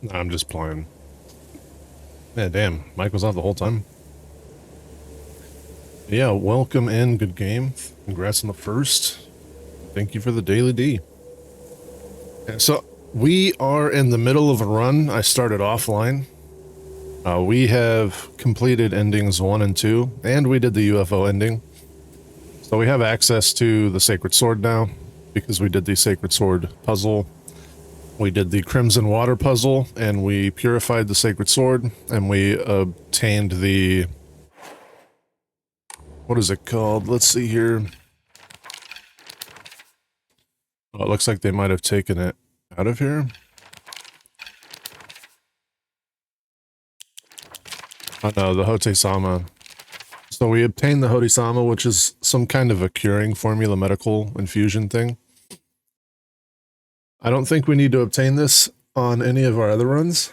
Nah, I'm just playing. Yeah, damn. Mike was off the whole time. Yeah, welcome in. Good game. Congrats on the first. Thank you for the daily D. And so we are in the middle of a run. I started offline. We have completed endings 1 and 2, and we did the UFO ending. So we have access to the Sacred Sword now, because we did the Sacred Sword puzzle. We did the Crimson Water puzzle, and we purified the Sacred Sword, and we obtained the... What is it called? Let's see here. Oh, it looks like they might have taken it out of here. Oh no, the Hote-sama. So we obtained the Hote-sama, which is some kind of a curing formula medical infusion thing. I don't think we need to obtain this on any of our other runs.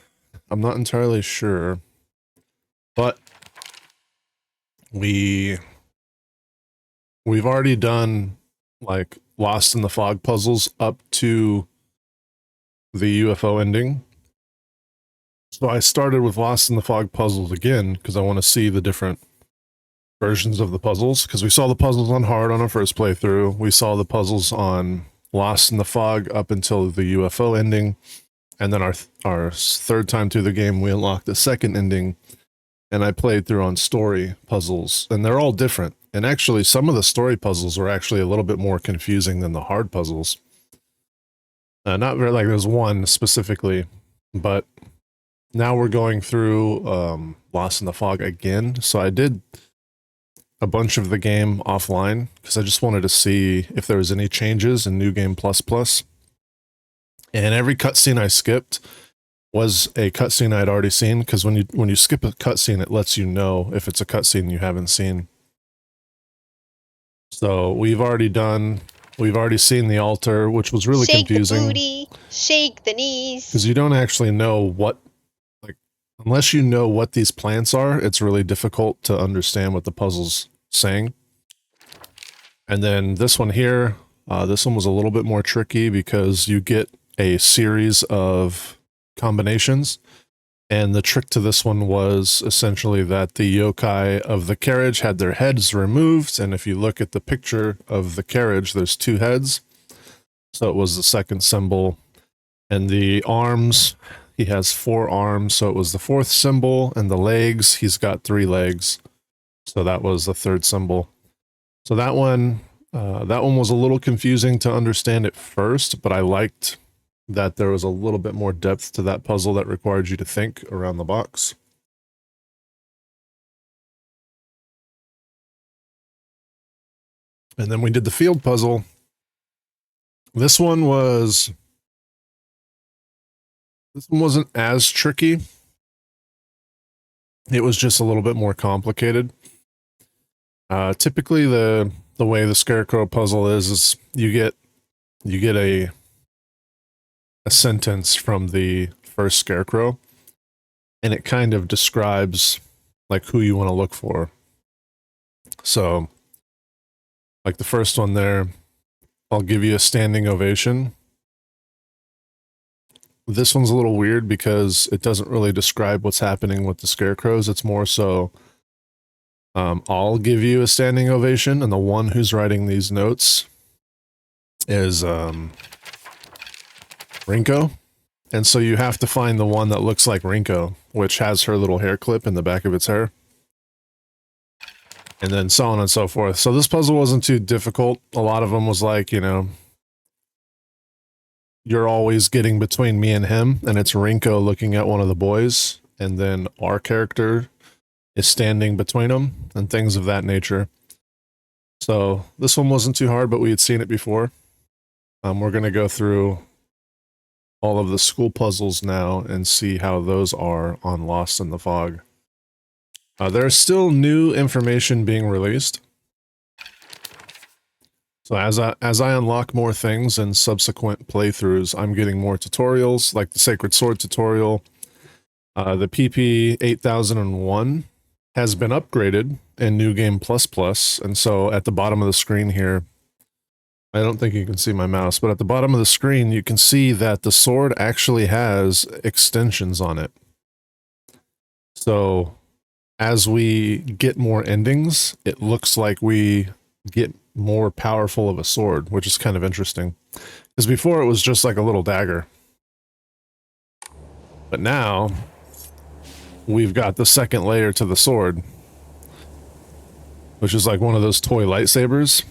I'm not entirely sure. But we've already done like Lost in the Fog puzzles up to the UFO ending. So I started with Lost in the Fog puzzles again because I want to see the different versions of the puzzles, because we saw the puzzles on hard on our first playthrough. We saw the puzzles on Lost in the Fog up until the UFO ending, and then our third time through the game we unlocked the second ending, and I played through on story puzzles, and they're all different. And actually some of the story puzzles were actually a little bit more confusing than the hard puzzles. Not very, like there's one specifically, but now we're going through Lost in the Fog again. So I did a bunch of the game offline because I just wanted to see if there was any changes in New Game Plus Plus. And every cutscene I skipped was a cutscene I'd already seen, because when you skip a cutscene, it lets you know if it's a cutscene you haven't seen. So we've already seen the altar, which was really confusing. Shake the booty, shake the knees. Because you don't actually know what, like, unless you know what these plants are, it's really difficult to understand what the puzzle's saying. And then this one here, this one was a little bit more tricky because you get a series of combinations. And the trick to this one was essentially that the yokai of the carriage had their heads removed. And if you look at the picture of the carriage, there's 2 heads. So it was the second symbol. And the arms, he has 4 arms. So it was the 4th symbol. And the legs, he's got 3 legs. So that was the 3rd symbol. So that one was a little confusing to understand at first, but I liked that there was a little bit more depth to that puzzle that required you to think around the box. And then we did the field puzzle. This one wasn't as tricky. It was just a little bit more complicated. Typically the way the Scarecrow puzzle is you get a sentence from the first Scarecrow, and it kind of describes like who you want to look for. So like the first one there, I'll give you a standing ovation. This one's a little weird because it doesn't really describe what's happening with the Scarecrows. It's more so, I'll give you a standing ovation, and the one who's writing these notes is Rinko. And so you have to find the one that looks like Rinko, which has her little hair clip in the back of its hair. And then so on and so forth. So this puzzle wasn't too difficult. A lot of them was like, you know, you're always getting between me and him, and it's Rinko looking at one of the boys, and then our character is standing between them, and things of that nature. So this one wasn't too hard, but we had seen it before. We're going to go through all of the school puzzles now and see how those are on Lost in the Fog. There's still new information being released. So as I unlock more things in subsequent playthroughs, I'm getting more tutorials, like the Sacred Sword tutorial. The PP 8001 has been upgraded in New Game Plus Plus, and so at the bottom of the screen here, I don't think you can see my mouse, but at the bottom of the screen, you can see that the sword actually has extensions on it. So as we get more endings, it looks like we get more powerful of a sword, which is kind of interesting. Because before it was just like a little dagger. But now we've got the second layer to the sword, which is like one of those toy lightsabers.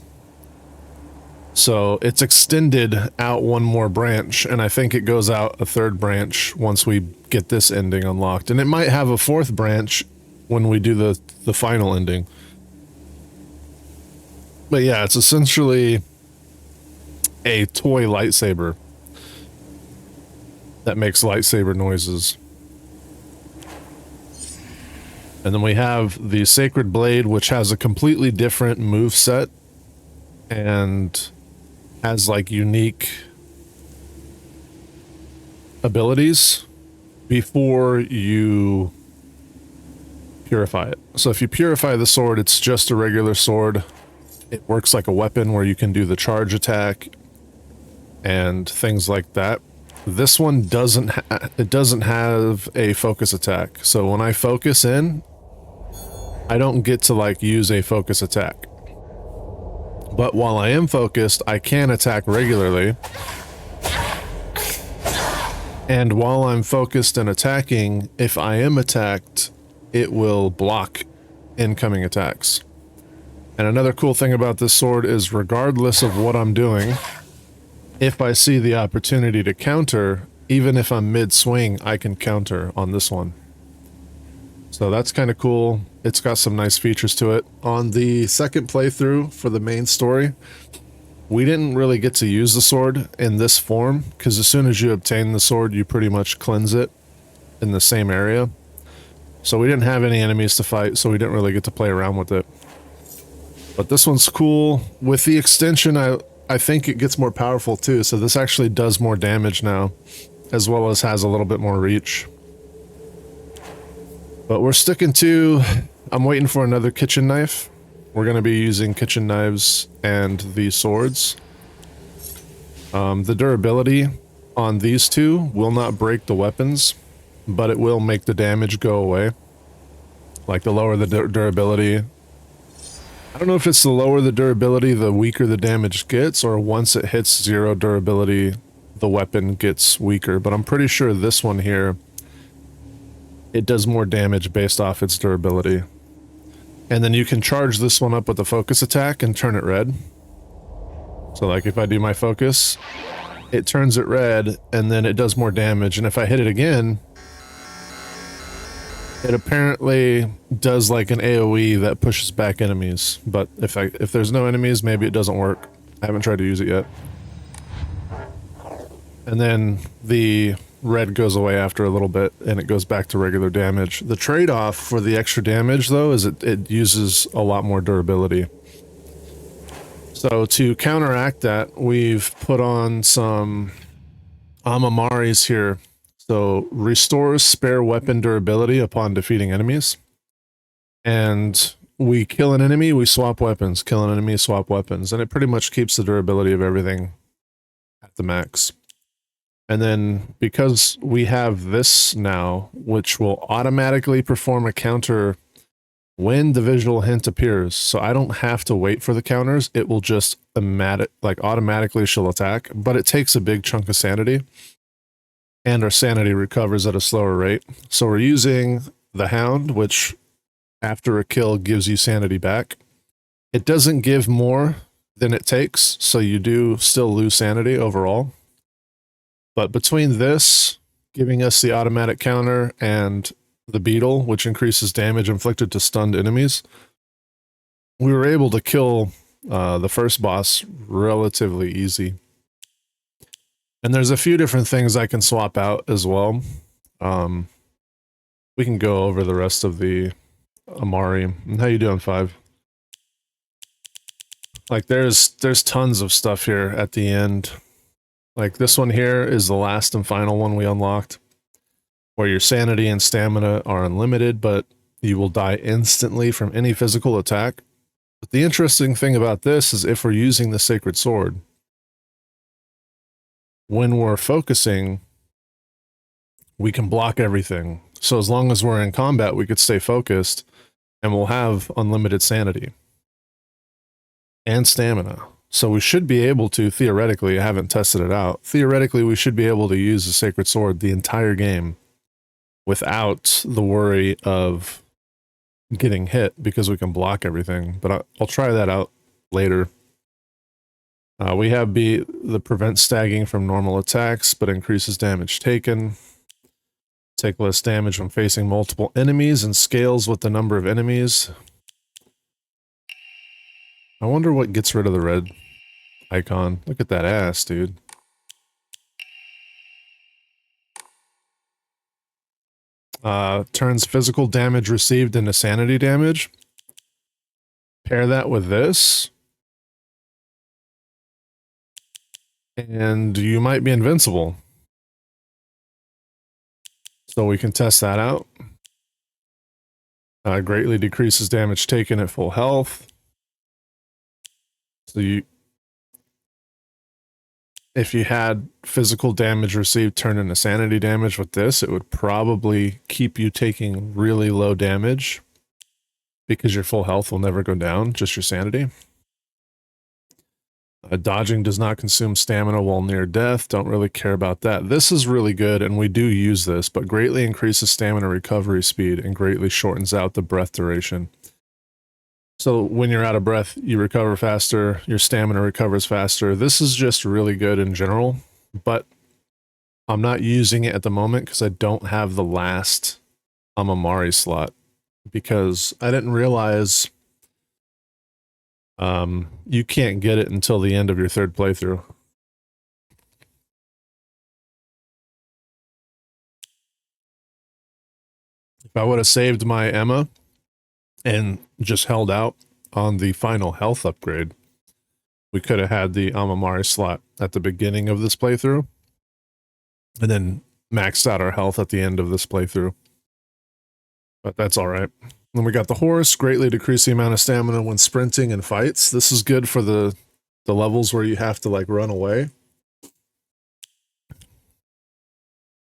So it's extended out one more branch, and I think it goes out a third branch once we get this ending unlocked. And it might have a fourth branch when we do the final ending. But yeah, it's essentially a toy lightsaber that makes lightsaber noises. And then we have the Sacred Blade, which has a completely different move set and has like unique abilities before you purify it. So if you purify the sword, it's just a regular sword. It works like a weapon where you can do the charge attack and things like that. This one doesn't have a focus attack. So when I focus in, I don't get to like use a focus attack. But while I am focused, I can attack regularly. And while I'm focused and attacking, if I am attacked, it will block incoming attacks. And another cool thing about this sword is regardless of what I'm doing, if I see the opportunity to counter, even if I'm mid-swing, I can counter on this one. So that's kind of cool. It's got some nice features to it. On the second playthrough for the main story, we didn't really get to use the sword in this form, because as soon as you obtain the sword, you pretty much cleanse it in the same area. So we didn't have any enemies to fight, so we didn't really get to play around with it. But this one's cool. With the extension, I think it gets more powerful too, so this actually does more damage now, as well as has a little bit more reach. But we're sticking to... I'm waiting for another kitchen knife. We're going to be using kitchen knives and the swords. The durability on these two will not break the weapons, but it will make the damage go away. Like the lower the durability... I don't know if it's the lower the durability, the weaker the damage gets, or once it hits 0 durability, the weapon gets weaker. But I'm pretty sure this one here, it does more damage based off its durability. And then you can charge this one up with a focus attack and turn it red. So like if I do my focus, it turns it red and then it does more damage. And if I hit it again, it apparently does like an AoE that pushes back enemies. But if there's no enemies, maybe it doesn't work. I haven't tried to use it yet. And then the red goes away after a little bit and it goes back to regular damage. The trade-off for the extra damage though is it uses a lot more durability. So to counteract that, we've put on some Amamaris here. So restores spare weapon durability upon defeating enemies. And we kill an enemy, we swap weapons. Kill an enemy, swap weapons. And it pretty much keeps the durability of everything at the max. And then because we have this now, which will automatically perform a counter when the visual hint appears. So I don't have to wait for the counters. It will just automatically she'll attack, but it takes a big chunk of sanity and our sanity recovers at a slower rate. So we're using the Hound, which after a kill gives you sanity back. It doesn't give more than it takes, so you do still lose sanity overall. But between this, giving us the automatic counter, and the Beetle, which increases damage inflicted to stunned enemies, we were able to kill the first boss relatively easy. And there's a few different things I can swap out as well. We can go over the rest of the Amari. How you doing, Five? Like there's tons of stuff here at the end. Like this one here is the last and final one we unlocked, where your sanity and stamina are unlimited, but you will die instantly from any physical attack. But the interesting thing about this is if we're using the Sacred Sword, when we're focusing, we can block everything. So as long as we're in combat, we could stay focused and we'll have unlimited sanity and stamina. So we should be able to, theoretically, I haven't tested it out, theoretically we should be able to use the Sacred Sword the entire game without the worry of getting hit because we can block everything. But I'll try that out later. We have the prevent stagging from normal attacks, but increases damage taken. Take less damage when facing multiple enemies and scales with the number of enemies. I wonder what gets rid of the red icon. Look at that ass, dude. Turns physical damage received into sanity damage. Pair that with this. And you might be invincible. So we can test that out. Greatly decreases damage taken at full health. So if you had physical damage received turned into sanity damage with this, it would probably keep you taking really low damage because your full health will never go down, just your sanity. Dodging does not consume stamina while near death. Don't really care about that. This is really good, and we do use this, but greatly increases stamina recovery speed and greatly shortens out the breath duration. So when you're out of breath, you recover faster, your stamina recovers faster. This is just really good in general, but I'm not using it at the moment because I don't have the last Amamari slot, because I didn't realize you can't get it until the end of your third playthrough. If I would have saved my Emma and just held out on the final health upgrade, we could have had the Amamari slot at the beginning of this playthrough and then maxed out our health at the end of this playthrough. But that's all right. Then we got the horse, greatly decrease the amount of stamina when sprinting in fights. This is good for the levels where you have to like run away.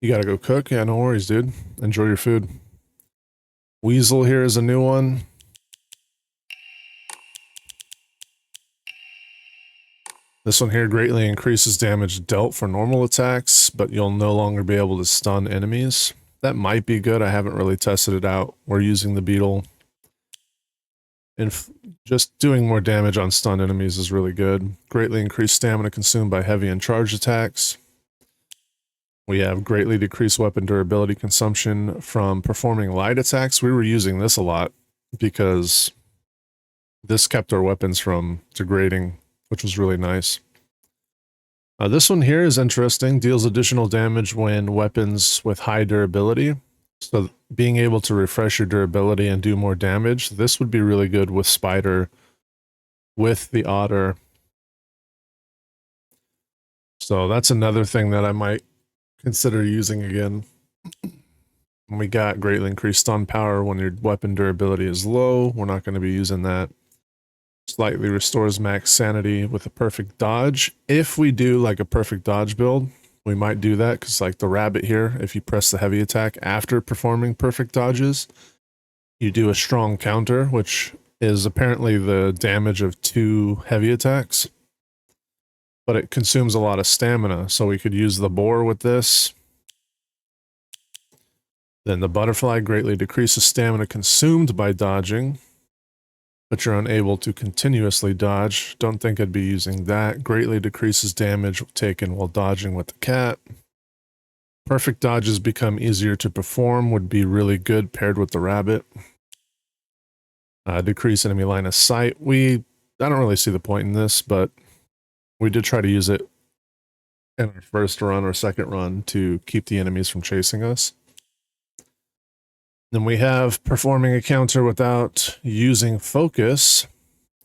You gotta go cook? Yeah, no worries, dude. Enjoy your food. Weasel here is a new one. This one here greatly increases damage dealt for normal attacks, but you'll no longer be able to stun enemies. That might be good. I haven't really tested it out. We're using the beetle. And just doing more damage on stun enemies is really good. Greatly increased stamina consumed by heavy and charged attacks. We have greatly decreased weapon durability consumption from performing light attacks. We were using this a lot because this kept our weapons from degrading, which was really nice. This one here is interesting. Deals additional damage when weapons with high durability. So being able to refresh your durability and do more damage, this would be really good with Spider, with the Otter. So that's another thing that I might consider using again. We got greatly increased stun power when your weapon durability is low. We're not going to be using that. Slightly restores max sanity with a perfect dodge. If we do like a perfect dodge build, we might do that because like the rabbit here, if you press the heavy attack after performing perfect dodges, you do a strong counter, which is apparently the damage of 2 heavy attacks. But it consumes a lot of stamina, so we could use the boar with this. Then the butterfly greatly decreases stamina consumed by dodging, but you're unable to continuously dodge. Don't think I'd be using that. Greatly decreases damage taken while dodging with the cat. Perfect dodges become easier to perform, would be really good paired with the rabbit. Decrease enemy line of sight. I don't really see the point in this, but we did try to use it in our first run or second run to keep the enemies from chasing us. Then we have performing a counter without using focus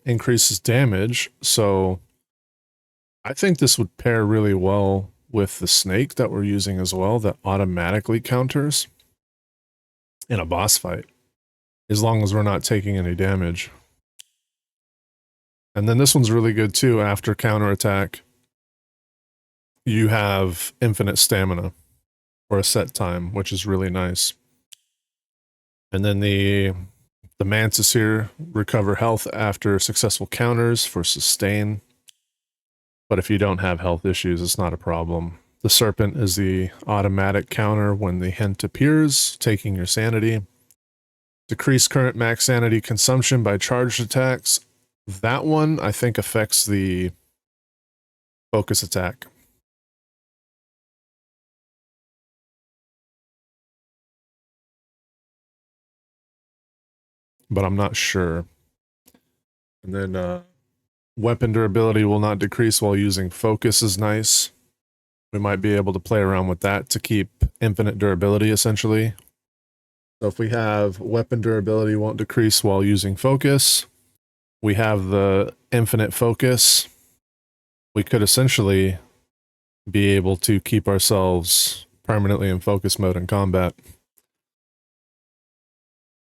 increases damage. So I think this would pair really well with the snake that we're using as well, that automatically counters in a boss fight, as long as we're not taking any damage. And then this one's really good too after counterattack. you have infinite stamina for a set time, which is really nice. And then the mantis here, recover health after successful counters for sustain. But if you don't have health issues, it's not a problem. The serpent is the automatic counter when the hint appears, taking your sanity. Decrease current max sanity consumption by charged attacks. That one, I think, affects the focus attack. But I'm not sure. And then weapon durability will not decrease while using focus is nice. We might be able to play around with that to keep infinite durability, essentially. So if we have weapon durability won't decrease while using focus, we have the infinite focus, we could essentially be able to keep ourselves permanently in focus mode in combat.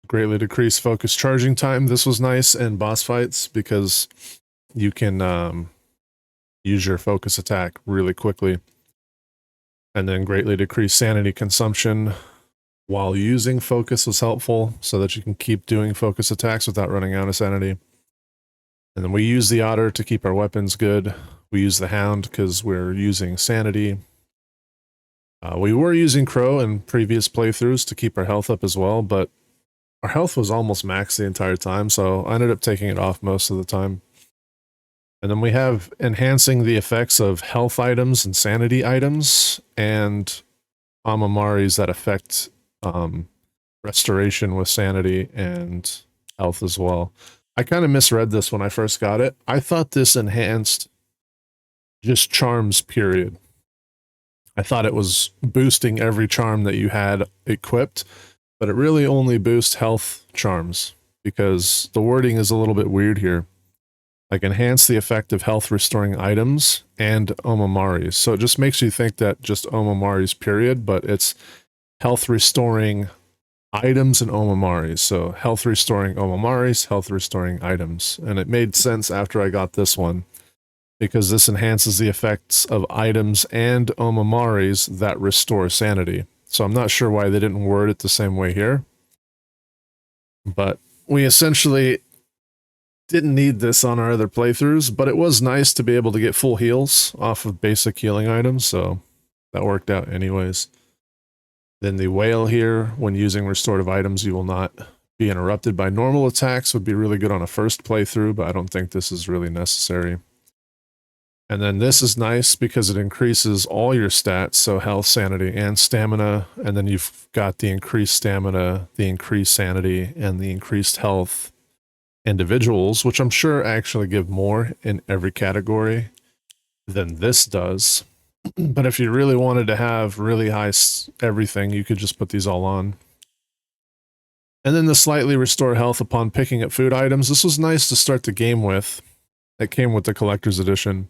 Greatly decrease focus charging time. This was nice in boss fights because you can use your focus attack really quickly. And then greatly decrease sanity consumption while using focus was helpful so that you can keep doing focus attacks without running out of sanity. And then we use the otter to keep our weapons good. We use the hound because we're using sanity. We were using crow in previous playthroughs to keep our health up as well, but our health was almost max the entire time, so I ended up taking it off most of the time. And then we have enhancing the effects of health items and sanity items, and Amamaris that affect restoration with sanity and health as well. I kind of misread this when I first got it. I thought this enhanced just charms, period. I thought it was boosting every charm that you had equipped, but it really only boosts health charms because the wording is a little bit weird here. Like enhance the effect of health restoring items and Omamaris. So it just makes you think that just Omamaris, period, but it's health restoring items and Omamaris. So health restoring Omamaris, health restoring items. And it made sense after I got this one because this enhances the effects of items and Omamaris that restore sanity. So I'm not sure why they didn't word it the same way here. But we essentially didn't need this on our other playthroughs, but it was nice to be able to get full heals off of basic healing items, so that worked out anyways. Then the whale here, when using restorative items, you will not be interrupted by normal attacks, would be really good on a first playthrough, but I don't think this is really necessary. And then this is nice because it increases all your stats, so health, sanity, and stamina, and then you've got the increased stamina, the increased sanity, and the increased health individuals, which I'm sure actually give more in every category than this does. But if you really wanted to have really high everything, you could just put these all on. And then the slightly restore health upon picking up food items. This was nice to start the game with. It came with the collector's edition.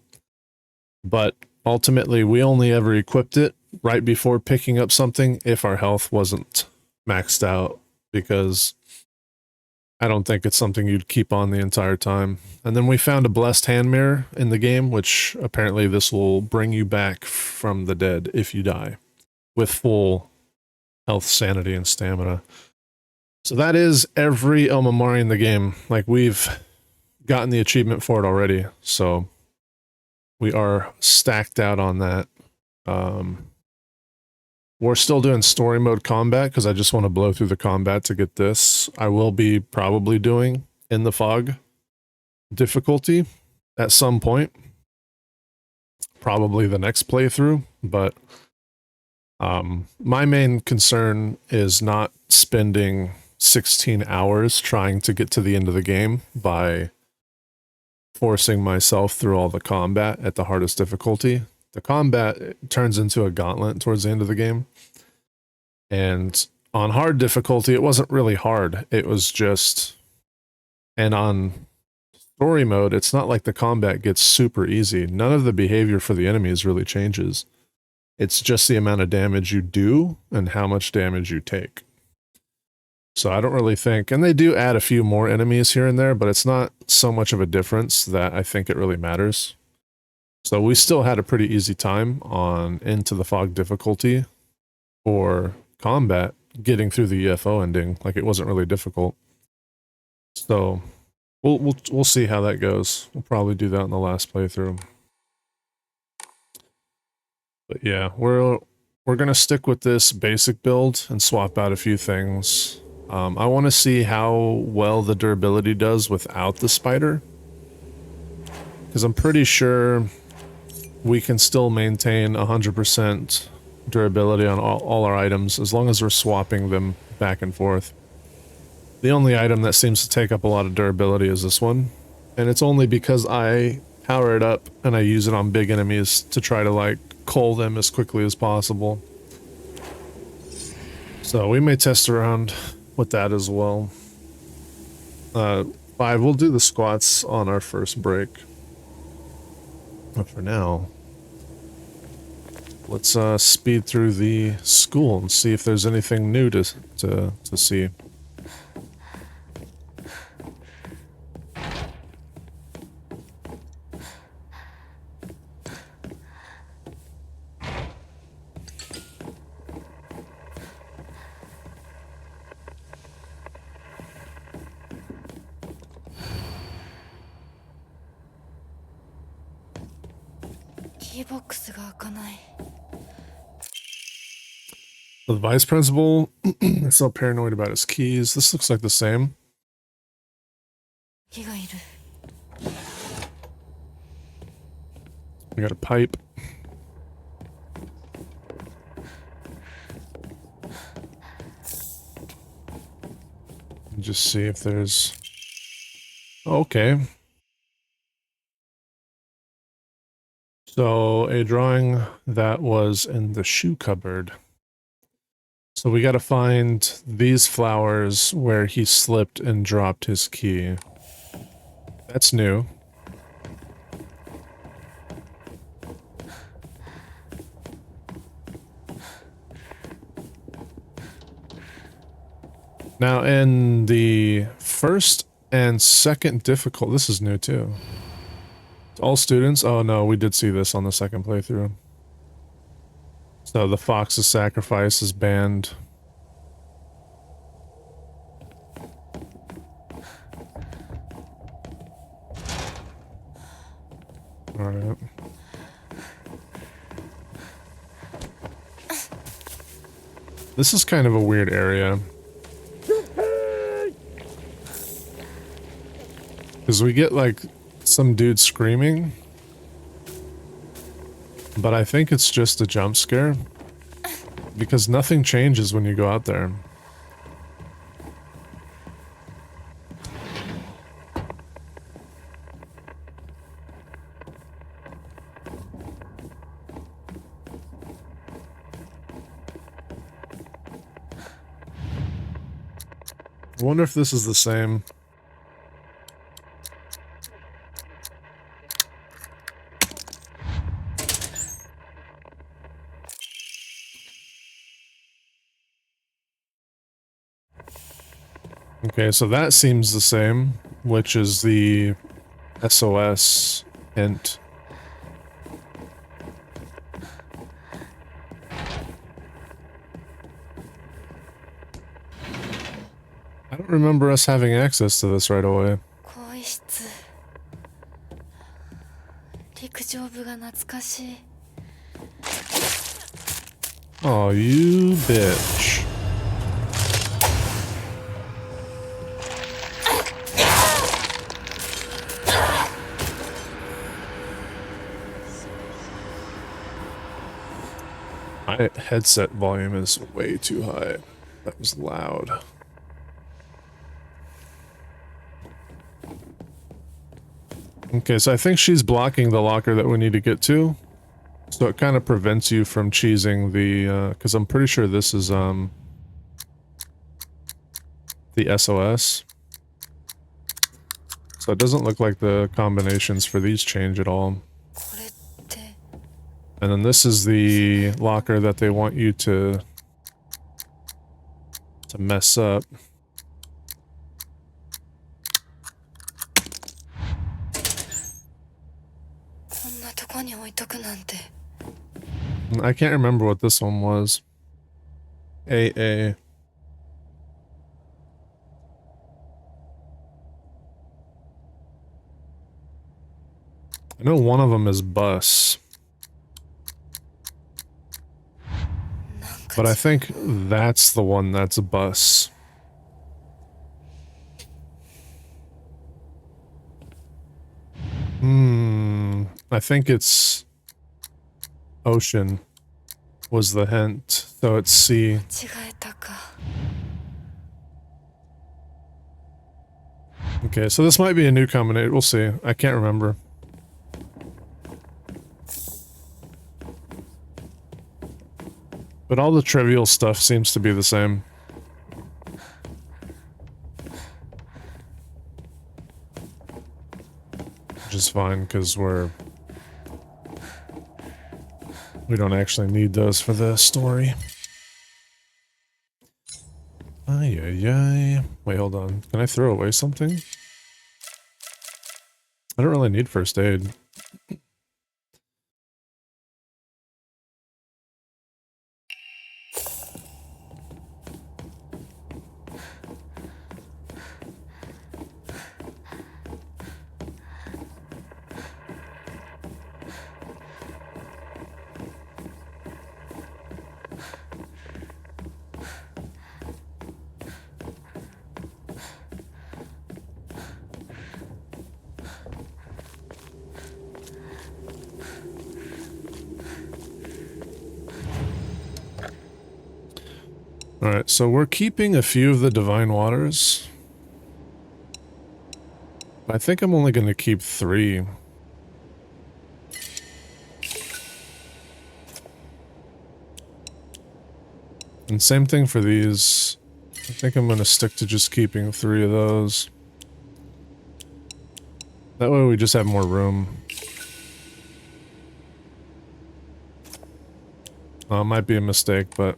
But ultimately, we only ever equipped it right before picking up something if our health wasn't maxed out, because I don't think it's something you'd keep on the entire time. And then we found a blessed hand mirror in the game, which apparently this will bring you back from the dead if you die with full health, sanity, and stamina. So that is every Omamari in the game. Like, we've gotten the achievement for it already, so we are stacked out on that. We're still doing story mode combat because I just want to blow through the combat to get this. I will be probably doing in the fog difficulty at some point. Probably the next playthrough, but my main concern is not spending 16 hours trying to get to the end of the game by forcing myself through all the combat at the hardest difficulty. The combat turns into a gauntlet towards the end of the game. And on hard difficulty, it wasn't really hard. It was just... And on story mode, it's not like the combat gets super easy. None of the behavior for the enemies really changes. It's just the amount of damage you do and how much damage you take. So I don't really think... And they do add a few more enemies here and there, but it's not so much of a difference that I think it really matters. So we still had a pretty easy time on Into the Fog difficulty for combat, getting through the UFO ending. Like, it wasn't really difficult. So we'll see how that goes. We'll probably do that in the last playthrough. But yeah, we're gonna stick with this basic build and swap out a few things. I want to see how well the durability does without the spider, because I'm pretty sure we can still maintain 100% durability on all our items as long as we're swapping them back and forth. The only item that seems to take up a lot of durability is this one, and it's only because I power it up and I use it on big enemies to try to like cull them as quickly as possible. So we may test around with that as well. 5, we'll do the squats on our first break. But for now, let's speed through the school and see if there's anything new to see. The vice principal is so paranoid about his keys. This looks like the same. We got a pipe. Just see if there's... Okay. So, a drawing that was in the shoe cupboard. So we gotta find these flowers where he slipped and dropped his key. That's new. Now in the first and second difficult, this is new too. All students, oh no, we did see this on the second playthrough. So the fox's sacrifice is banned. Alright. This is kind of a weird area. Because we get like some dude screaming. But I think it's just a jump scare. Because nothing changes when you go out there. I wonder if this is the same. Okay, so that seems the same, which is the SOS hint. I don't remember us having access to this right away. Oh, you bitch. My headset volume is way too high. That was loud. Okay, so I think she's blocking the locker that we need to get to. So it kind of prevents you from cheesing the, because I'm pretty sure this is, the SOS. So it doesn't look like the combinations for these change at all. And then this is the locker that they want you to mess up. I can't remember what this one was. AA. I know one of them is bus. But I think that's the one that's a bus. I think it's ocean was the hint, so it's C. Okay, so this might be a new combination. We'll see. I can't remember. But all the trivial stuff seems to be the same. Which is fine, because we don't actually need those for the story. Ay, ay, ay. Wait, hold on. Can I throw away something? I don't really need first aid. Alright, so we're keeping a few of the divine waters. I think I'm only going to keep 3. And same thing for these. I think I'm going to stick to just keeping 3 of those. That way we just have more room. It might be a mistake, but...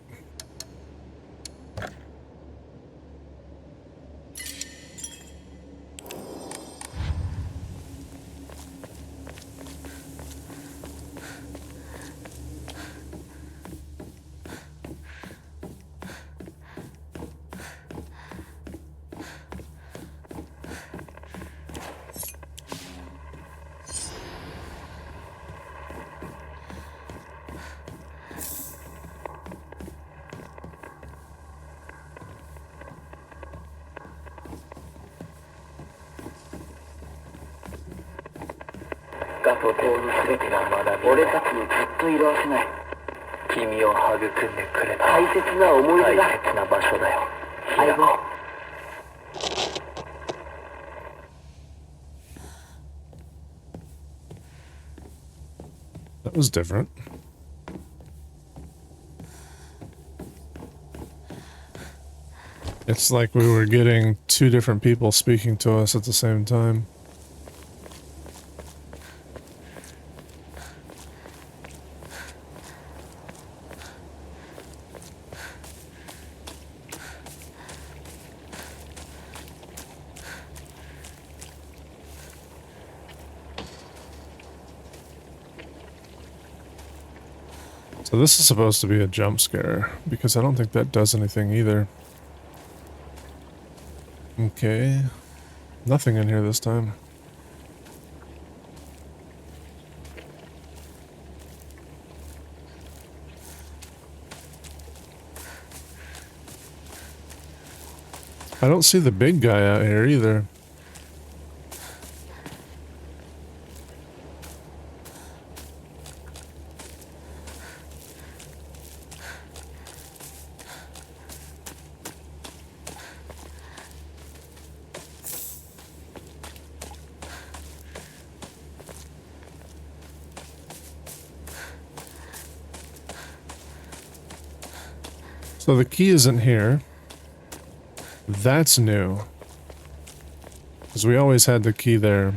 That was different. It's like we were getting 2 different people speaking to us at the same time. So this is supposed to be a jump scare, because I don't think that does anything either. Okay. Nothing in here this time. I don't see the big guy out here either. So the key isn't here. That's new. Because we always had the key there.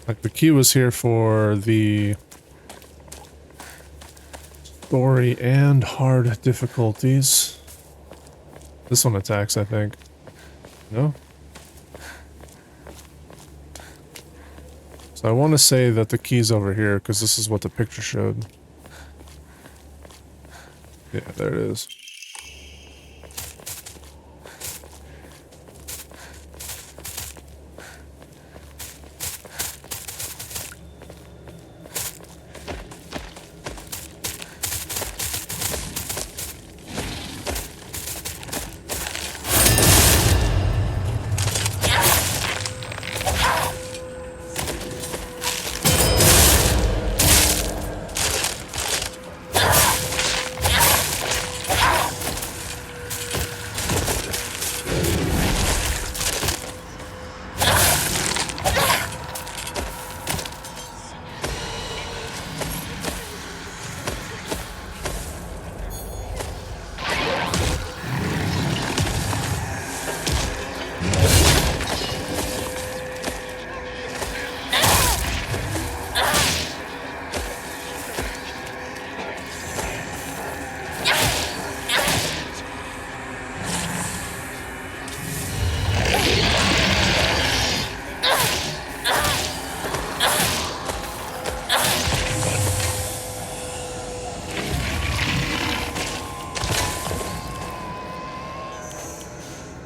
Like the key was here for the story and hard difficulties. This one attacks, I think. No? So I want to say that the key's over here because this is what the picture showed. Yeah, there it is.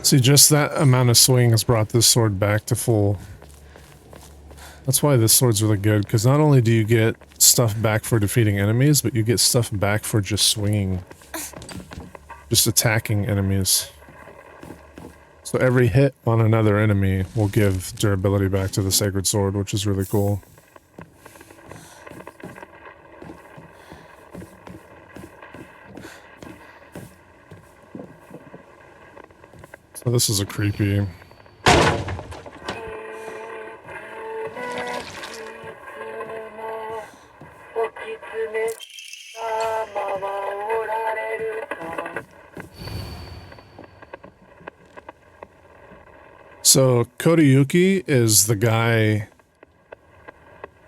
See, just that amount of swing has brought this sword back to full. That's why this sword's really good, because not only do you get stuff back for defeating enemies, but you get stuff back for just swinging. Just attacking enemies. So every hit on another enemy will give durability back to the Sacred Sword, which is really cool. So this is a creepy... So Kodayuki is the guy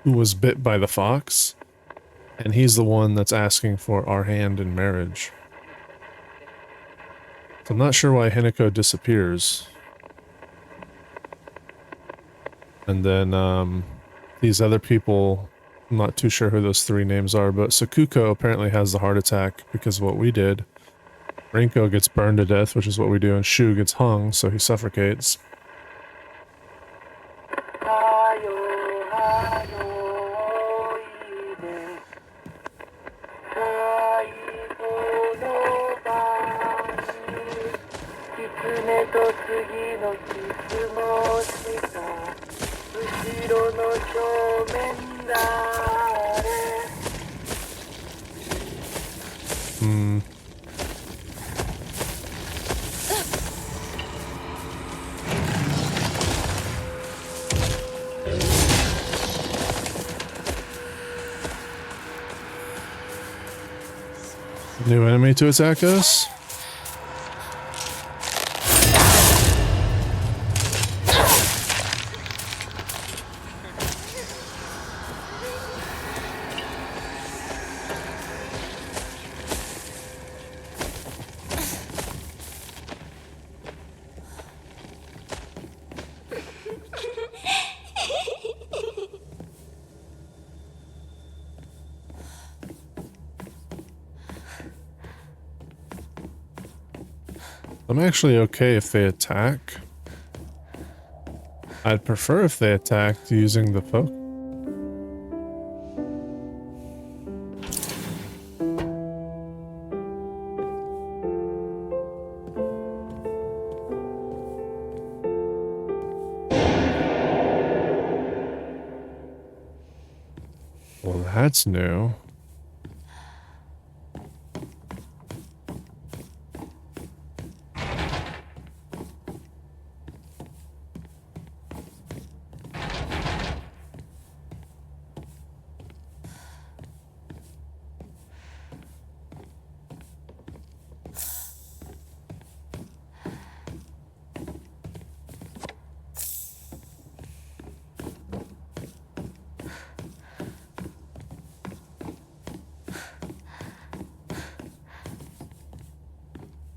who was bit by the fox, and he's the one that's asking for our hand in marriage. So I'm not sure why Hinako disappears. And then these other people, I'm not too sure who those three names are, but Sakuko apparently has the heart attack because of what we did. Rinko gets burned to death, which is what we do, and Shu gets hung, so he suffocates. New enemy to attack us? I'm actually okay if they attack. I'd prefer if they attacked using the poke. Well, that's new.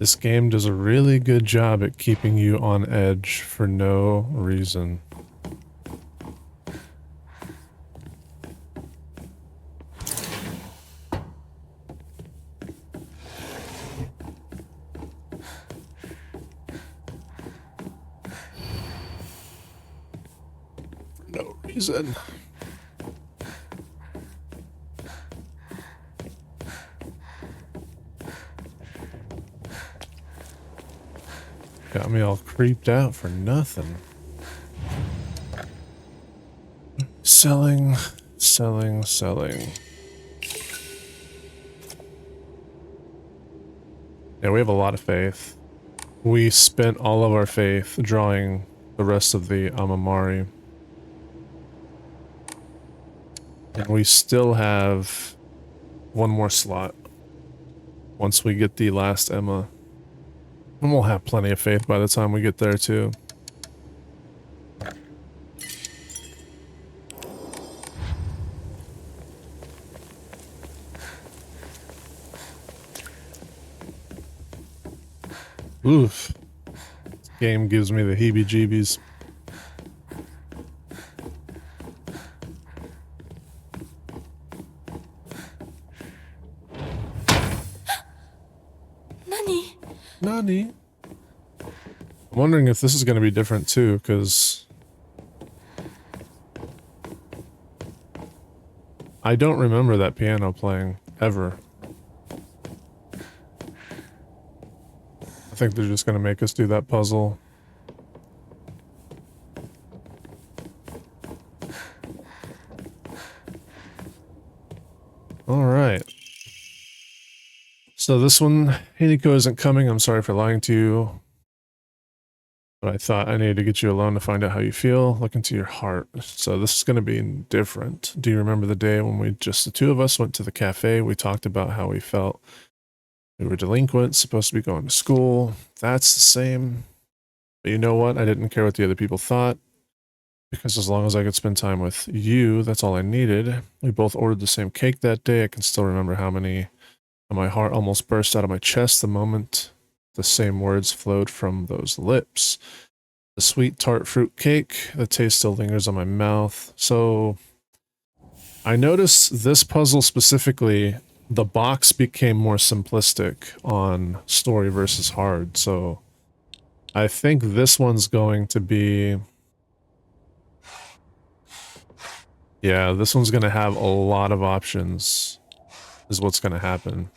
This game does a really good job at keeping you on edge for no reason. For no reason. Got me all creeped out for nothing. Selling, selling, selling. Yeah, we have a lot of faith. We spent all of our faith drawing the rest of the Amamari. And we still have one more slot once we get the last Emma. And we'll have plenty of faith by the time we get there too. Oof. This game gives me the heebie-jeebies. Nani? I'm wondering if this is going to be different too, because I don't remember that piano playing, ever. I think they're just going to make us do that puzzle. Alright. So this one, Hiniko isn't coming. I'm sorry for lying to you. But I thought I needed to get you alone to find out how you feel. Look into your heart. So this is going to be different. Do you remember the day when the two of us went to the cafe? We talked about how we felt. We were delinquents, supposed to be going to school. That's the same. But you know what? I didn't care what the other people thought. Because as long as I could spend time with you, that's all I needed. We both ordered the same cake that day. I can still remember how my heart almost burst out of my chest the moment the same words flowed from those lips. The sweet tart fruit cake, the taste still lingers on my mouth. So I noticed this puzzle specifically, the box became more simplistic on story versus hard. So I think this one's going to be... Yeah, this one's going to have a lot of options, is what's going to happen.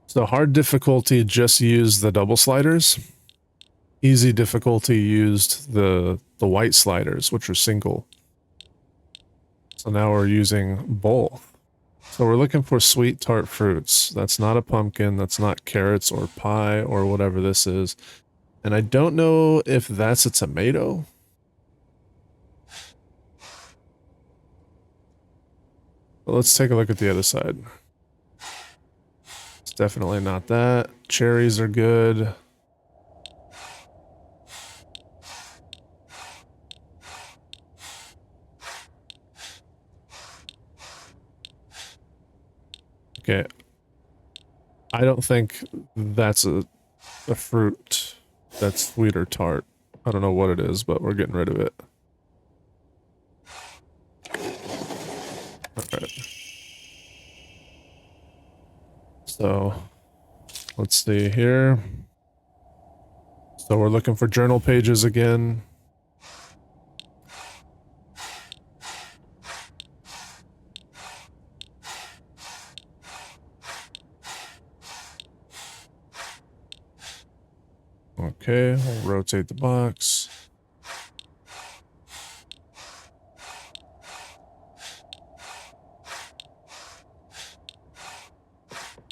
So hard difficulty just used the double sliders. Easy difficulty used the white sliders, which are single. So now we're using both. So we're looking for sweet tart fruits. That's not a pumpkin, that's not carrots or pie or whatever this is. And I don't know if that's a tomato. But let's take a look at the other side. It's definitely not that. Cherries are good. Okay. I don't think that's a fruit that's sweet or tart. I don't know what it is, but we're getting rid of it. Alright. So, let's see here. So we're looking for journal pages again. Okay, we'll rotate the box.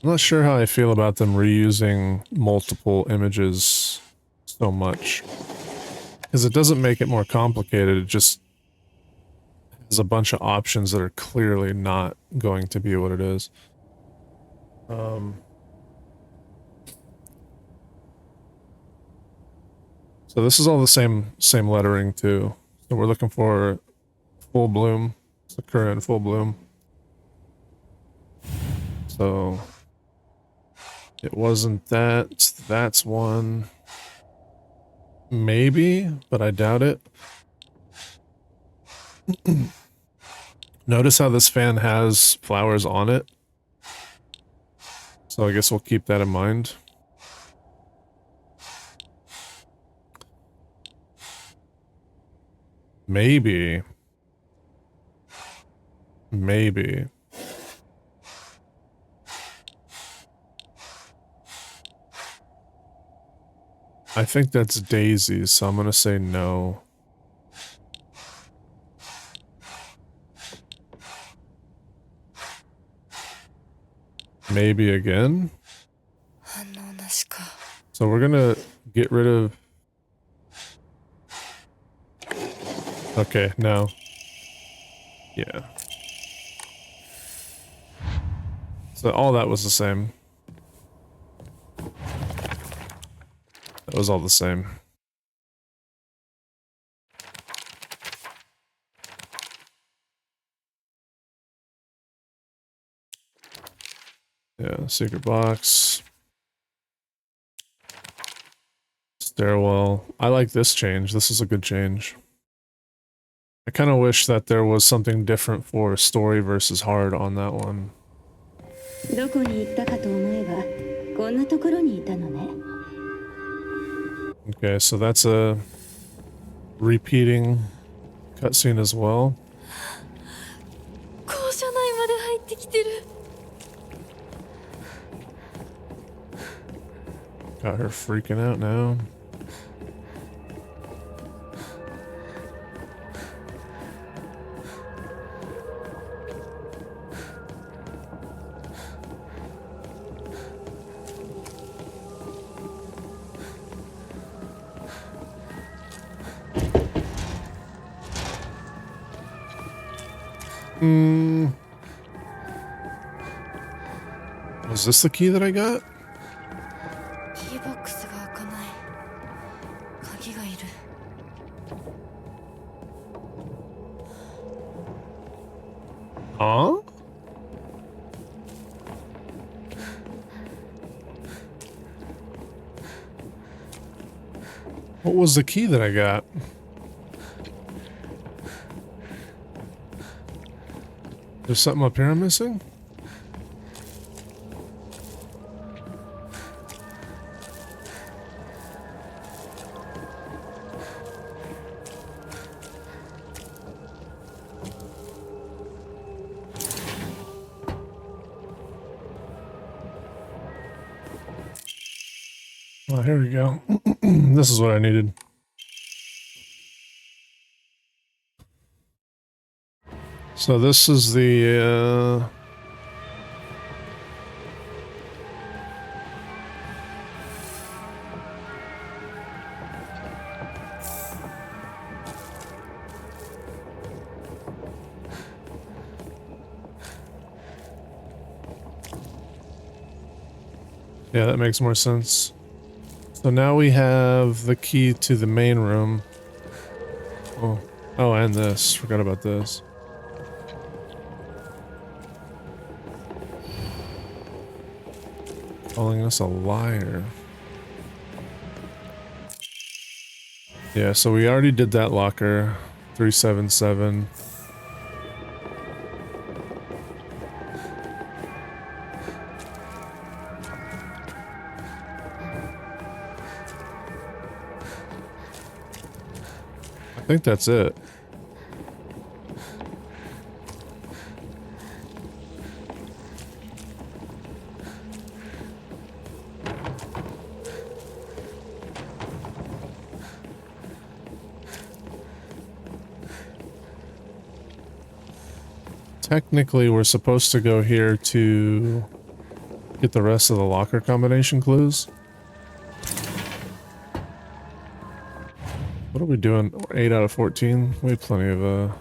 I'm not sure how I feel about them reusing multiple images so much. Because it doesn't make it more complicated, it just has a bunch of options that are clearly not going to be what it is. So this is all the same lettering too. So we're looking for full bloom, Sakura in full bloom. So It wasn't that. That's one. Maybe, but I doubt it. Notice how this fan has flowers on it. So I guess we'll keep that in mind. Maybe. Maybe. I think that's daisies, so I'm gonna say no. Maybe again. So we're gonna get rid of... Okay, no. Yeah. So all that was the same. That was all the same. Yeah, secret box. Stairwell. I like this change. This is a good change. I kind of wish that there was something different for story versus hard on that one. Okay, so that's a repeating cutscene as well. Got her freaking out now. Was this the key that I got? Huh? What was the key that I got? There's something up here I'm missing? Oh, here we go. This is what I needed. So this is the, yeah, that makes more sense. So now we have the key to the main room. Oh, oh, and this. Forgot about this. Calling us a liar. Yeah, so we already did that locker. 377. I think that's it. Technically, we're supposed to go here to get the rest of the locker combination clues. What are we doing? 8 out of 14? We have plenty of,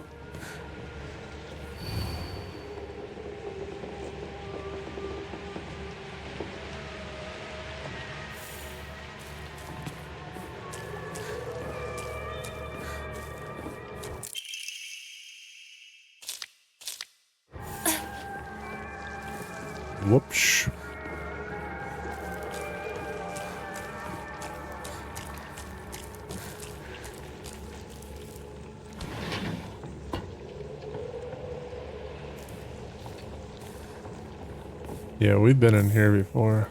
Whoops. Yeah, we've been in here before.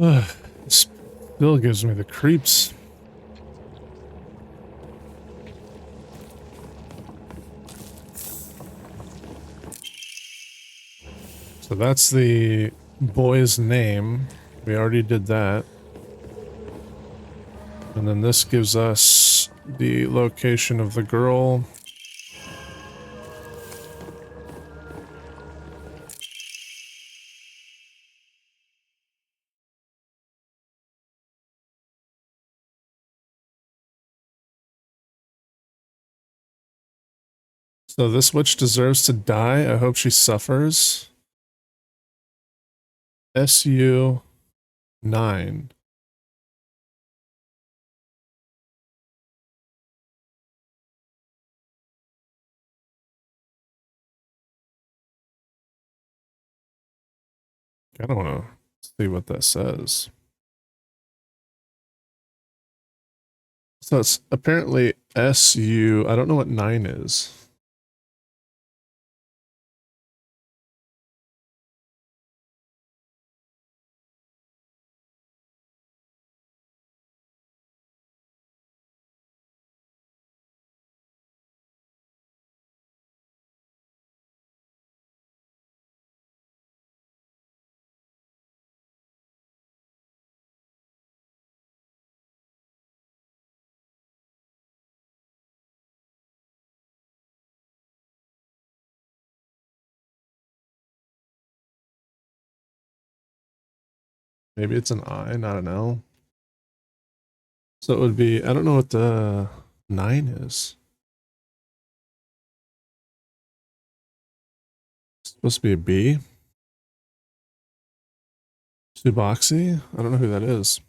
Ugh, this still gives me the creeps. So that's the boy's name. We already did that. And then this gives us the location of the girl. So this witch deserves to die. I hope she suffers. SU 9. I don't want to see what that says. So it's apparently SU. I don't know what 9 is. Maybe it's an I, not an L. So it would be, I don't know what the 9 is. It's supposed to be a B. Suboxy? I don't know who that is.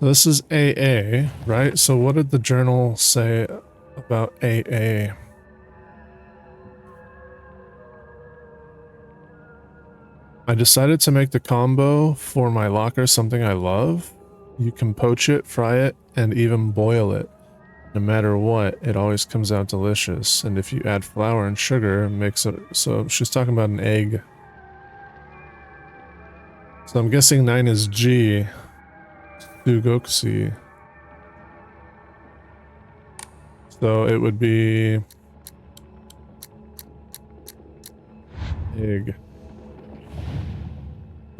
So this is AA, right? So what did the journal say about AA? I decided to make the combo for my locker something I love. You can poach it, fry it, and even boil it. No matter what, it always comes out delicious. And if you add flour and sugar, it makes it... So she's talking about an egg. So I'm guessing 9 is G. Sugoxi. So it would be... egg.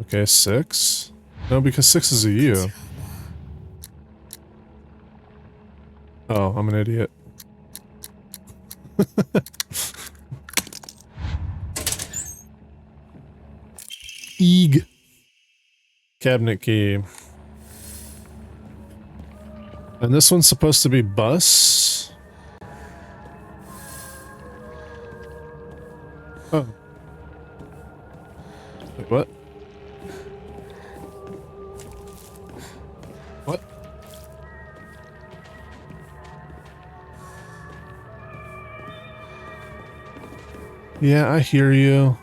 Okay, 6? No, because 6 is a U. Oh, I'm an idiot. Eeg. Cabinet key. And this one's supposed to be bus. Oh. Wait, what? What? Yeah, I hear you.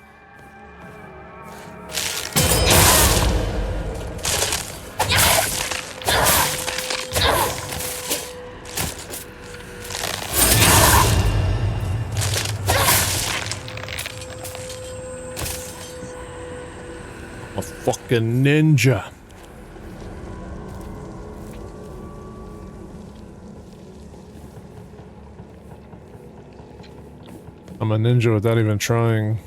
A fucking ninja. I'm a ninja without even trying.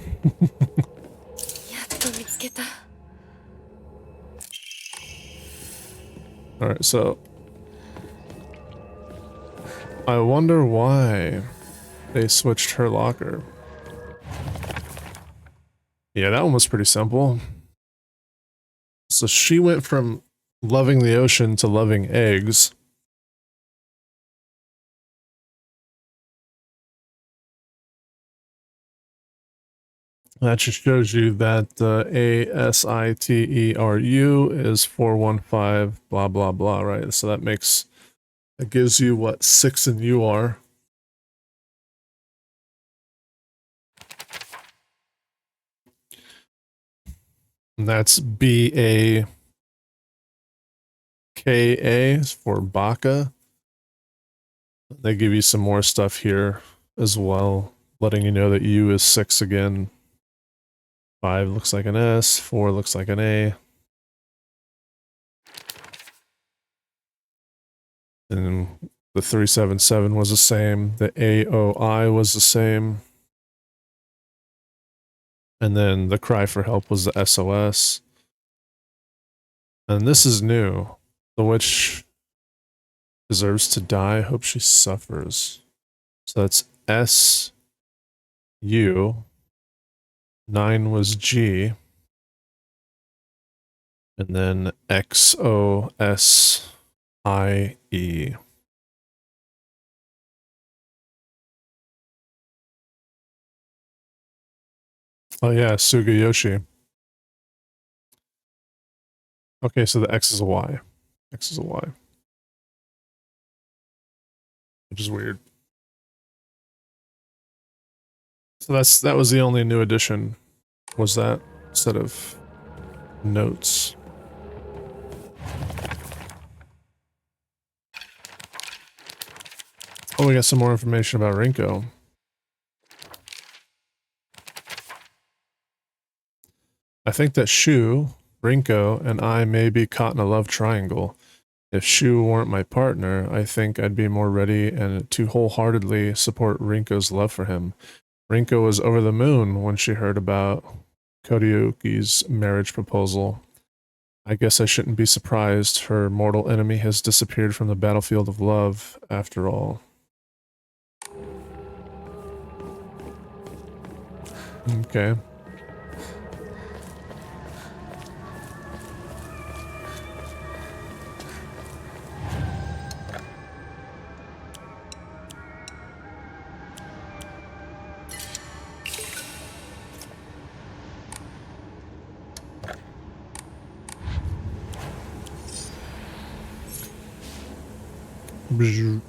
Alright, so I wonder why they switched her locker. Yeah, that one was pretty simple. So she went from loving the ocean to loving eggs. That just shows you that ASITERU is 415 blah blah blah, right? So that gives you what 6 and U are. And that's BAKA for Baka. They give you some more stuff here as well, letting you know that U is 6 again. 5 looks like an S, 4 looks like an A. And the 377 was the same, the AOI was the same. And then the cry for help was the SOS. And this is new. The witch deserves to die. Hope she suffers. So that's SU. 9 was G. And then XOSIE. Oh yeah, Sugayoshi. Okay, so the X is a Y. X is a Y. Which is weird. So that was the only new addition, was that set of notes. Oh, we got some more information about Rinko. I think that Shu, Rinko, and I may be caught in a love triangle. If Shu weren't my partner, I think I'd be more ready and to wholeheartedly support Rinko's love for him. Rinko was over the moon when she heard about Kodayuki's marriage proposal. I guess I shouldn't be surprised her mortal enemy has disappeared from the battlefield of love, after all. Okay. Bzz.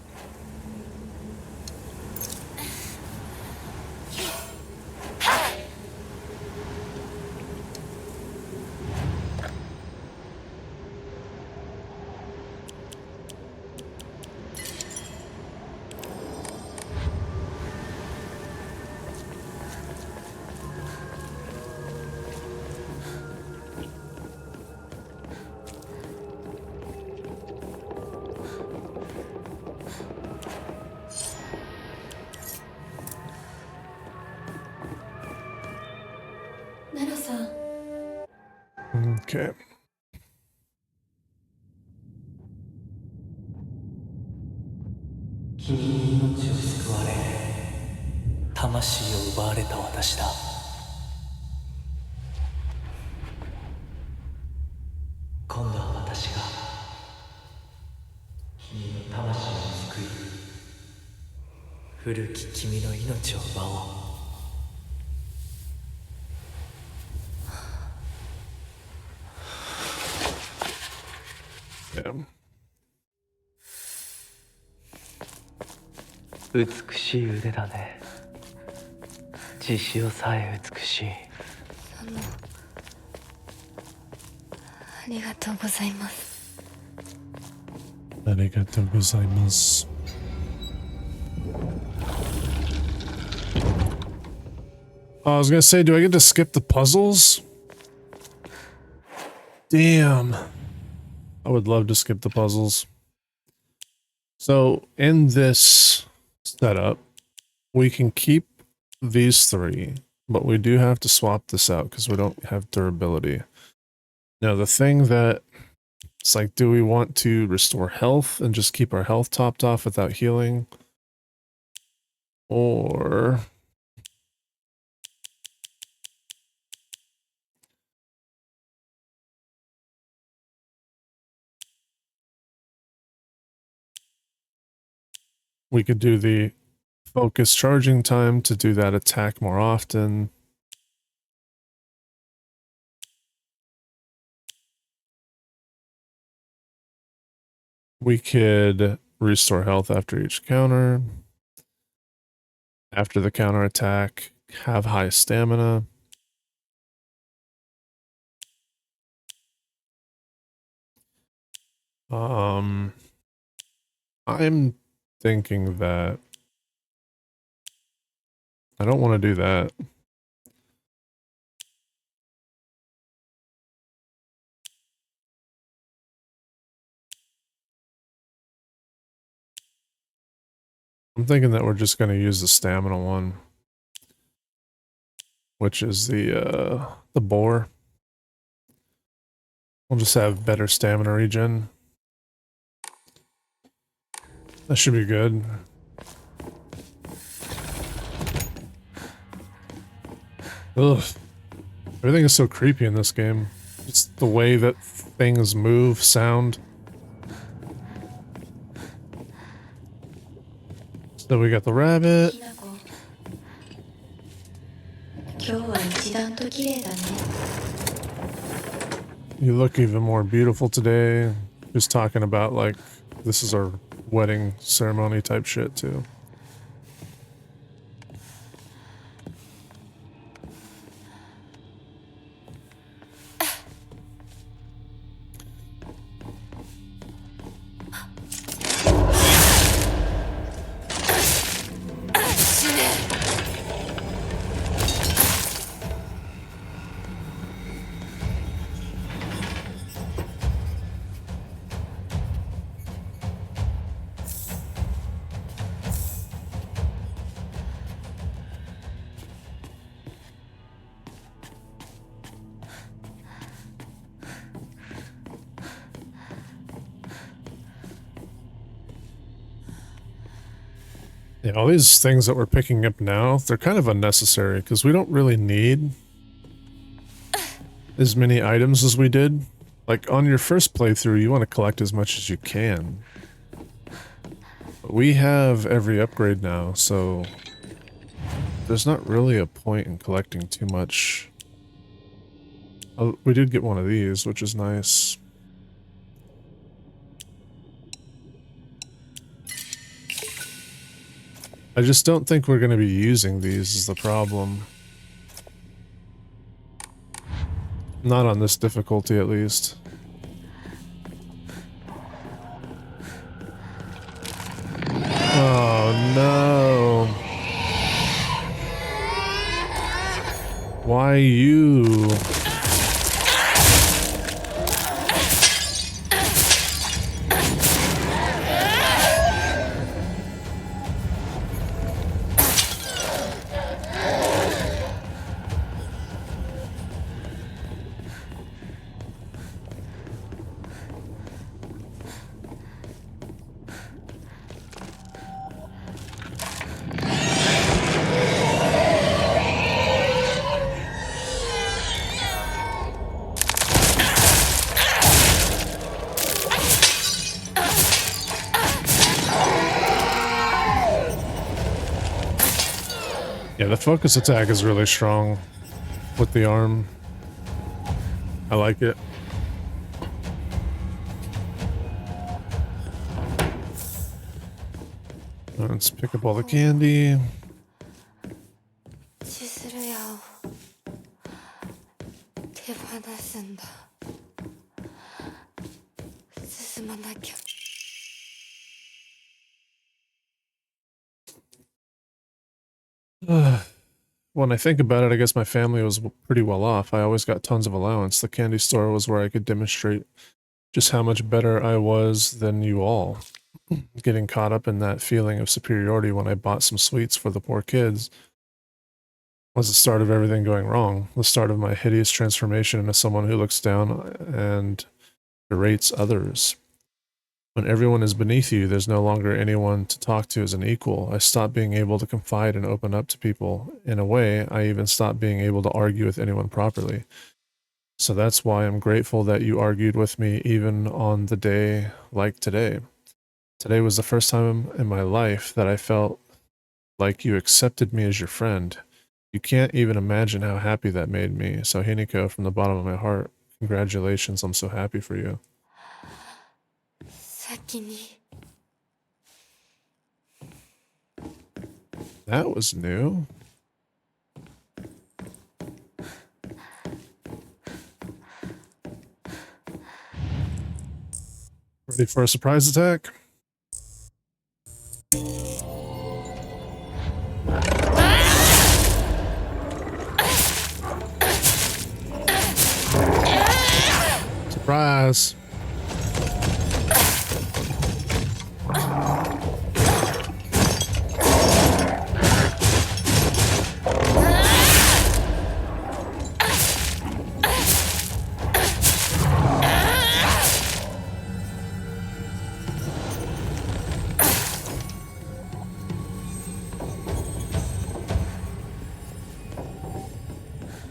Okay. 君に命を救われ、魂を奪われた私だ。今度は私が君の魂を救い、古き君の命を奪おう。Yeah. 美しい腕だね。血潮さえ美しい。ありがとうございます。ありがとうございます。I was gonna say, do I get to skip the puzzles? Damn. I would love to skip the puzzles. So in this setup, we can keep these three, but we do have to swap this out because we don't have durability. Now, the thing that it's like, do we want to restore health and just keep our health topped off without healing? Or we could do the focus charging time to do that attack more often. We could restore health after each counter. After the counter attack, have high stamina. I'm thinking that I don't want to do that. I'm thinking that we're just going to use the stamina one, which is the boar. We'll just have better stamina regen. That should be good. Ugh. Everything is so creepy in this game. It's the way that things move, sound. So we got the rabbit. 今日は一段と綺麗だね。 You look even more beautiful today. Just talking about like, this is our wedding ceremony type shit too. Yeah, all these things that we're picking up now, they're kind of unnecessary because we don't really need as many items as we did. Like on your first playthrough, you want to collect as much as you can. But we have every upgrade now, so there's not really a point in collecting too much. Oh, we did get one of these, which is nice. I just don't think we're going to be using these is the problem. Not on this difficulty, at least. Oh, no. Why you? Yeah, the focus attack is really strong with the arm. I like it. Let's pick up all the candy. 千鶴屋を手放すんだ。進まなきゃ。 When I think about it, I guess my family was pretty well off. I always got tons of allowance. The candy store was where I could demonstrate just how much better I was than you all. Getting caught up in that feeling of superiority when I bought some sweets for the poor kids. was the start of everything going wrong. The start of my hideous transformation into someone who looks down and berates others. When everyone is beneath you, there's no longer anyone to talk to as an equal. I stopped being able to confide and open up to people. In a way, I even stopped being able to argue with anyone properly. So that's why I'm grateful that you argued with me even on the day like today. Today was the first time in my life that I felt like you accepted me as your friend. You can't even imagine how happy that made me. So Hiniko, from the bottom of my heart, congratulations, I'm so happy for you. 先に That was new. Ready for a surprise attack? Surprise!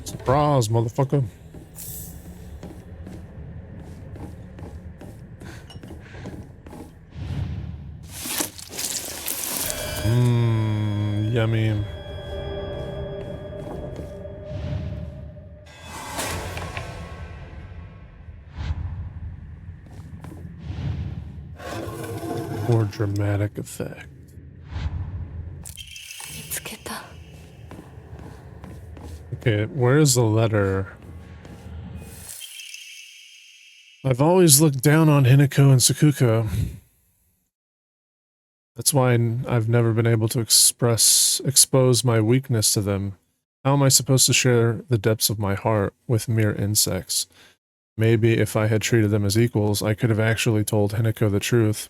Surprise, motherfucker. Yummy. More dramatic effect. 見つけた Okay, where's the letter? I've always looked down on Hinako and Sakuka. That's why I've never been able to expose my weakness to them. How am I supposed to share the depths of my heart with mere insects? Maybe if I had treated them as equals, I could have actually told Hinako the truth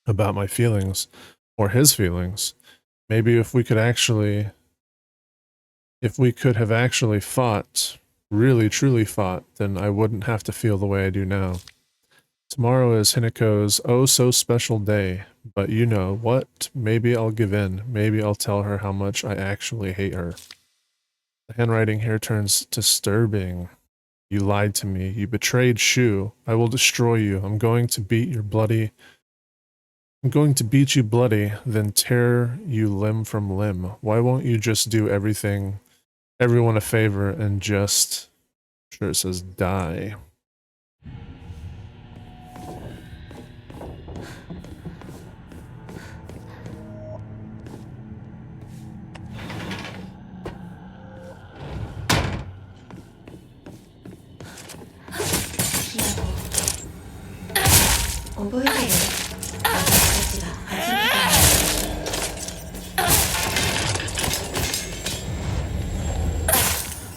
about my feelings, or his feelings. Maybe if we could have actually fought, really truly fought, then I wouldn't have to feel the way I do now. Tomorrow is Hinako's oh so special day, but you know what? Maybe I'll give in. Maybe I'll tell her how much I actually hate her. The handwriting here turns disturbing. You lied to me. You betrayed Shu. I will destroy you. I'm going to beat you bloody, then tear you limb from limb. Why won't you just do everyone a favor and just, I'm sure it says die.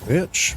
Bitch.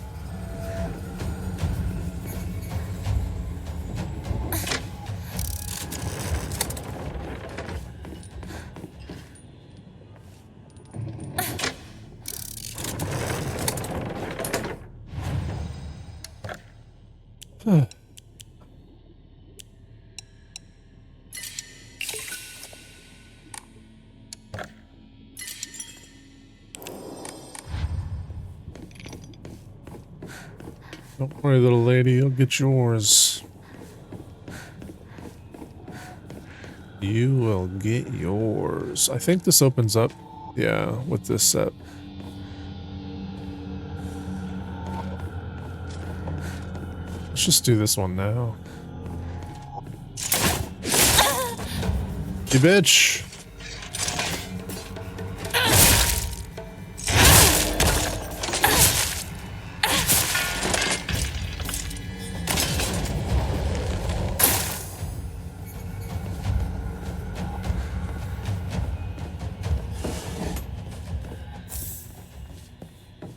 Don't worry, little lady, you'll get yours. You will get yours. I think this opens up, yeah, with this set. Let's just do this one now. You bitch!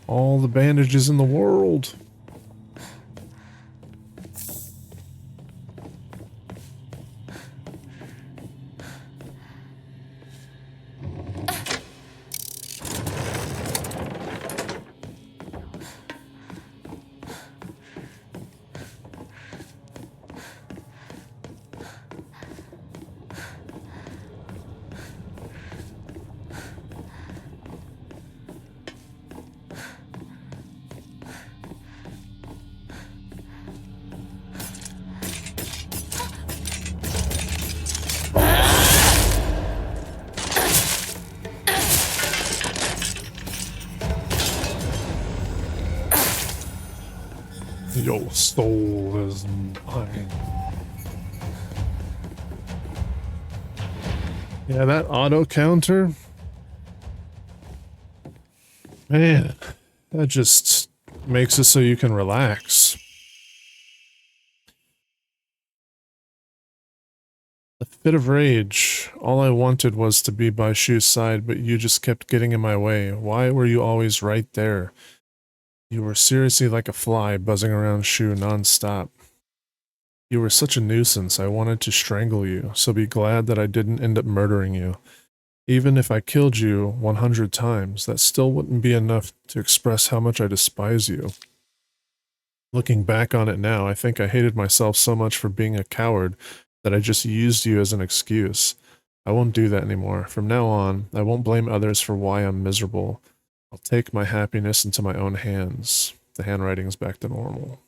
All the bandages in the world. Your soul is mine. Yeah, that auto counter. Man, that just makes it so you can relax. A fit of rage. All I wanted was to be by Shu's side, but you just kept getting in my way. Why were you always right there? You were seriously like a fly buzzing around Shu non-stop. You were such a nuisance, I wanted to strangle you, so be glad that I didn't end up murdering you. Even if I killed you 100 times, that still wouldn't be enough to express how much I despise you. Looking back on it now, I think I hated myself so much for being a coward that I just used you as an excuse. I won't do that anymore. From now on, I won't blame others for why I'm miserable. I'll take my happiness into my own hands. The handwriting's back to normal.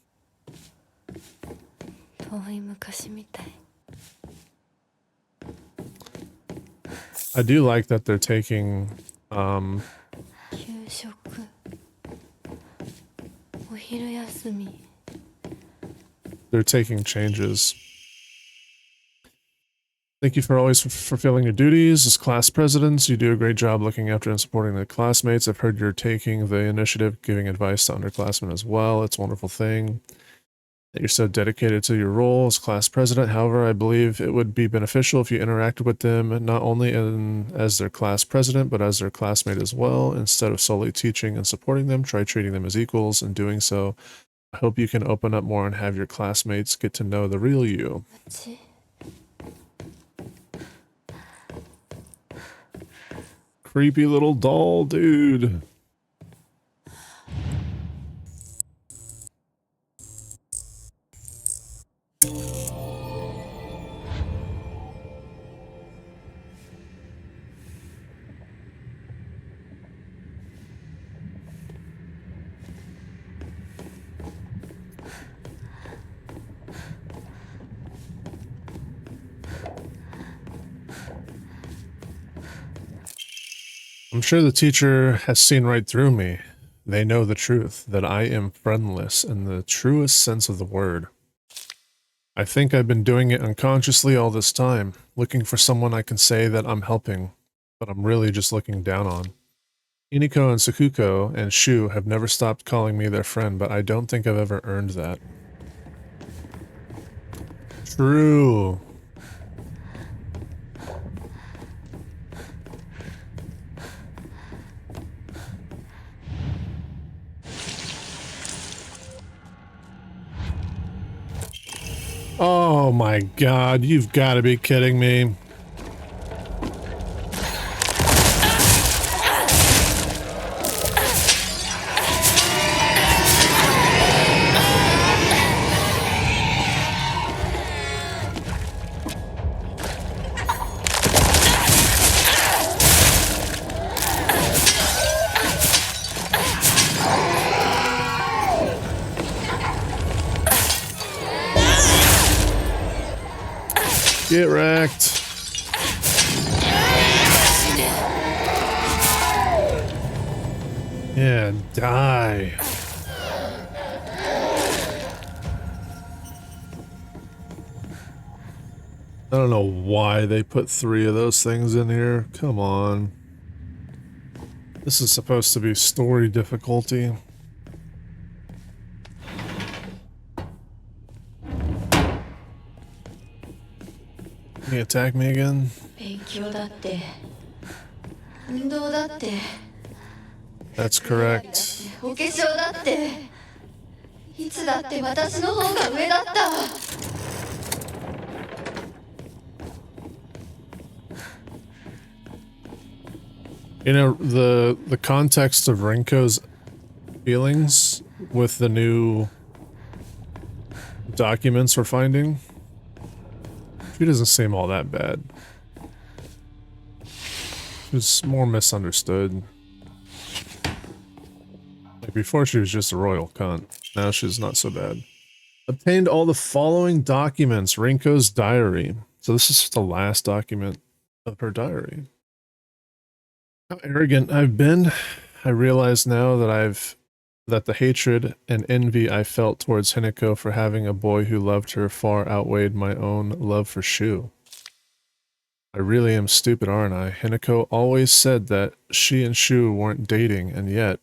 遠い昔みたい。 I do like that they're taking, 給食。お昼休み。 they're taking changes. Thank you for always fulfilling your duties as class presidents. You do a great job looking after and supporting the classmates. I've heard you're taking the initiative, giving advice to underclassmen as well. It's a wonderful thing that you're so dedicated to your role as class president. However, I believe it would be beneficial if you interacted with them not only as their class president, but as their classmate as well. Instead of solely teaching and supporting them, try treating them as equals. In doing so, I hope you can open up more and have your classmates get to know the real you. ち Creepy little doll, dude. I'm sure the teacher has seen right through me. They know the truth, that I am friendless in the truest sense of the word. I think I've been doing it unconsciously all this time, looking for someone I can say that I'm helping, but I'm really just looking down on. Iniko and Sakuko and Shu have never stopped calling me their friend, but I don't think I've ever earned that. True. Oh my god, you've got to be kidding me. Get wrecked. Yeah, die. I don't know why they put 3 of those things in here. Come on. This is supposed to be story difficulty. Can you attack me again? 勉強だって。運動だって。 That's correct. お化粧だって。いつだって私の方が上だった。 You know, the context of Rinko's feelings with the new documents we're finding, she doesn't seem all that bad. She's more misunderstood. Like before she was just a royal cunt. Now she's not so bad. Obtained all the following documents. Rinko's diary. So this is the last document of her diary. How arrogant I've been. I realize now that I've that the hatred and envy I felt towards Hinako for having a boy who loved her far outweighed my own love for Shu. I really am stupid, aren't I? Hinako always said that she and Shu weren't dating, and yet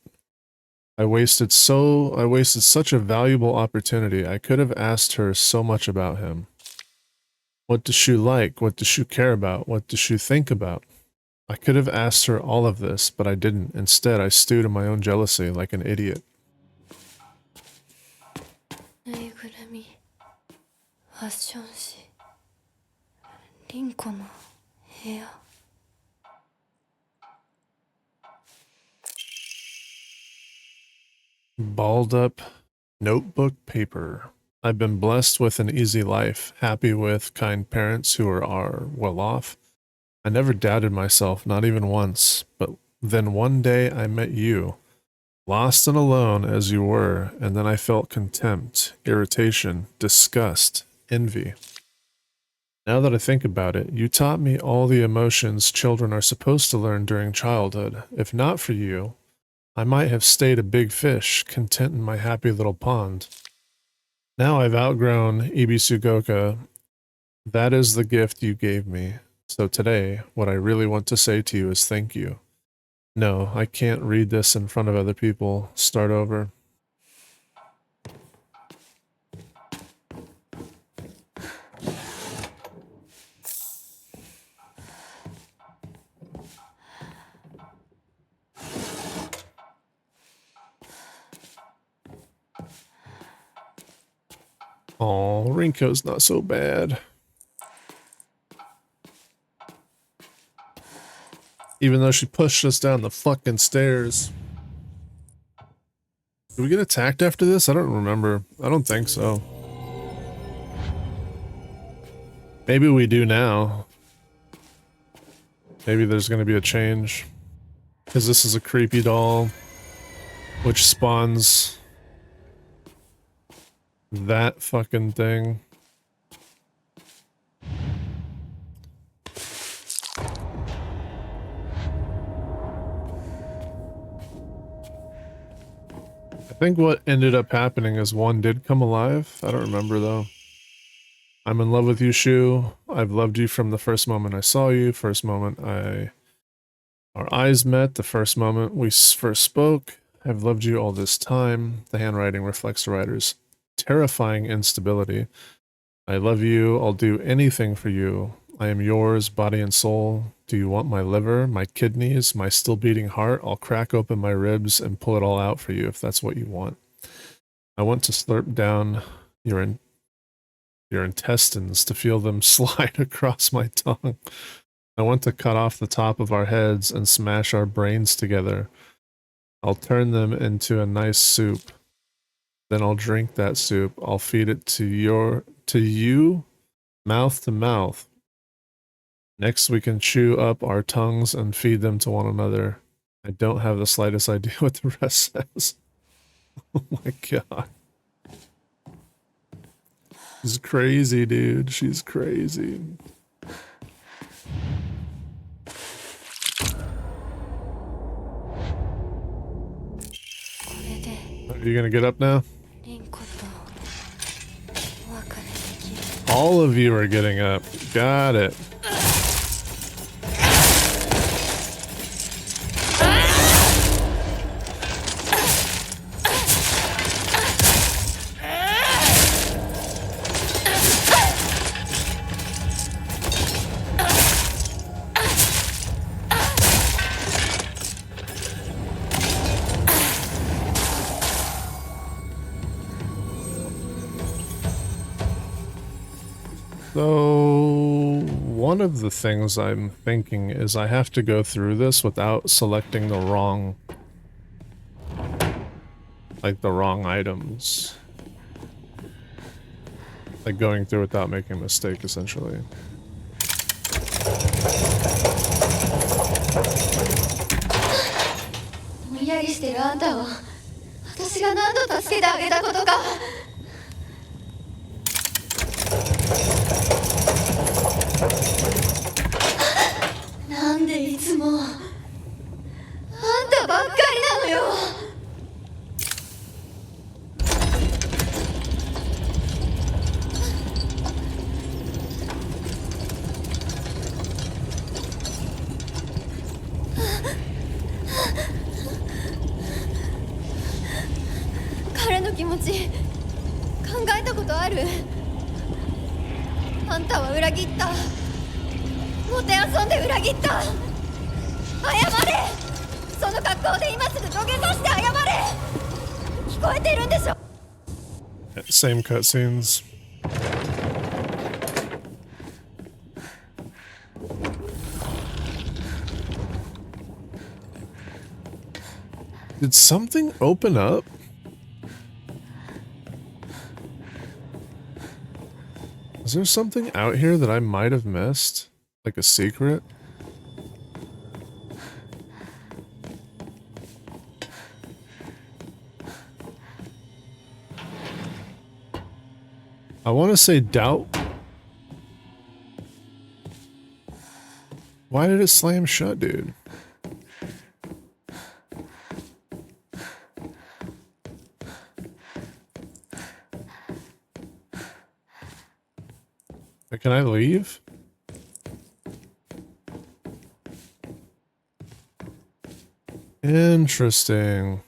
I wasted such a valuable opportunity. I could have asked her so much about him. What does Shu like? What does Shu care about? What does Shu think about? I could have asked her all of this, but I didn't. Instead, I stewed in my own jealousy like an idiot. ぬいぐるみファッション誌リンコの部屋 Balled up notebook paper. I've been blessed with an easy life, happy with kind parents who are well off. I never doubted myself, not even once, but then one day I met you, lost and alone as you were, and then I felt contempt, irritation, disgust, envy. Now that I think about it, you taught me all the emotions children are supposed to learn during childhood. If not for you, I might have stayed a big fish, content in my happy little pond. Now I've outgrown Ibisugoka. That is the gift you gave me. So today, what I really want to say to you is thank you. No, I can't read this in front of other people. Start over. Oh, Rinko's not so bad. Even though she pushed us down the fucking stairs. Do we get attacked after this? I don't remember. I don't think so. Maybe we do now. Maybe there's gonna be a change. Because this is a creepy doll. Which spawns that fucking thing. I think what ended up happening is one did come alive. I don't remember though. I'm in love with you, Shu. I've loved you from the first moment I saw you, first moment our eyes met, the first moment we first spoke. I've loved you all this time. The handwriting reflects the writer's terrifying instability. I love you. I'll do anything for you. I am yours, body and soul. Do you want my liver, my kidneys, my still beating heart? I'll crack open my ribs and pull it all out for you if that's what you want. I want to slurp down your intestines to feel them slide across my tongue. I want to cut off the top of our heads and smash our brains together. I'll turn them into a nice soup. Then I'll drink that soup. I'll feed it to you, mouth to mouth. Next we can chew up our tongues and feed them to one another. I don't have the slightest idea what the rest says. Oh my god. She's crazy, dude. She's crazy. Are you gonna get up now? All of you are getting up. Got it. So, one of the things I'm thinking is I have to go through this without selecting the wrong, items. Like going through without making a mistake, essentially. ぼんやりしてるあんたを私が何度助けてあげたことか。なんでいつもあんたばっかりなのよ。気持ち考えたことある？あんたは裏切った。もてあそんで裏切った。謝れ。その格好で今すぐ土下座して謝れ。聞こえてるんでしょ。 Same cutscenes. Did something open up? Is there something out here that I might have missed? Like a secret? I want to say doubt. Why did it slam shut, dude? Can I leave? Interesting.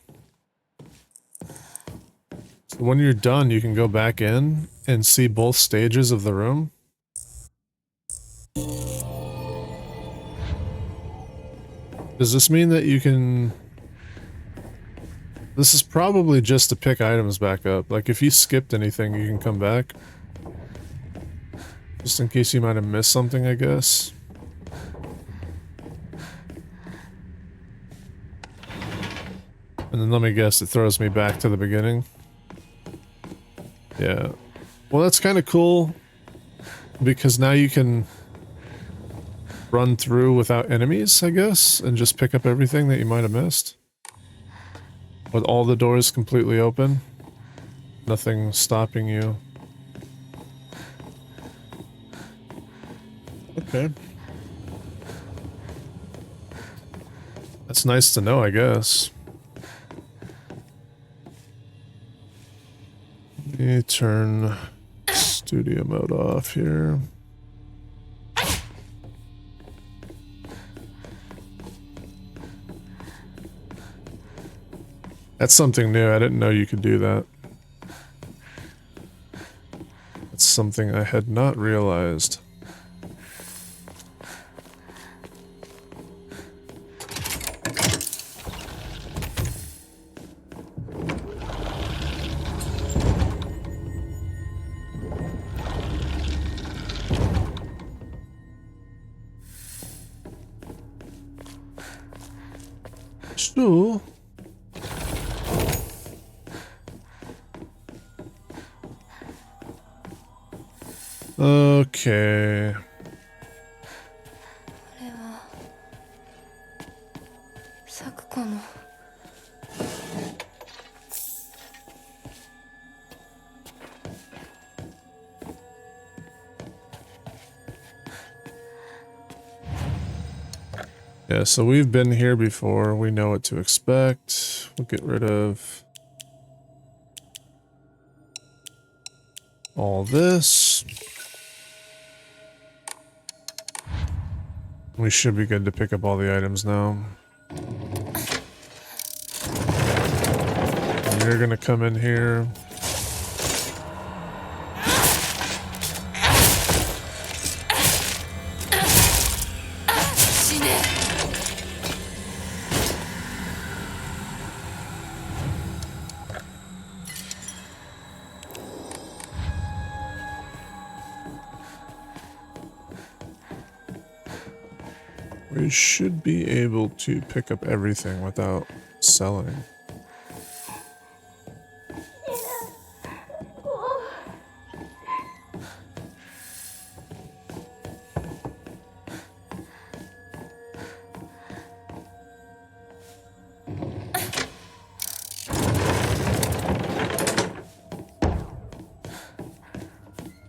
So when you're done, you can go back in and see both stages of the room. Does this mean that you can... This is probably just to pick items back up. Like if you skipped anything, you can come back. Just in case you might have missed something, I guess. And then let me guess, it throws me back to the beginning. Yeah. Well, that's kind of cool. Because now you can run through without enemies, I guess, and just pick up everything that you might have missed. With all the doors completely open. Nothing stopping you. Okay. That's nice to know, I guess. Let me turn studio mode off here. That's something new. I didn't know you could do that. That's something I had not realized. So... Okay. Yeah, so we've been here before. We know what to expect. We'll get rid of all this. We should be good to pick up all the items now. And you're gonna come in here. We should be able to pick up everything without selling.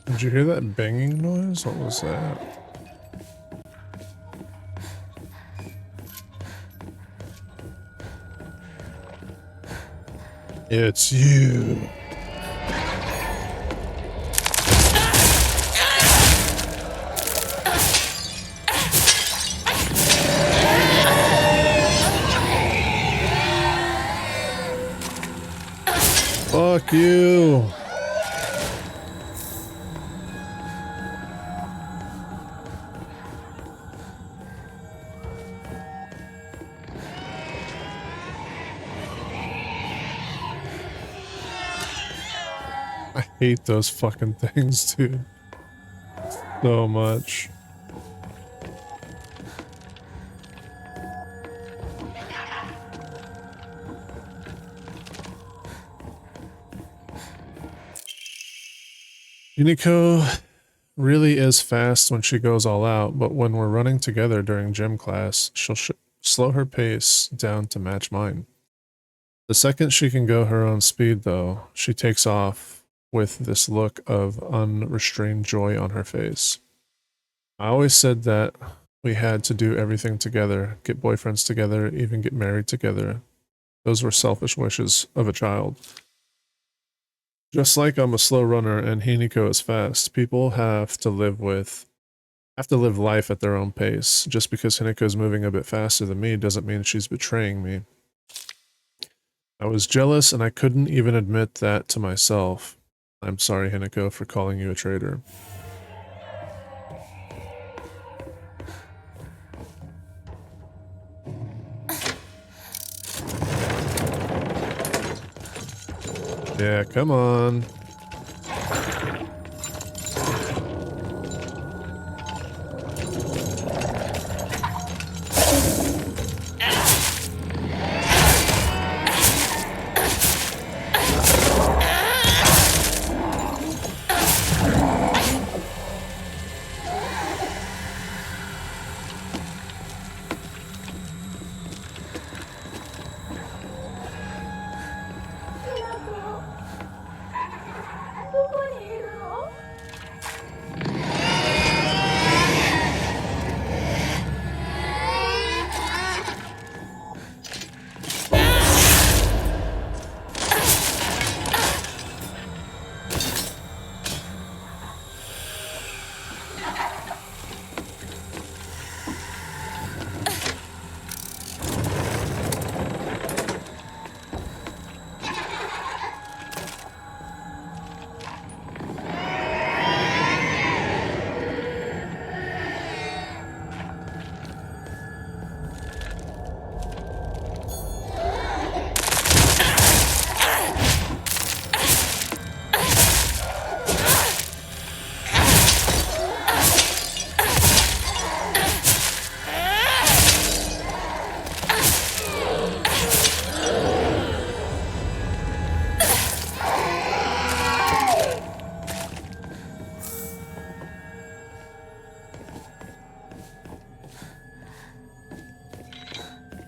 Did you hear that banging noise? What was that? It's you. Fuck you. I hate those fucking things, dude. So much. Unico really is fast when she goes all out, but when we're running together during gym class, she'll slow her pace down to match mine. The second she can go her own speed, though, she takes off with this look of unrestrained joy on her face. I always said that we had to do everything together, get boyfriends together, even get married together. Those were selfish wishes of a child. Just like I'm a slow runner and Hiniko is fast, people have to live life at their own pace. Just because Hiniko is moving a bit faster than me doesn't mean she's betraying me. I was jealous and I couldn't even admit that to myself. I'm sorry, Hiniko, for calling you a traitor. Yeah, come on.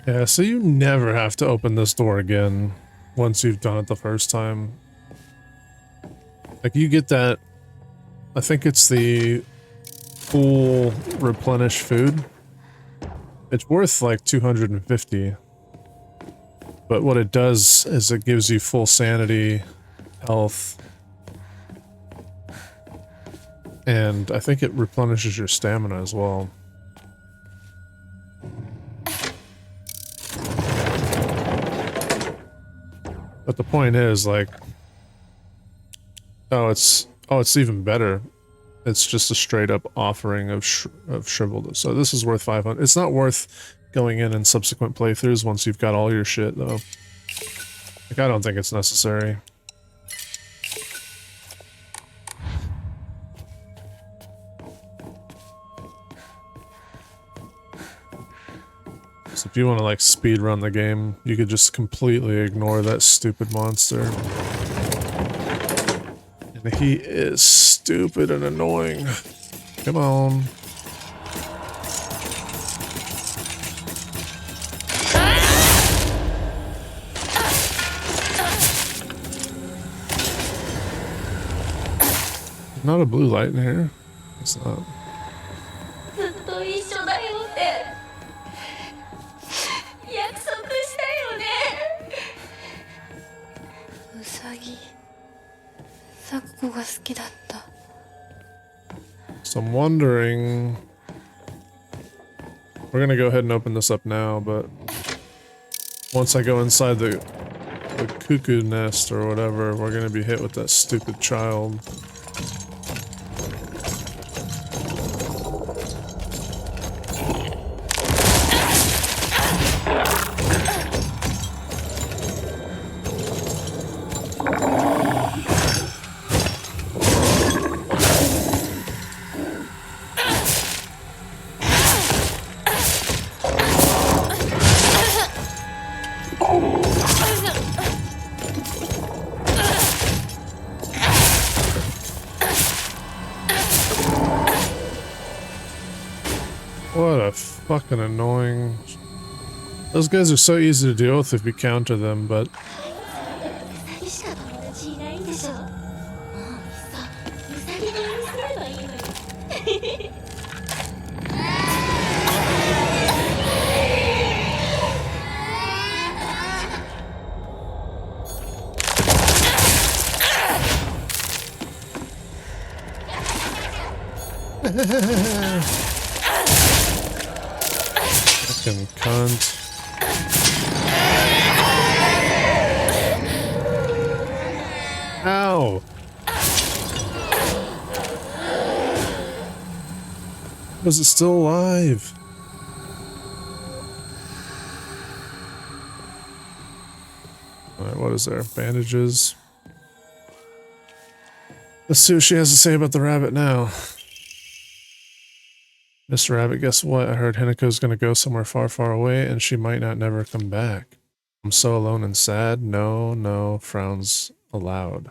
Yeah, so you never have to open this door again once you've done it the first time. Like, you get that, I think it's the full replenish food. It's worth like 250. But what it does is it gives you full sanity, health, and I think it replenishes your stamina as well. But the point is, like, oh, it's even better. It's just a straight up offering of shriveled. So this is worth 500. It's not worth going in subsequent playthroughs once you've got all your shit, though. Like, I don't think it's necessary. So if you want to, like, speed run the game, you could just completely ignore that stupid monster. And he is stupid and annoying. Come on. Not a blue light in here. It's not. So I'm wondering, we're gonna go ahead and open this up now, but once I go inside the the cuckoo nest or whatever, we're gonna be hit with that stupid child. What a fucking annoying... Those guys are so easy to deal with if you counter them, but... Fucking cunt. Ow! Was it still alive? Alright, what is there? Bandages. Let's see what she has to say about the rabbit now. Mr. Rabbit, guess what? I heard Hinako's gonna go somewhere far, far away, and she might not never come back. I'm so alone and sad. No, no, frowns allowed.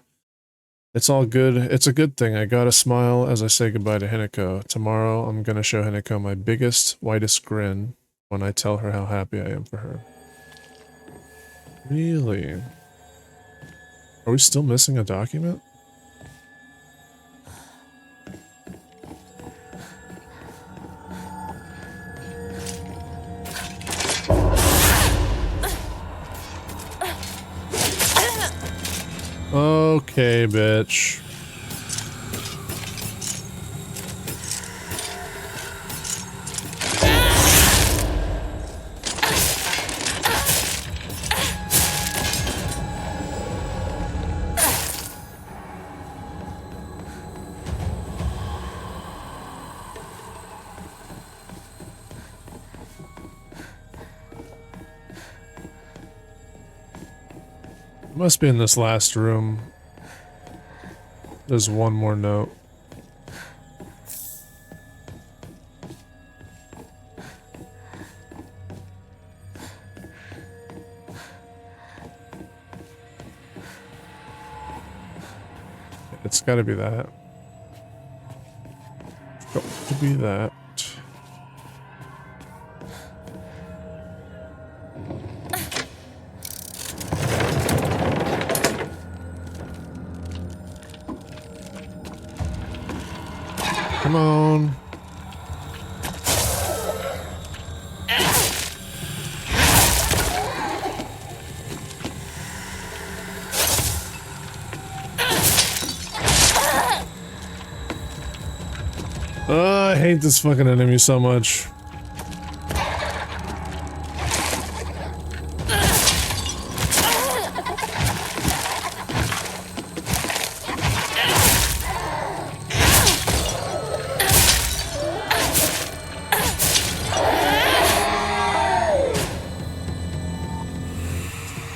It's all good. It's a good thing. I gotta smile as I say goodbye to Hinako. Tomorrow, I'm gonna show Hinako my biggest, whitest grin when I tell her how happy I am for her. Really? Are we still missing a document? Okay, bitch. Must be in this last room. There's one more note. It's gotta be that. It's got to be that. Come on. I hate this fucking enemy so much.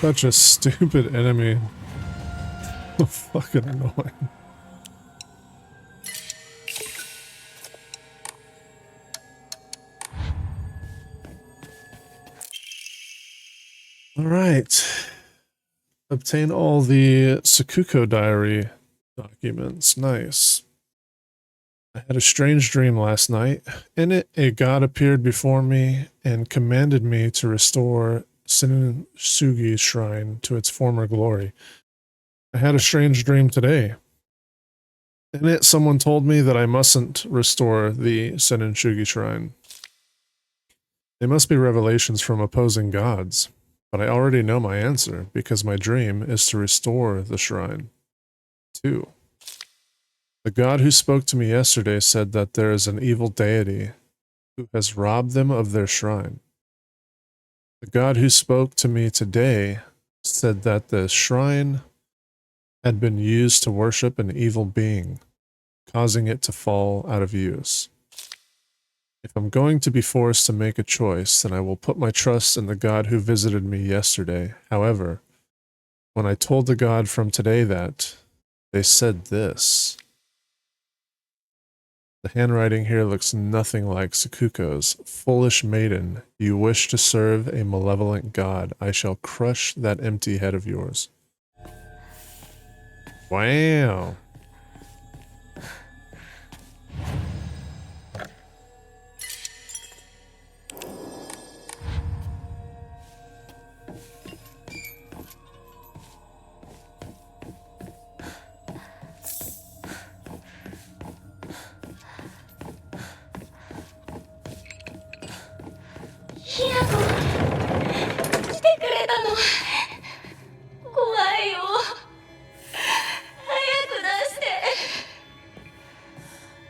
Such a stupid enemy. So fucking annoying. Alright. Obtain all the Sakuko diary documents. Nice. I had a strange dream last night. In it, a god appeared before me and commanded me to restore Senitsugi's shrine to its former glory. I had a strange dream today. In it, someone told me that I mustn't restore the Senitsugi shrine. They must be revelations from opposing gods, but I already know my answer because my dream is to restore the shrine. 2. The god who spoke to me yesterday said that there is an evil deity who has robbed them of their shrine. The god who spoke to me today said that the shrine had been used to worship an evil being, causing it to fall out of use. If I'm going to be forced to make a choice, then I will put my trust in the God who visited me yesterday. However, when I told the God from today that, they said this. The handwriting here looks nothing like Sakuko's. Foolish maiden, you wish to serve a malevolent god. I shall crush that empty head of yours. Wow.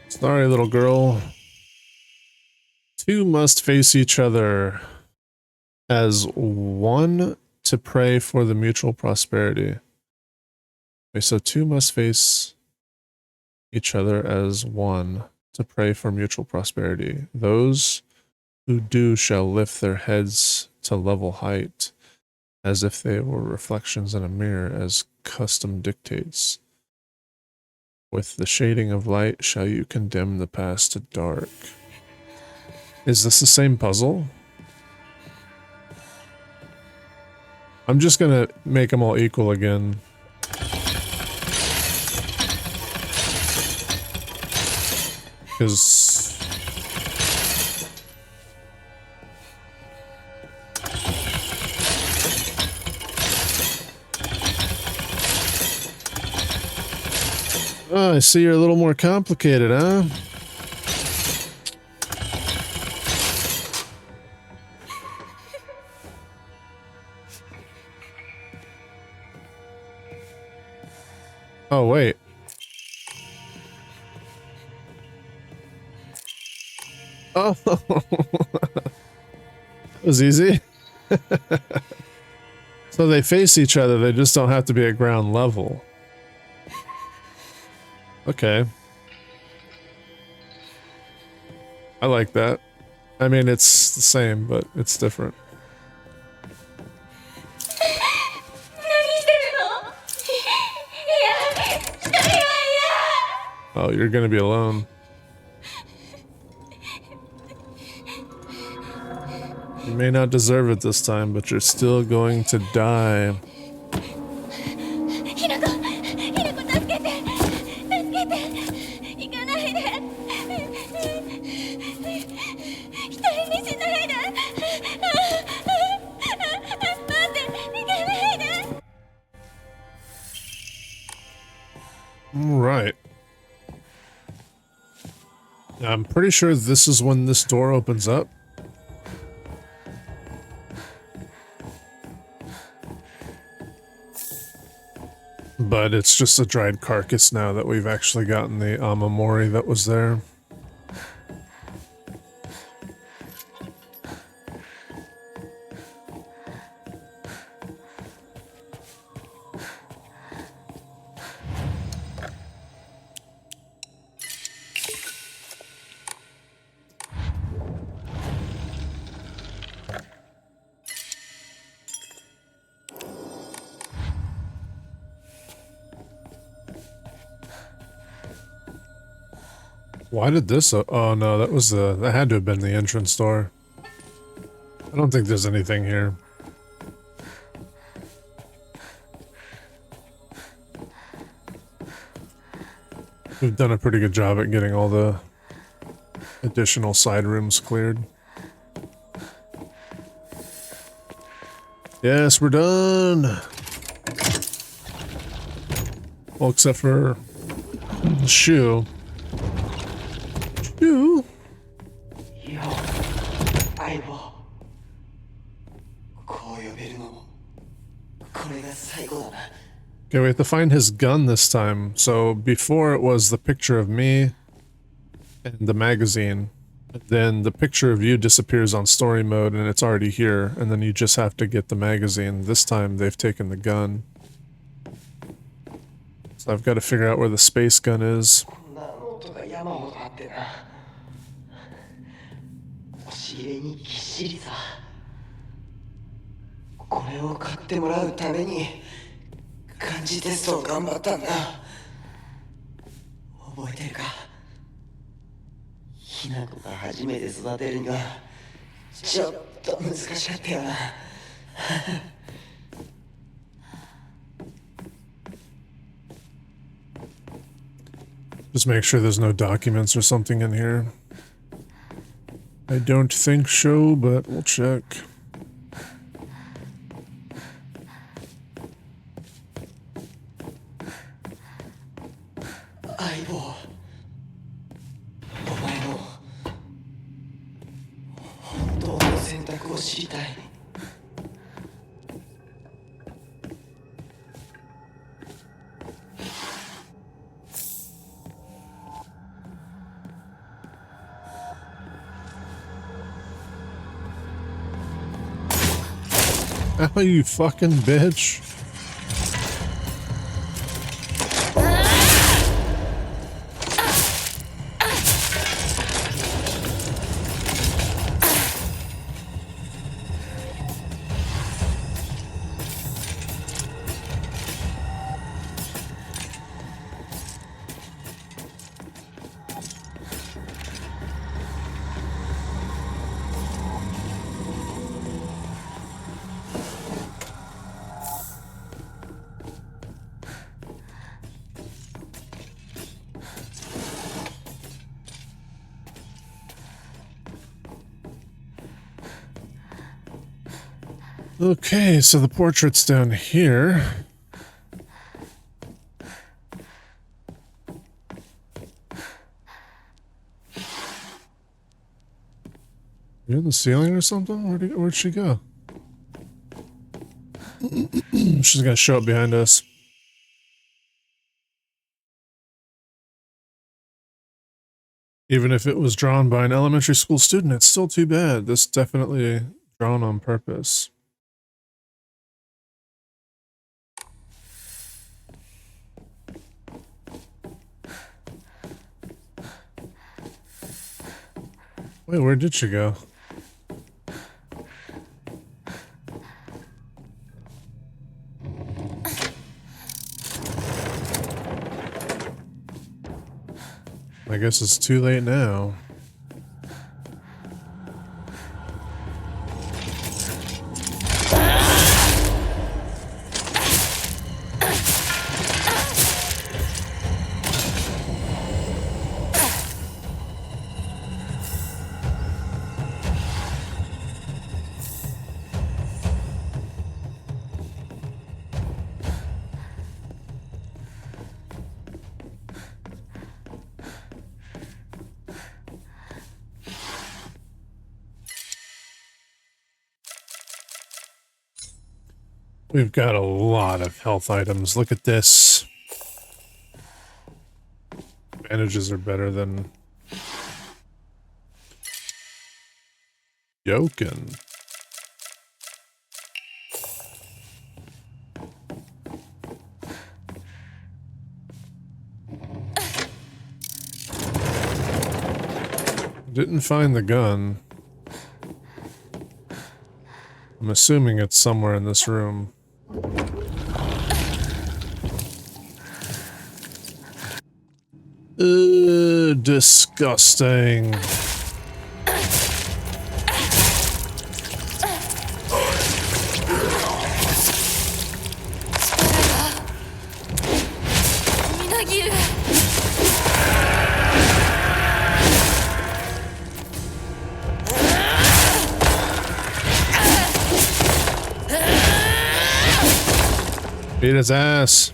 Sorry, little girl. Two must face each other as one to pray for the mutual prosperity. Okay, so two must face each other as one to pray for mutual prosperity. Those who do shall lift their heads to level height, as if they were reflections in a mirror, as custom dictates. With the shading of light shall you condemn the past to dark. Is this the same puzzle? I'm just gonna make them all equal again. Because... Oh, I see you're a little more complicated, huh? Oh, wait. Oh, that was easy. So they face each other, they just don't have to be at ground level. Okay. I like that. I mean, it's the same, but it's different. Oh, you're gonna be alone. You may not deserve it this time, but you're still going to die. Right. I'm pretty sure this is when this door opens up. But it's just a dried carcass now that we've actually gotten the Amamori that was there. Why did this? Oh no, that was the. That had to have been the entrance door. I don't think there's anything here. We've done a pretty good job at getting all the additional side rooms cleared. Yes, we're done. Well, except for the shoe. Shoe? Okay, we have to find his gun this time. So before it was the picture of me and the magazine. Then the picture of you disappears on story mode and it's already here, and then you just have to get the magazine. This time they've taken the gun. So I've got to figure out where the space gun is. これを買ってもらうために漢字テストを頑張ったんだ。覚えてるか？ひな子が初めて育てるにはちょっと難しかったよな。Just make sure there's no documents or something in here. I don't think so, but we'll check. Oh, you fucking bitch. Okay, so the portrait's down here. You in the ceiling or something? Where'd she go? She's gonna show up behind us. Even if it was drawn by an elementary school student, it's still too bad. This definitely drawn on purpose. Wait, where did she go? I guess it's too late now. We've got a lot of health items. Look at this. Bandages are better than Jokin. Didn't find the gun. I'm assuming it's somewhere in this room. Disgusting. Beat his ass.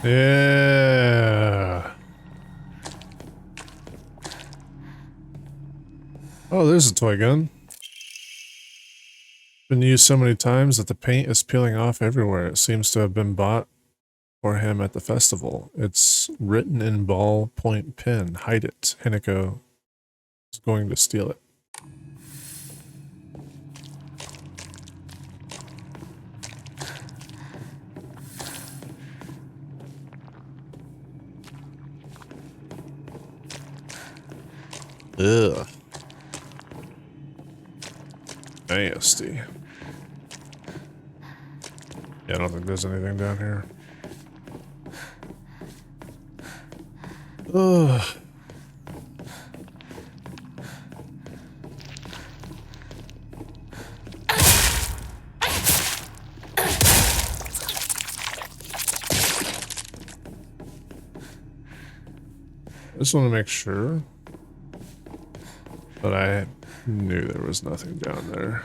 Yeah. Oh, there's a toy gun. Been used so many times that the paint is peeling off everywhere. It seems to have been bought for him at the festival. It's written in ballpoint pen. Hide it. Hinako is going to steal it. Ugh. Nasty. Yeah, I don't think there's anything down here. Ugh. I just want to make sure. But I knew there was nothing down there.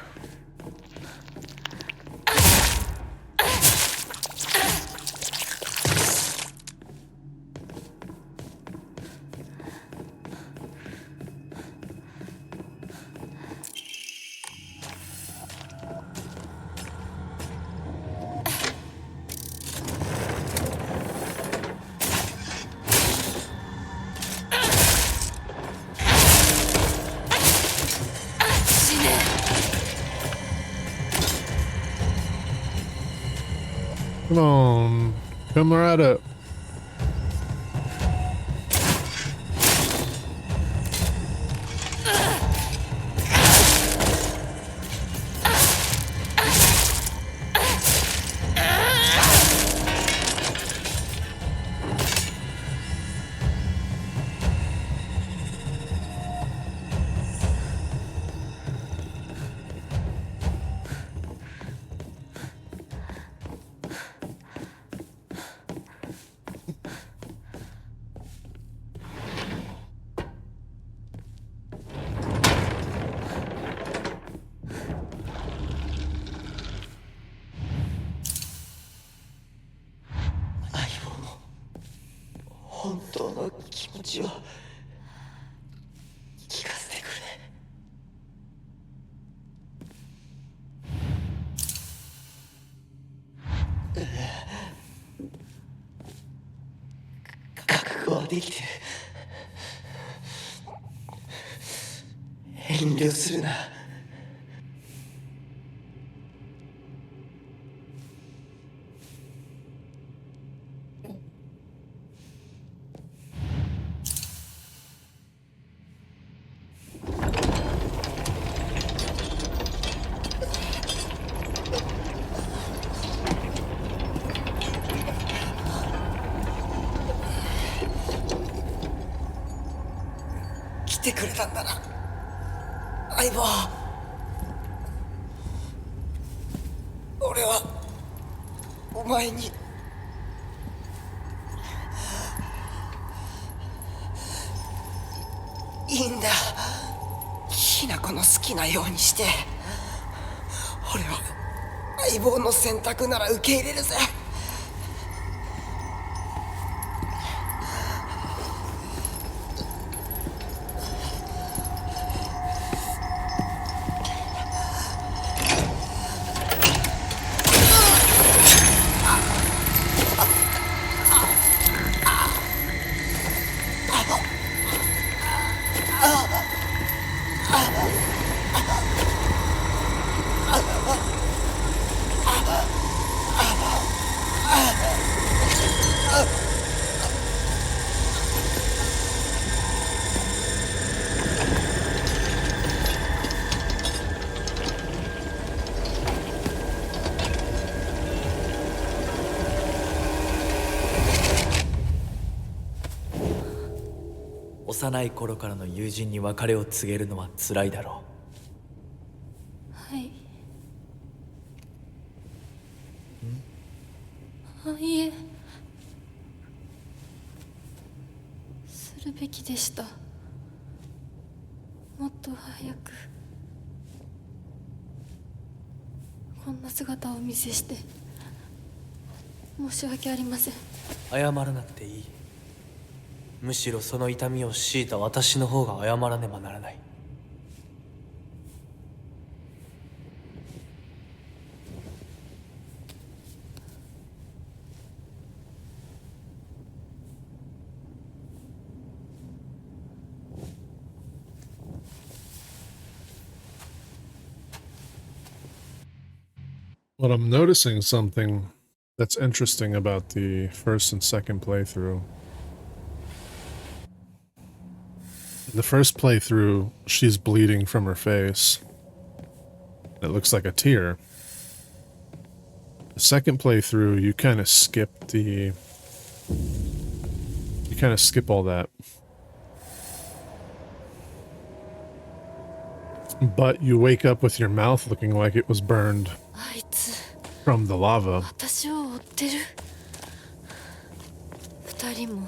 Come on, come right up.本当の気持ちを聞かせてくれ。覚悟はできてる。遠慮するな。来てくれたんだな、相棒。俺はお前にいいんだ。きなこの好きなようにして。俺は相棒の選択なら受け入れるぜ。幼い頃からの友人に別れを告げるのは辛いだろはい。いえ、するべきでした。もっと早くこんな姿をお見せして申し訳ありません。謝らなくていい。むしろその痛みを強いた私の方が謝らねばならない。But I'm noticing something that's interesting about the first and second playthrough. In the first playthrough, she's bleeding from her face. It looks like a tear. The second playthrough, you kind of skip all that. But you wake up with your mouth looking like it was burned あいつ from the lava. 私を追ってる。二人も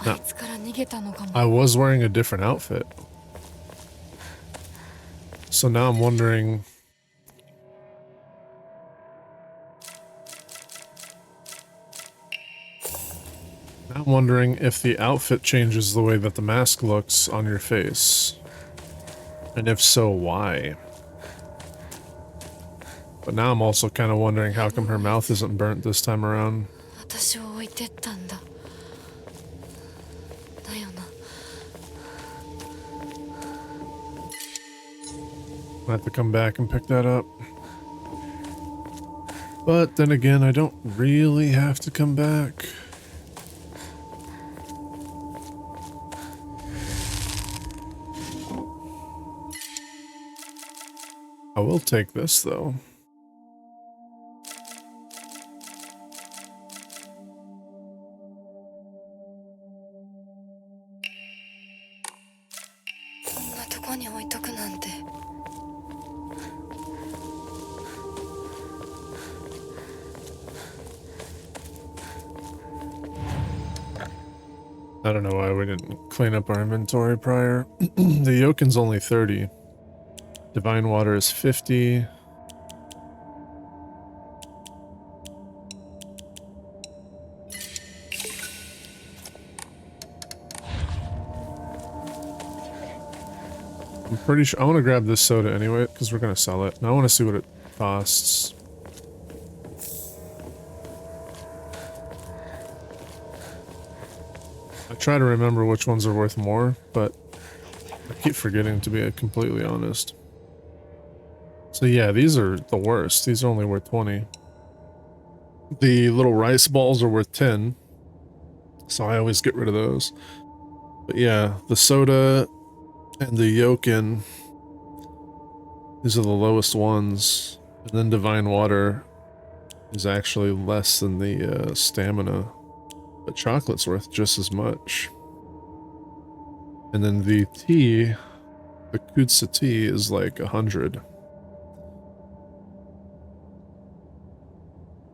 あいつから逃げたのかも。 I was wearing a different outfit. So now I'm wondering... Now I'm wondering if the outfit changes the way that the mask looks on your face. And if so, why? But now I'm also kind of wondering how come her mouth isn't burnt this time around. 私を置いてったんだ。だよな。 I have to come back and pick that up. But then again, I don't really have to come back. I will take this, though. I don't know why we didn't clean up our inventory prior. The Yokin's only 30. Divine Water is 50. I'm pretty sure I want to grab this soda anyway because we're going to sell it. And I want to see what it costs. I try to remember which ones are worth more, but I keep forgetting, to be completely honest. So yeah, these are the worst. These are only worth 20. The little rice balls are worth 10. So I always get rid of those. But yeah, the soda and the Yokin, these are the lowest ones. And then Divine Water is actually less than the stamina. But chocolate's worth just as much. And then the tea, the Kutsa tea, is like 100.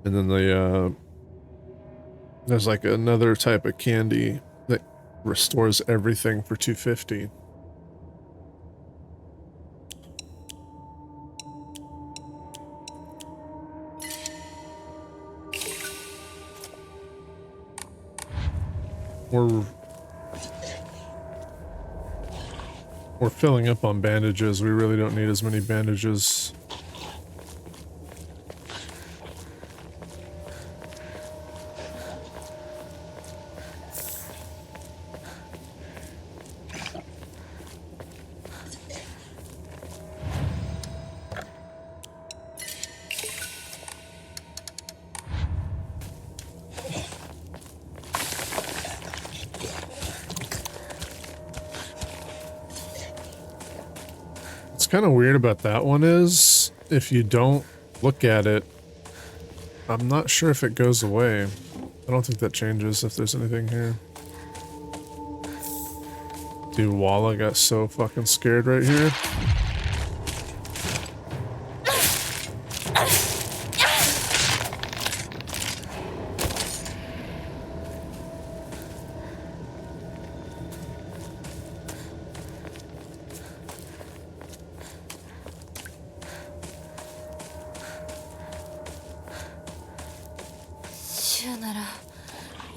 And then the there's like another type of candy that restores everything for 250. We're filling up on bandages. We really don't need as many bandages. Kind of weird about that one is if you don't look at it, I'm not sure if it goes away. I don't think that changes if there's anything here. Dude, Walla got so fucking scared right here.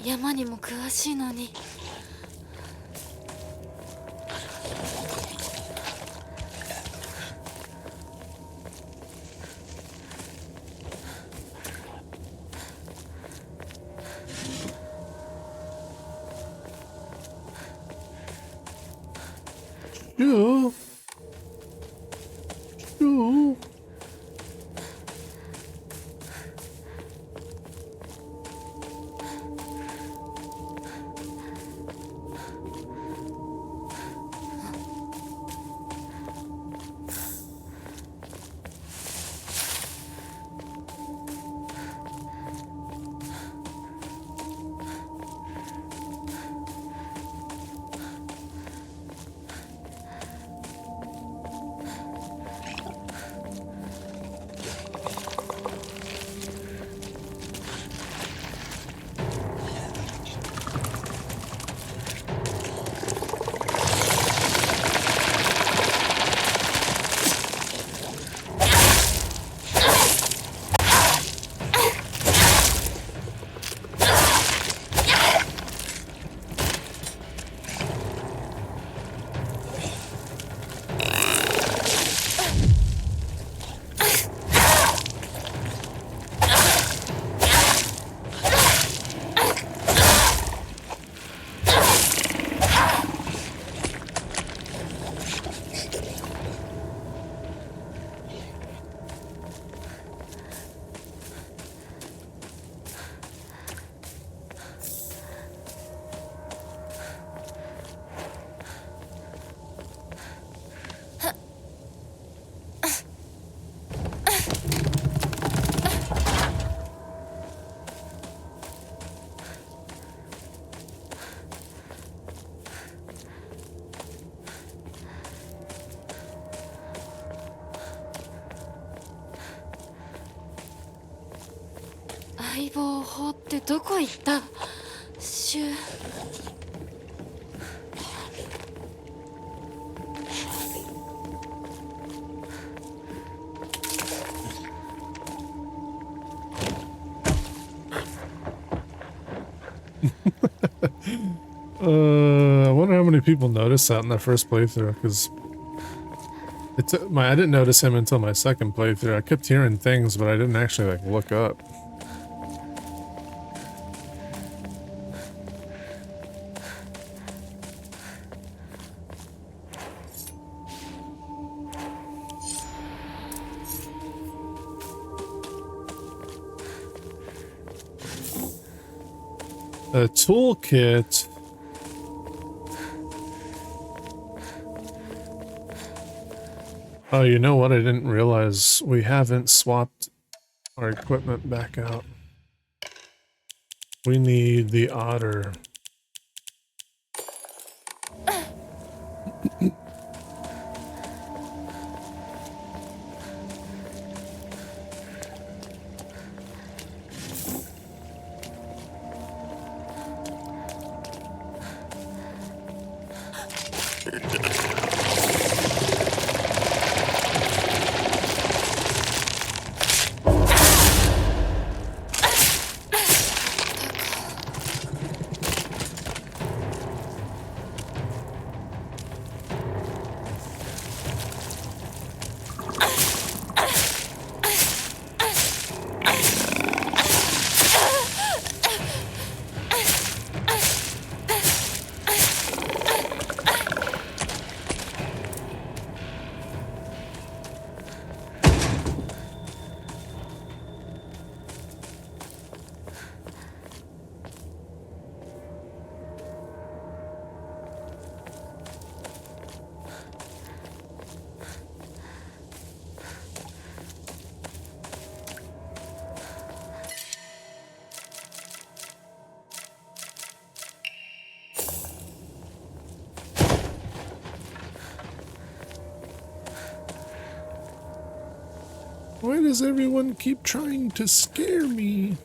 山にも詳しいのに。Yeah. Yeah.「相棒法ってどこ行った？シュ。I wonder how many people noticed that in their first playthrough, because I didn't notice him until my second playthrough. I kept hearing things, but I didn't actually like look up. A toolkit. Oh, you know what? I didn't realize we haven't swapped our equipment back out. We need the otter. Why does everyone keep trying to scare me?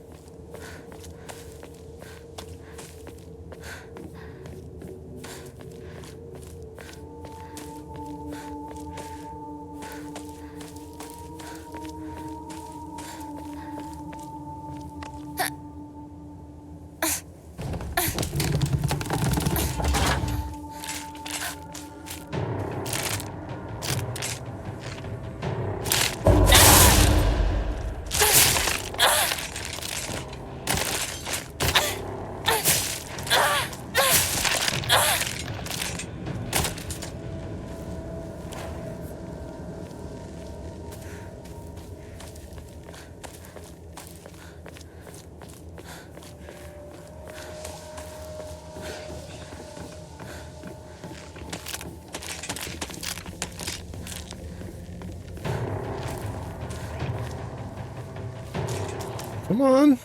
Come on.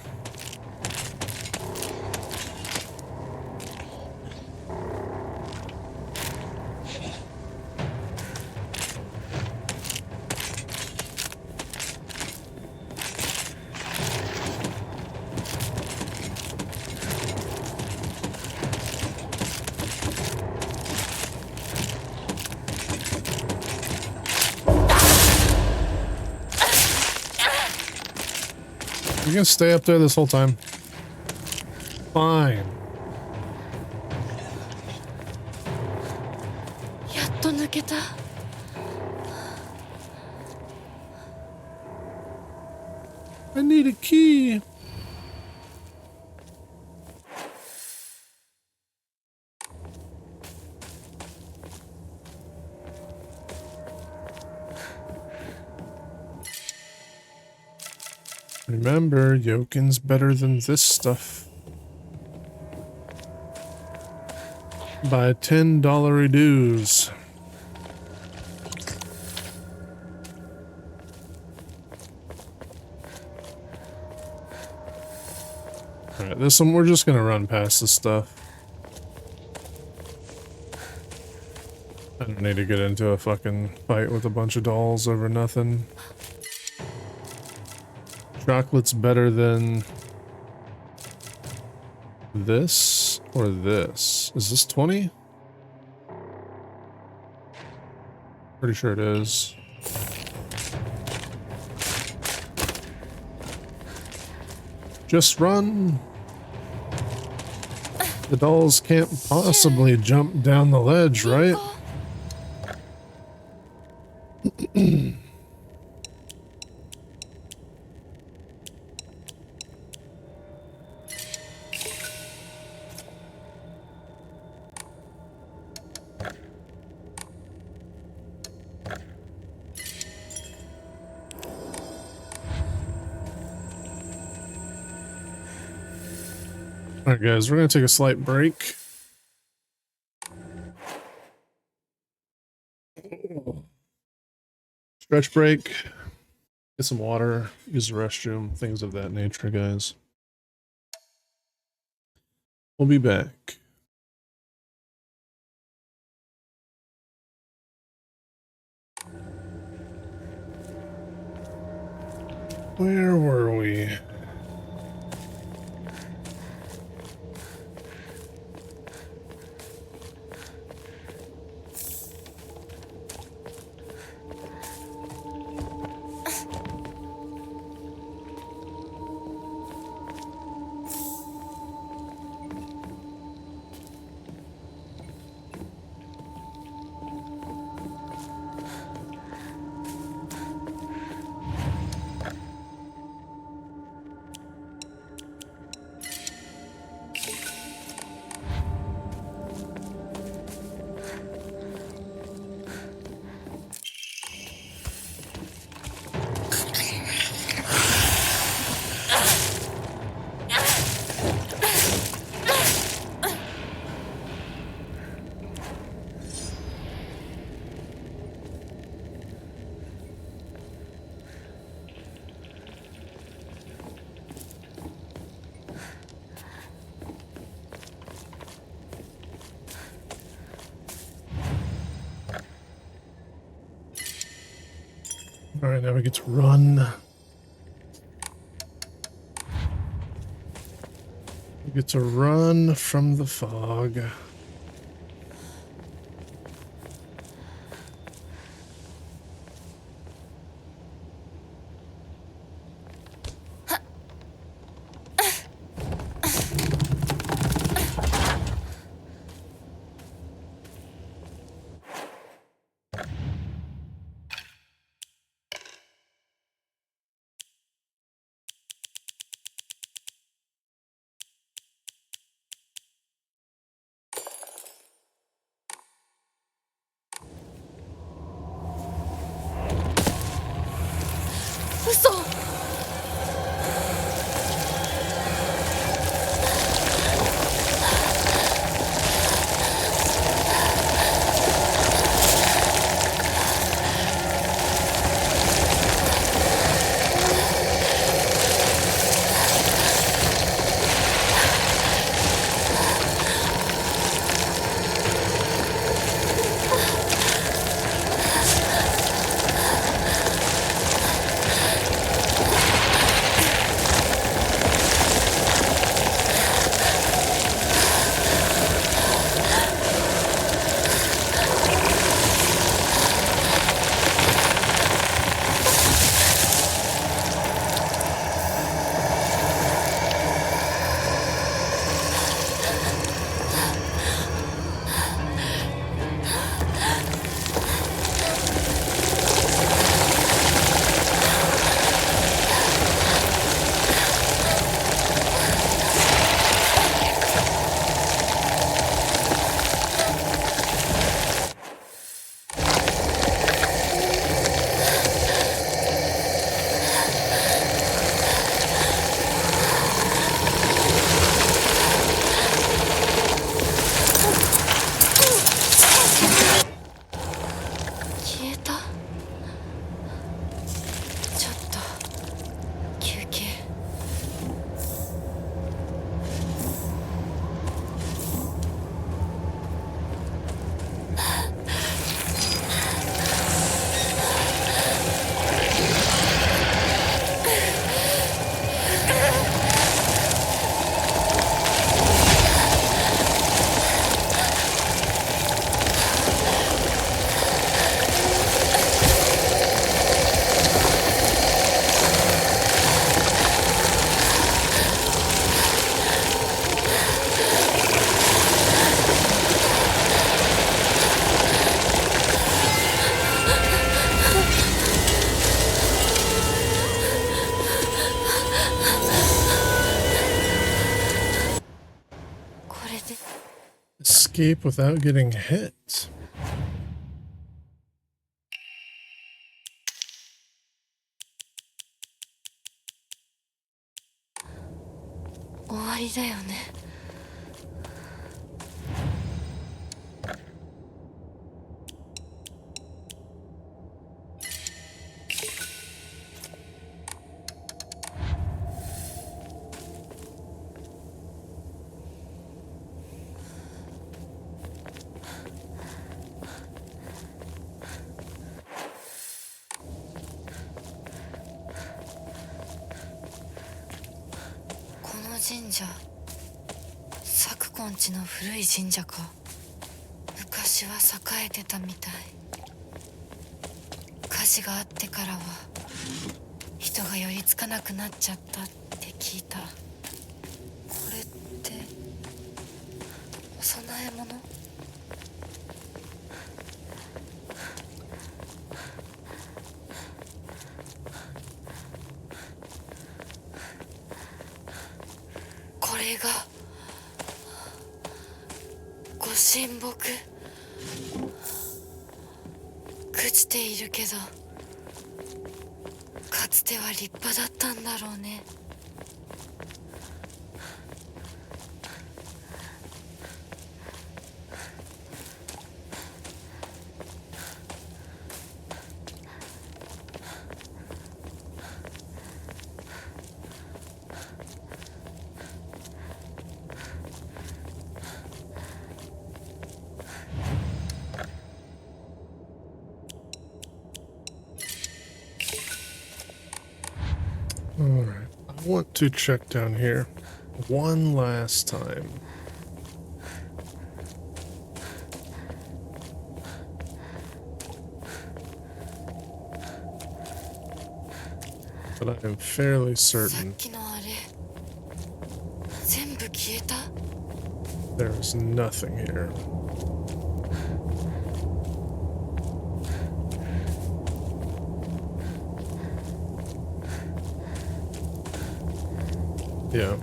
You're gonna stay up there this whole time? Fine. やっと抜けた。I need a key. Remember, Yokin's better than this stuff. By $10 dues. Alright, this one we're just gonna run past this stuff. I don't need to get into a fucking fight with a bunch of dolls over nothing. Chocolate's better than this or this. Is this 20? Pretty sure it is. Just run. The dolls can't possibly jump down the ledge, right? Alright guys, we're gonna take a slight break. Stretch break. Get some water, use the restroom, things of that nature, guys. We'll be back. Where were we? Alright, now we get to run. We get to run from the fog. escape without getting hit. Alright, I want to check down here one last time. But I am fairly certain there is nothing here. Yeah.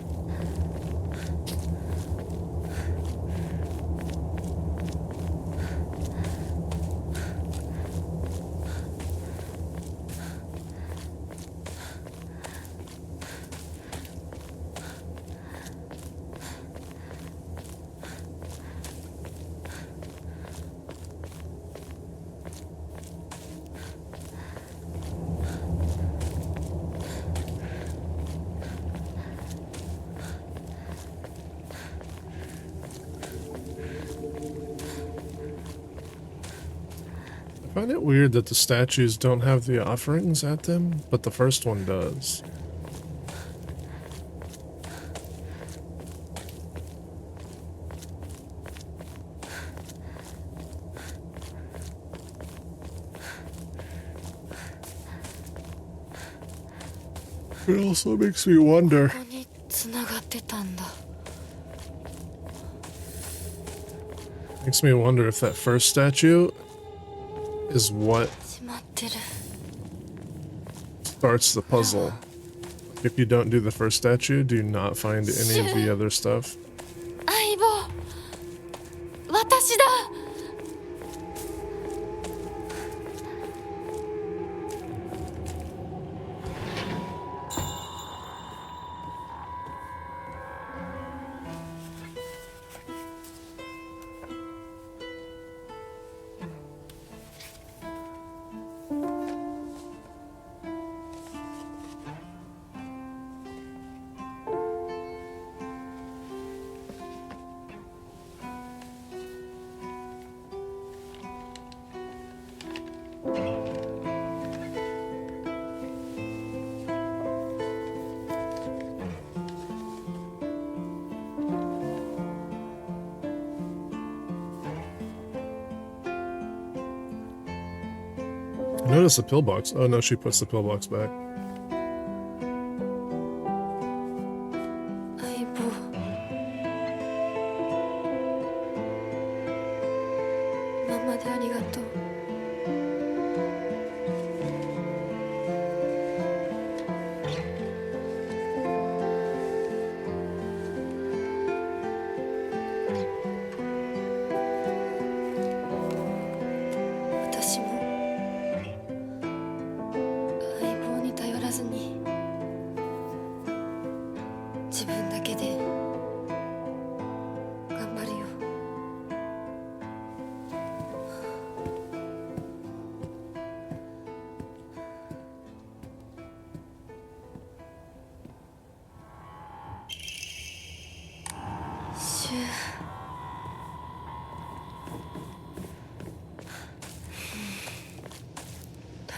I find it weird that the statues don't have the offerings at them, but the first one does. It also makes me wonder. Makes me wonder if that first statue is what starts the puzzle. If you don't do the first statue, do you not find any of the other stuff? Notice the pillbox. Oh no, she puts the pillbox back.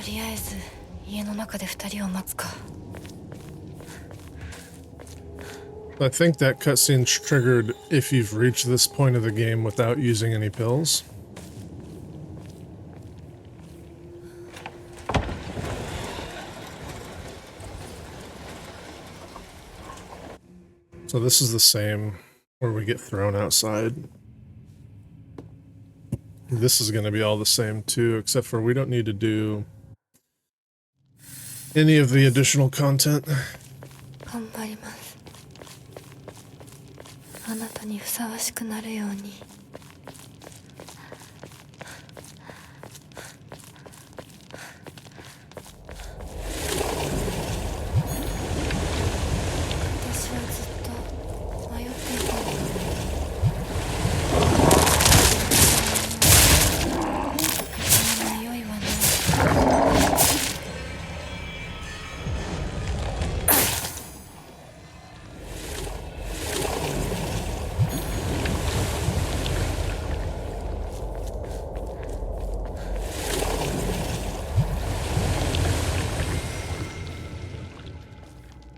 りあえず家の中で2人を待つか。 I think that cutscene's triggered if you've reached this point of the game without using any pills. So this is the same where we get thrown outside. This is going to be all the same too, except for we don't need to do any of the additional content. 頑張ります。あなたにふさわしくなるように。私はずっと迷っていたんだ。その匂いはない。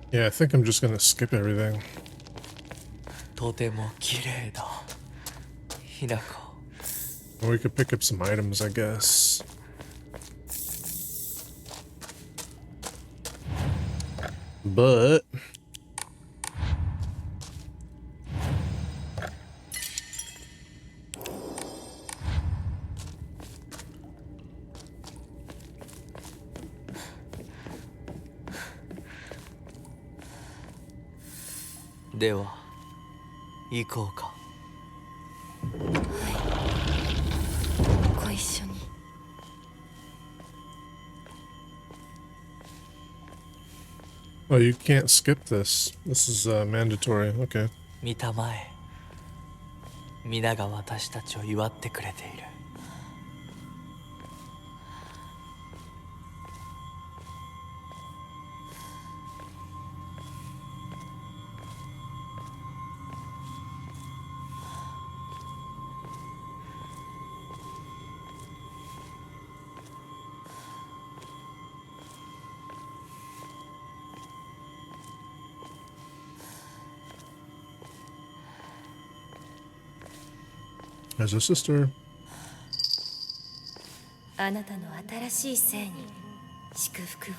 Yeah, I think I'm just gonna skip everything. とても綺麗だ日高。 We could pick up some items, I guess. Butでは行こうか。ご一緒に。 oh, you can't skip this. This is mandatory. Okay. 見たまえ、皆が私たちを祝ってくれている。There's a sister. あなたの新しい生に祝福を。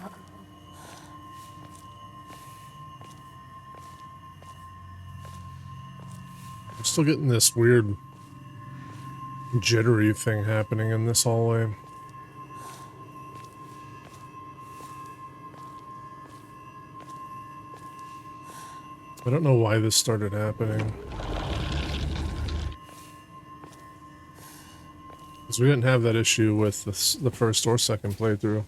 I'm still getting this weird jittery thing happening in this hallway. I don't know why this started happening. Because we didn't have that issue with the first or second playthrough.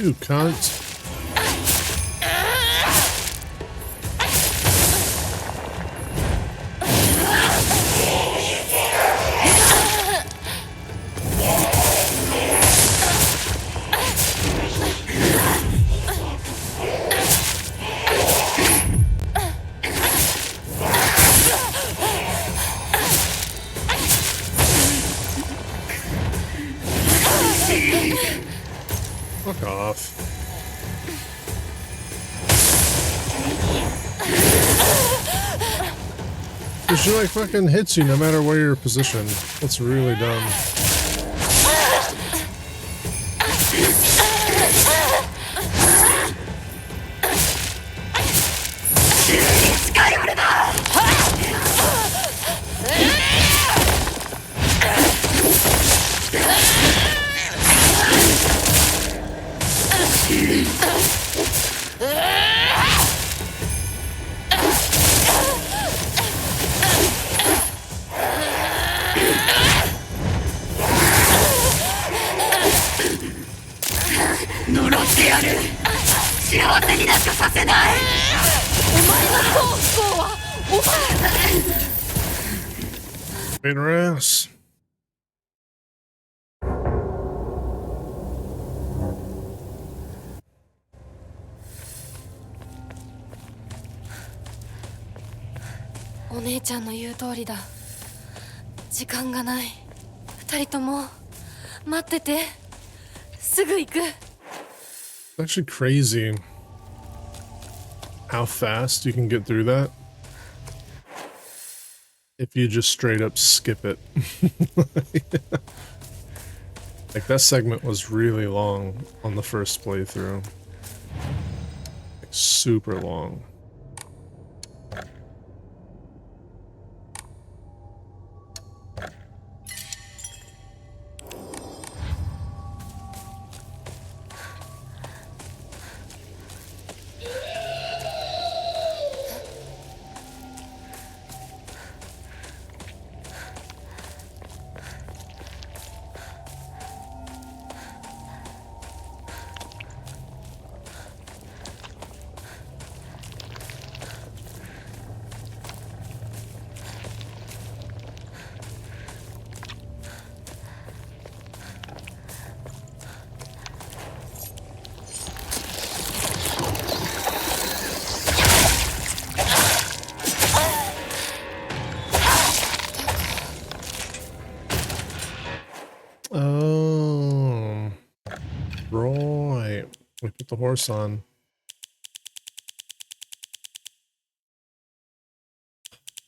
You cunt. Fuck off. She like fucking hits you no matter where you're positioned. That's really dumb. Beat her ass.お姉ちゃんの言う通りだ。時間がない。二人とも待ってて。すぐ行く。It's actually crazy how fast you can get through that if you just straight up skip it. Like that segment was really long on the first playthrough. Like super long. Oh, right. We put the horse on.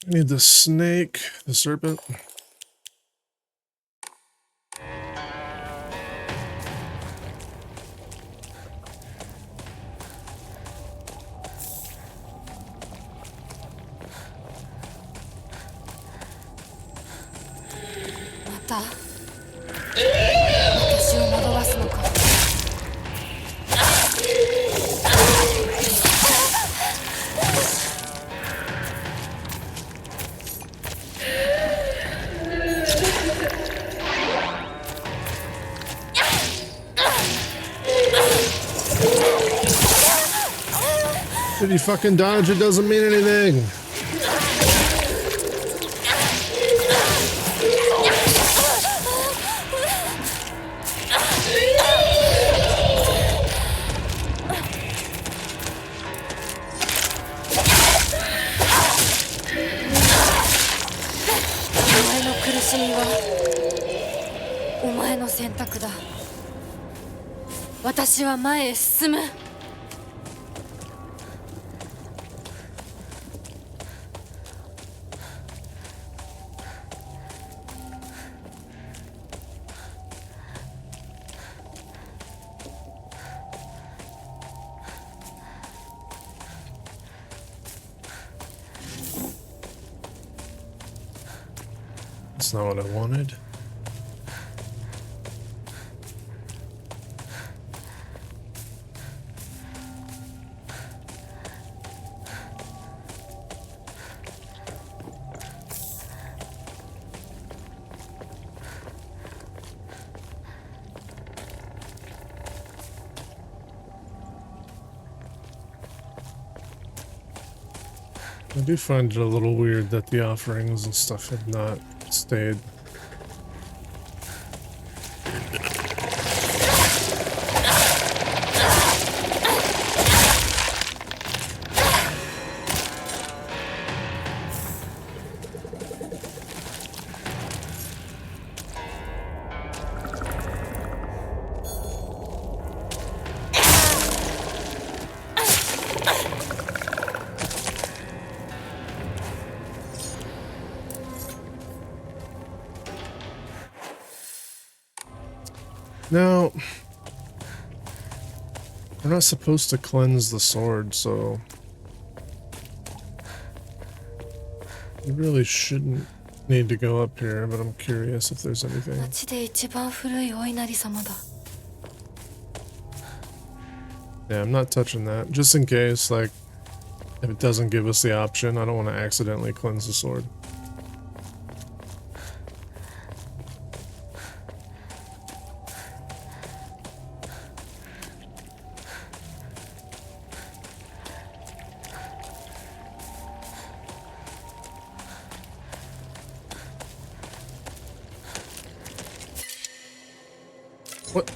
I need the snake, the serpent. Mata. 私を惑わすのか。Did you fucking dodge? It doesn't mean anything.お前の選択だ。私は前へ進む。That's not what I wanted. I do find it a little weird that the offerings and stuff have not stayed. Now, we're not supposed to cleanse the sword, so you really shouldn't need to go up here, but I'm curious if there's anything. 町で一番古いお稲荷様だ。Yeah, I'm not touching that. Just in case, like, if it doesn't give us the option, I don't want to accidentally cleanse the sword. What?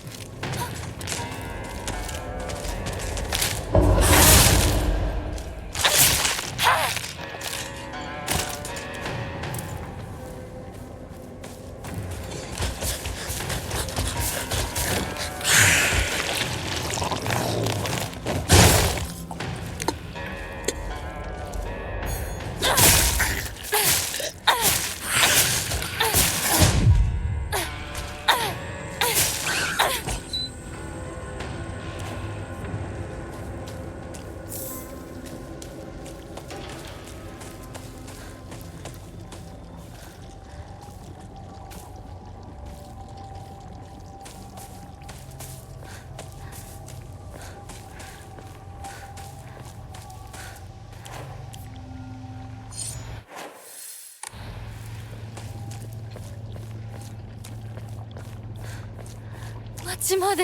町まで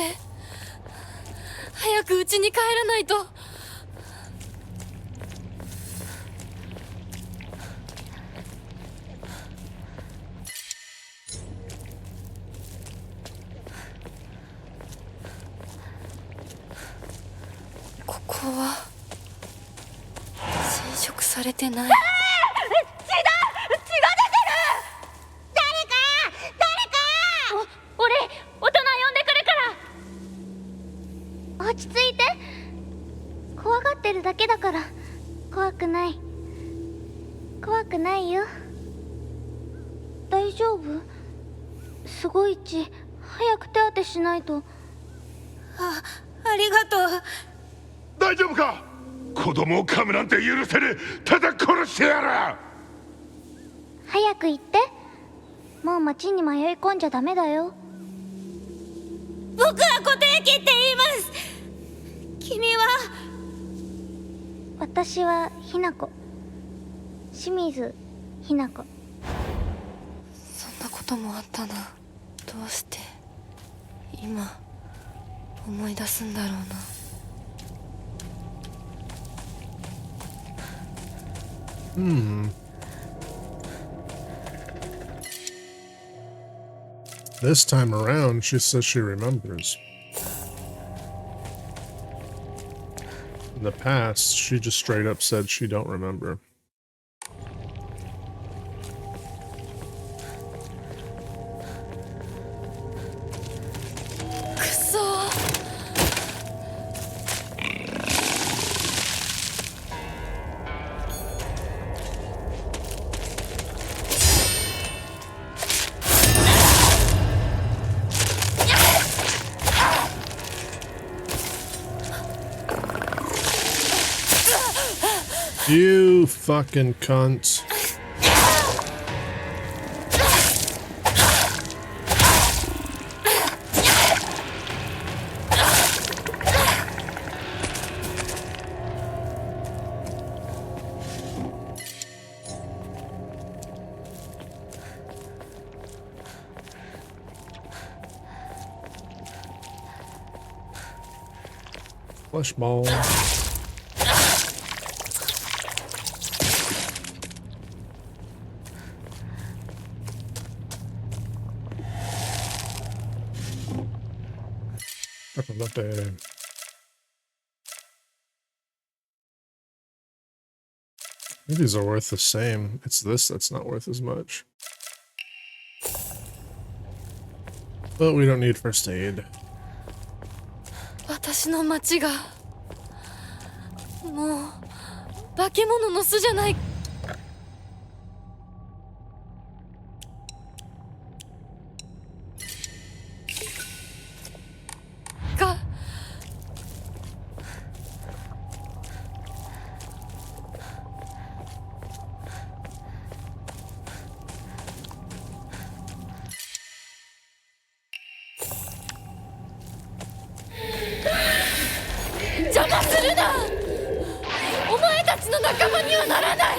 早く家に帰らないと。ここは染色されてない。落ち着いて。怖がってるだけだから。怖くない。怖くないよ。大丈夫？すごい血。早く手当てしないと。ありがとう。大丈夫か？子供を噛むなんて許せねえ。ただ殺してやる。早く行って。もう町に迷い込んじゃダメだよ。僕は固定機って言います。君は？私はひな子。清水ひな子。そんなこともあったな。どうして今思い出すんだろうな。This time around, she says she remembers. In the past, she just straight up said she don't remember. You fucking cunt. Flesh ball. Maybe these are worth the same. It's this that's not worth as much. But we don't need first aid. 私の町がもう化け物の巣じゃないか。な。お前たちの仲間にはならない。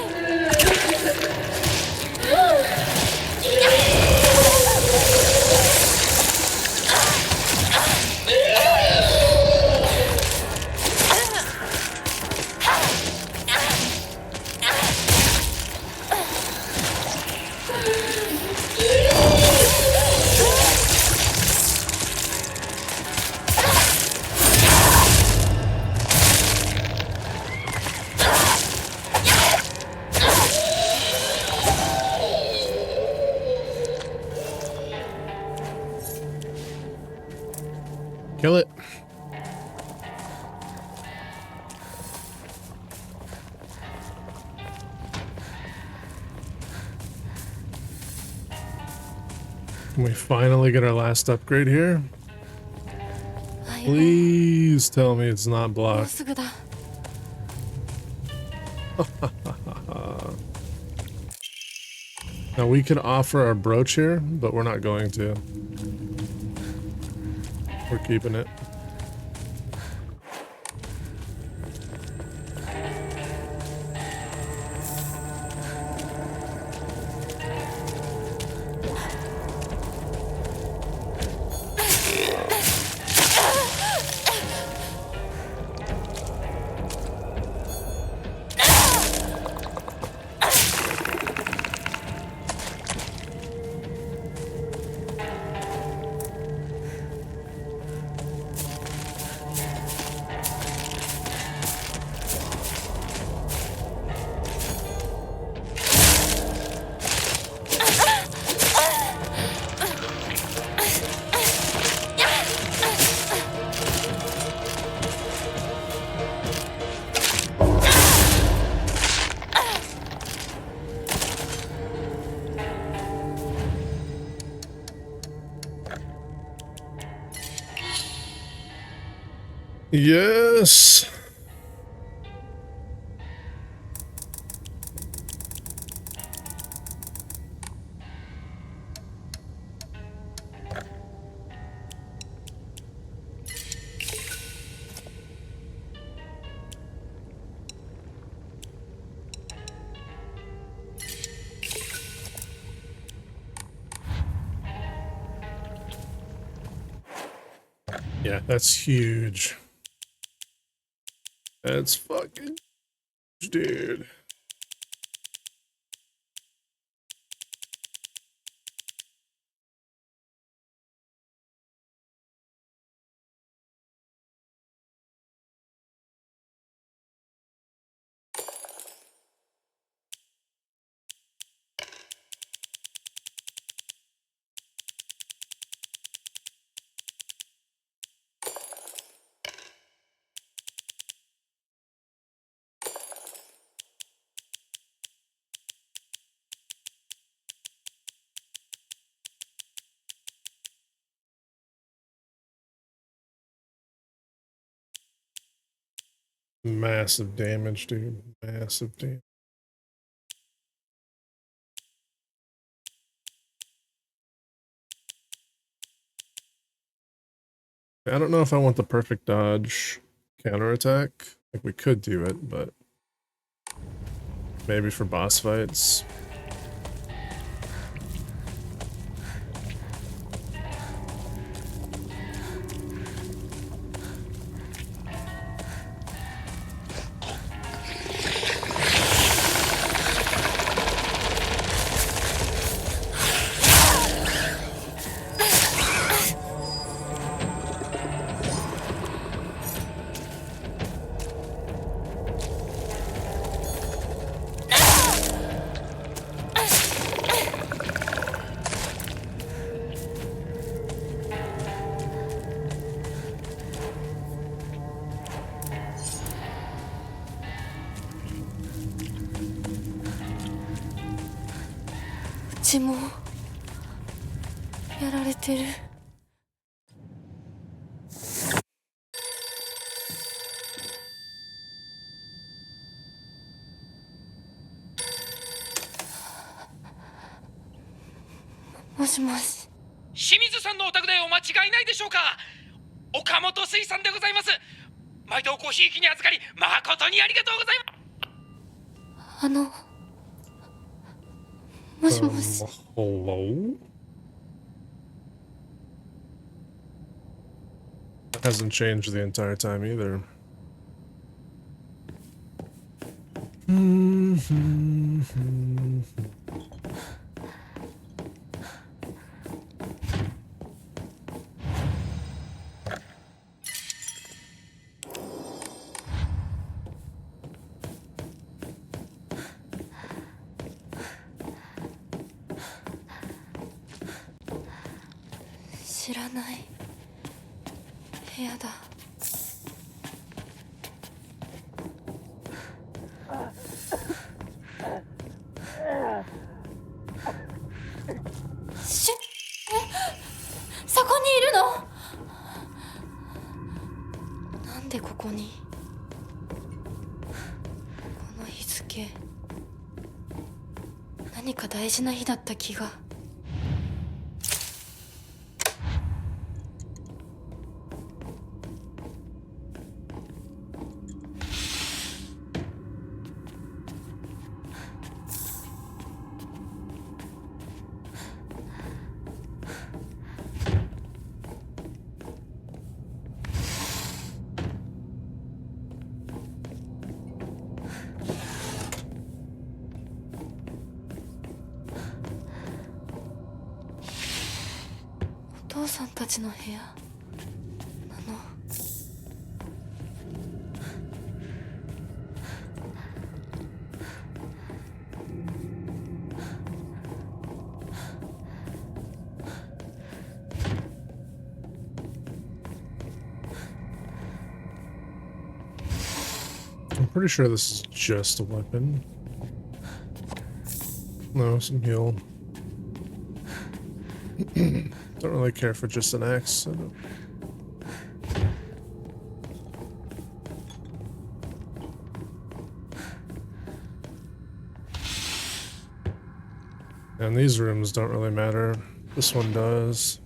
Kill it. Can we finally get our last upgrade here? Please tell me it's not もう blocked. すぐだ。Now we could offer our brooch here, but we're not going to. We're keeping it. Yes. Yeah, that's huge. That's fucking huge, dude. Massive damage, dude. Massive damage. I don't know if I want the perfect dodge counterattack. Like, we could do it, but maybe for boss fights.うちもやられてる。もしもし。清水さんのお宅でお間違いないでしょうか。岡本水産でございます。毎度ごひいきに預かり誠にありがとうございます。もしもし。Hello? Hasn't changed the entire time either. "知らない部屋だ」そこにいるの？なんでここに？この日付、何か大事な日だった気が。お父さんたちの部屋なの？I'm pretty sure this is just a weapon. No, some heal. Don't really care for just an axe. So no. And these rooms don't really matter. This one does.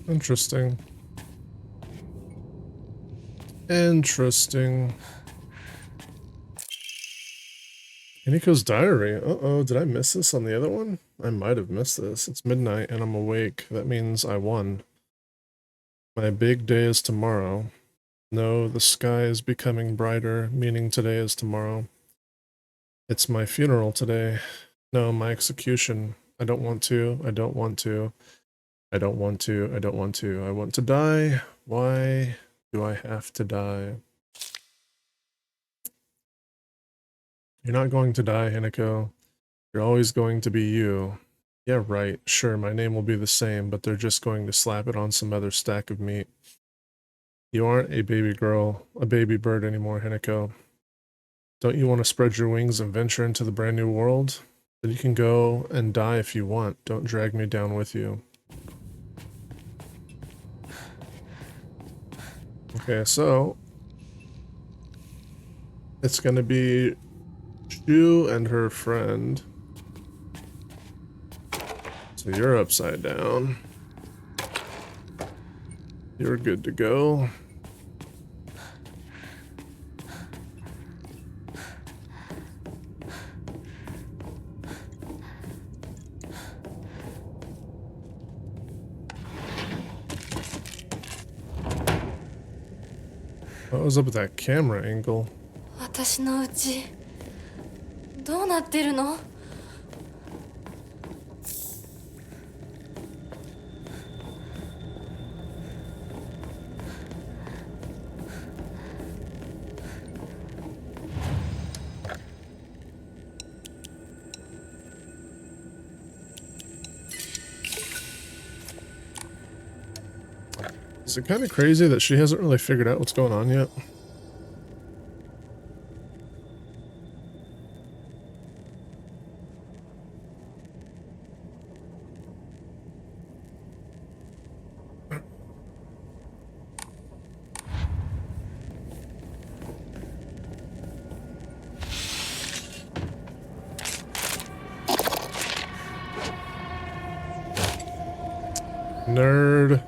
Interesting. Interesting. Hiniko's diary. Uh-oh, did I miss this on the other one? I might have missed this. It's midnight and I'm awake. That means I won. My big day is tomorrow. No, the sky is becoming brighter, meaning today is tomorrow. It's my funeral today. No, my execution. I don't want to. I don't want to. I don't want to. I don't want to. I want to die. Why do I have to die? You're not going to die, Hinako. You're always going to be you. Yeah, right. Sure, my name will be the same, but they're just going to slap it on some other stack of meat. You aren't a baby girl, a baby bird anymore, Hinako. Don't you want to spread your wings and venture into the brand new world? Then you can go and die if you want. Don't drag me down with you. Okay, so it's gonna be Shu and her friend. So you're upside down. You're good to go. What was up with that camera angle? 私のうちどうなってるの？Is it kind of crazy that she hasn't really figured out what's going on yet? Nerd.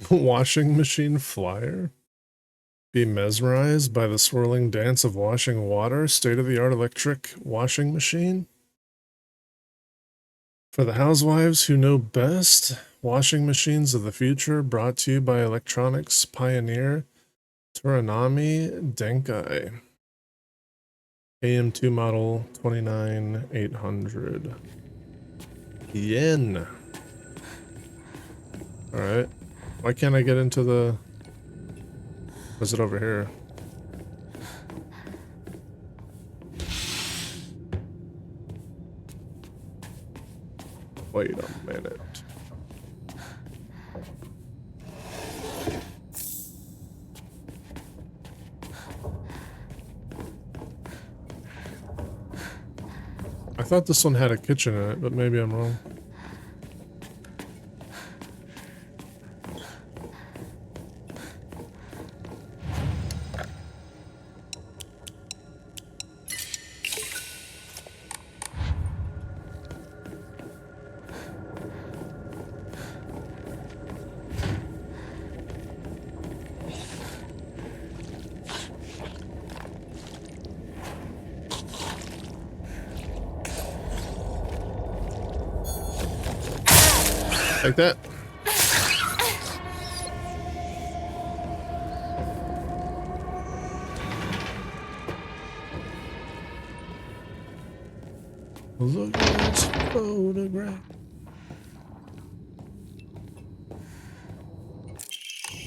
Washing machine flyer? Be mesmerized by the swirling dance of washing water? State-of-the-art electric washing machine? For the housewives who know best, washing machines of the future brought to you by electronics pioneer Toranami Denkai. AM2 model 29800. Yen. Alright. Why can't I get into the... Was it over here? Wait a minute. I thought this one had a kitchen in it, but maybe I'm wrong. Like that. Look at this photograph.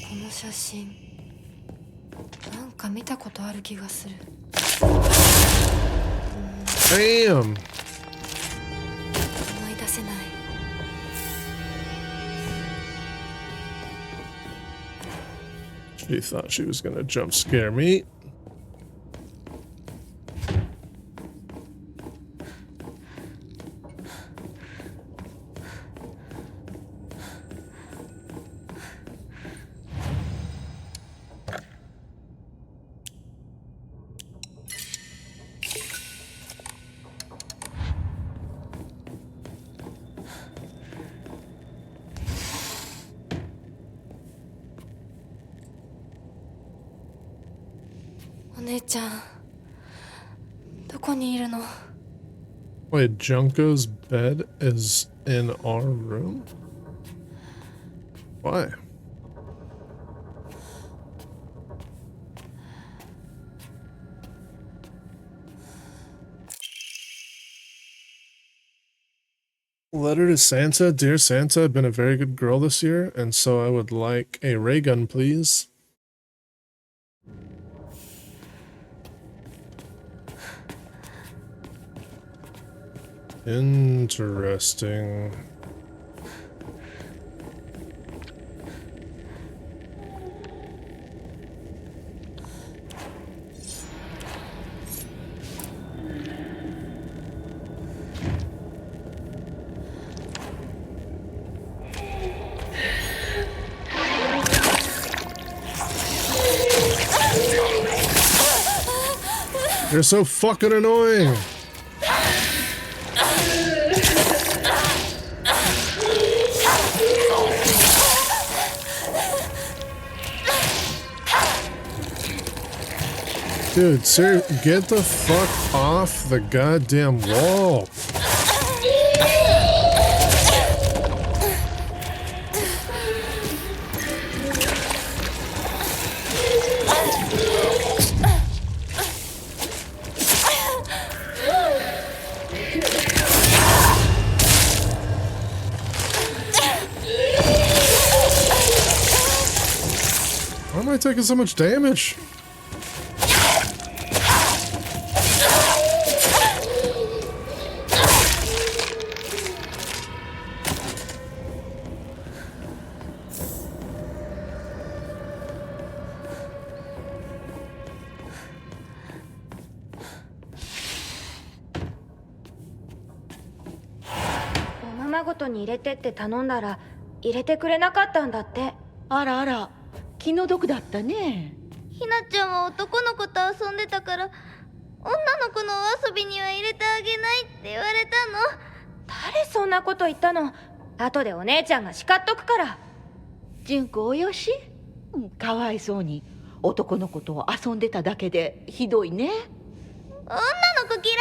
この写真なんか見たことある気がする。Damn. 思い出せない。She thought she was gonna jump scare me. お姉ちゃんどこにいるの？ Wait, Junko's bed is in our room? Why? Letter to Santa. Dear Santa, I've been a very good girl this year, and so I would like a ray gun, please. Interesting. You're so fucking annoying. Dude, sir, get the fuck off the goddamn wall. Why am I taking so much damage?おままごとに入れてって頼んだら入れてくれなかったんだって。あらあら、気の毒だったね。ひなちゃんは男の子と遊んでたから女の子のお遊びには入れてあげないって言われたの。誰そんなこと言ったの？後でお姉ちゃんが叱っとくから。純子およし、かわいそうに男の子と遊んでただけでひどいね。女の子嫌い。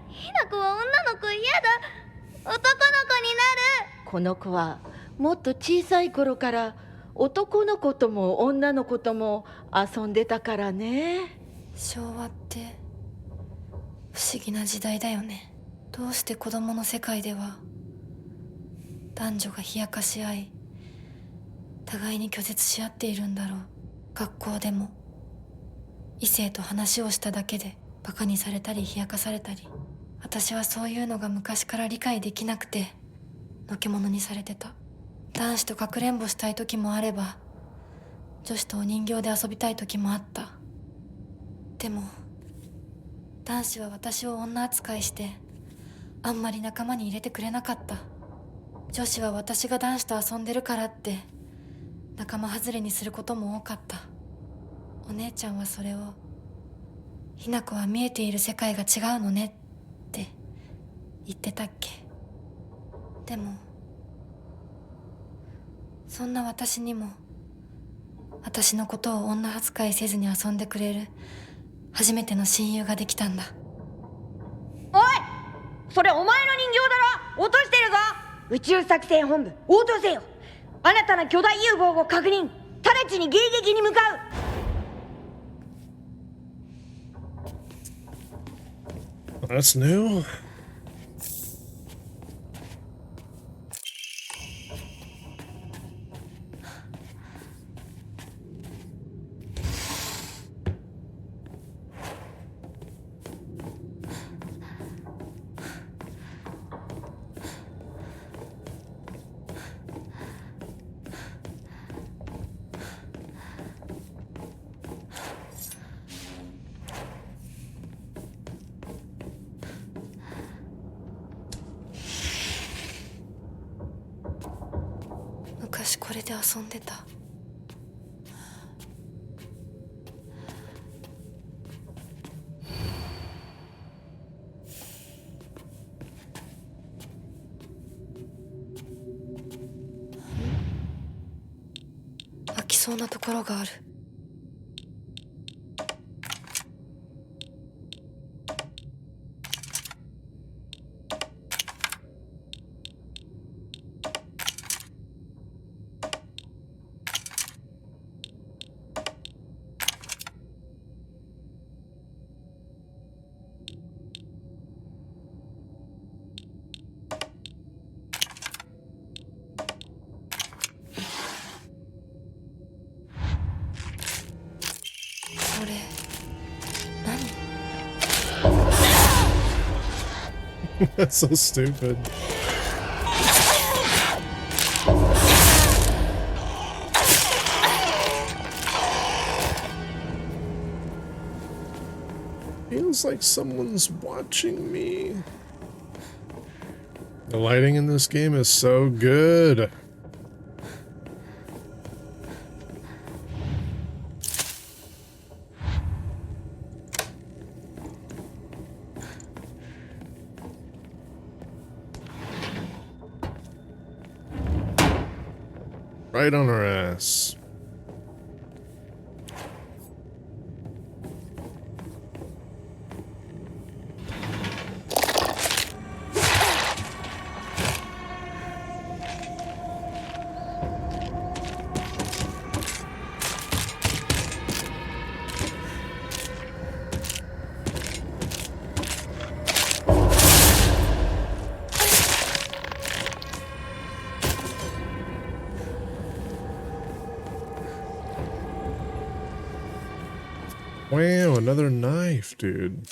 ひな子は女の子嫌だ。男の子になる。この子はもっと小さい頃から男の子とも女の子とも遊んでたからね。昭和って不思議な時代だよね。どうして子供の世界では男女が冷やかし合い互いに拒絶し合っているんだろう。学校でも異性と話をしただけでバカにされたり冷やかされたり、私はそういうのが昔から理解できなくてのけ者にされてた。男子とかくれんぼしたい時もあれば女子とお人形で遊びたい時もあった。でも男子は私を女扱いしてあんまり仲間に入れてくれなかった。女子は私が男子と遊んでるからって仲間外れにすることも多かった。お姉ちゃんはそれをひな子は見えている世界が違うのねって言ってたっけ。でもそんな私にも私のことを女扱いせずに遊んでくれる初めての親友ができたんだ。おい、それお前の人形だろ。落としてるぞ。宇宙作戦本部応答せよ。新たな巨大融合を確認。直ちに迎撃に向かう。 That's new.昔これで遊んでた。開きそうなところがある。That's so stupid. Feels like someone's watching me. The lighting in this game is so good. Right on our ass. Wow, another knife, dude.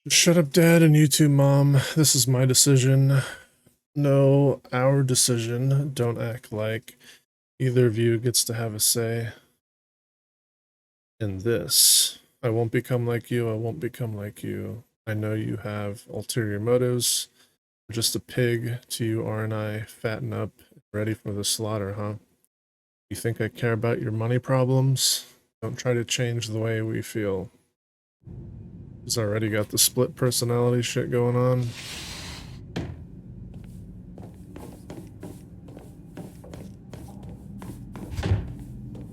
Shut up, Dad, and you too, Mom. This is my decision. No, our decision. Don't act like either of you gets to have a say in this. I won't become like you. I won't become like you. I know you have ulterior motives. I'm just a pig to you, aren't I? Fatten up, ready for the slaughter, huh? You think I care about your money problems? Don't try to change the way we feel. He's already got the split personality shit going on.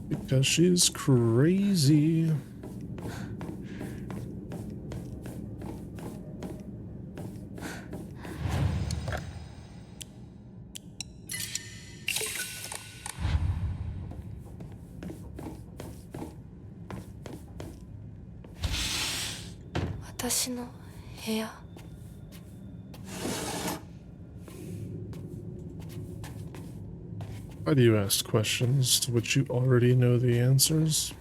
Because she's crazy. Why do you ask questions to which you already know the answers?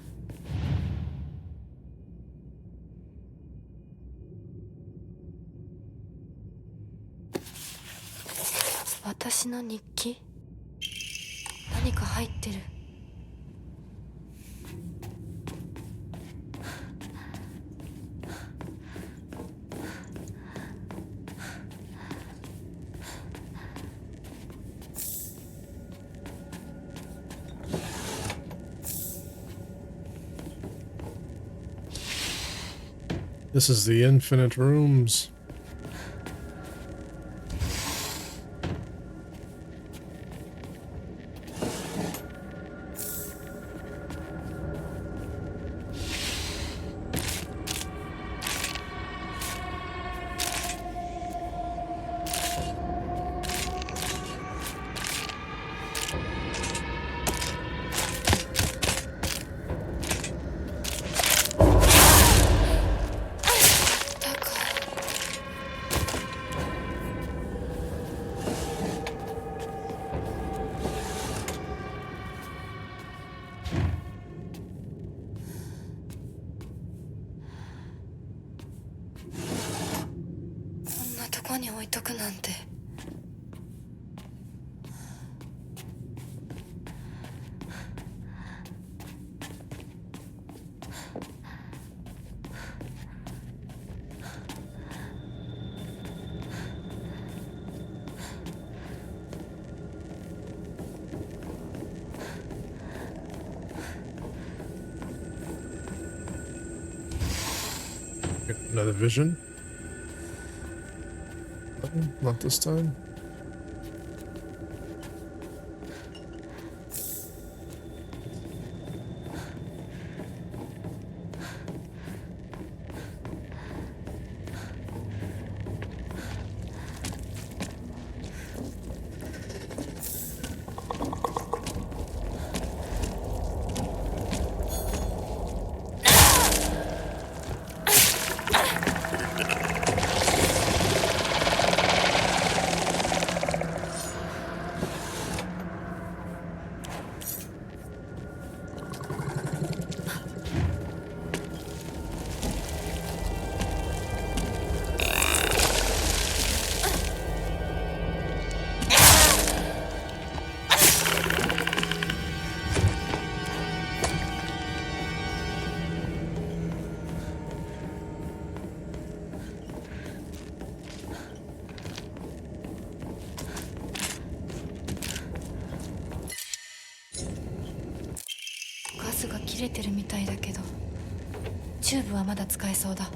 This is the infinite rooms. こに置いとくなんて。Another vision? No, not this time.ガスが切れてるみたいだけど、チューブはまだ使えそうだ。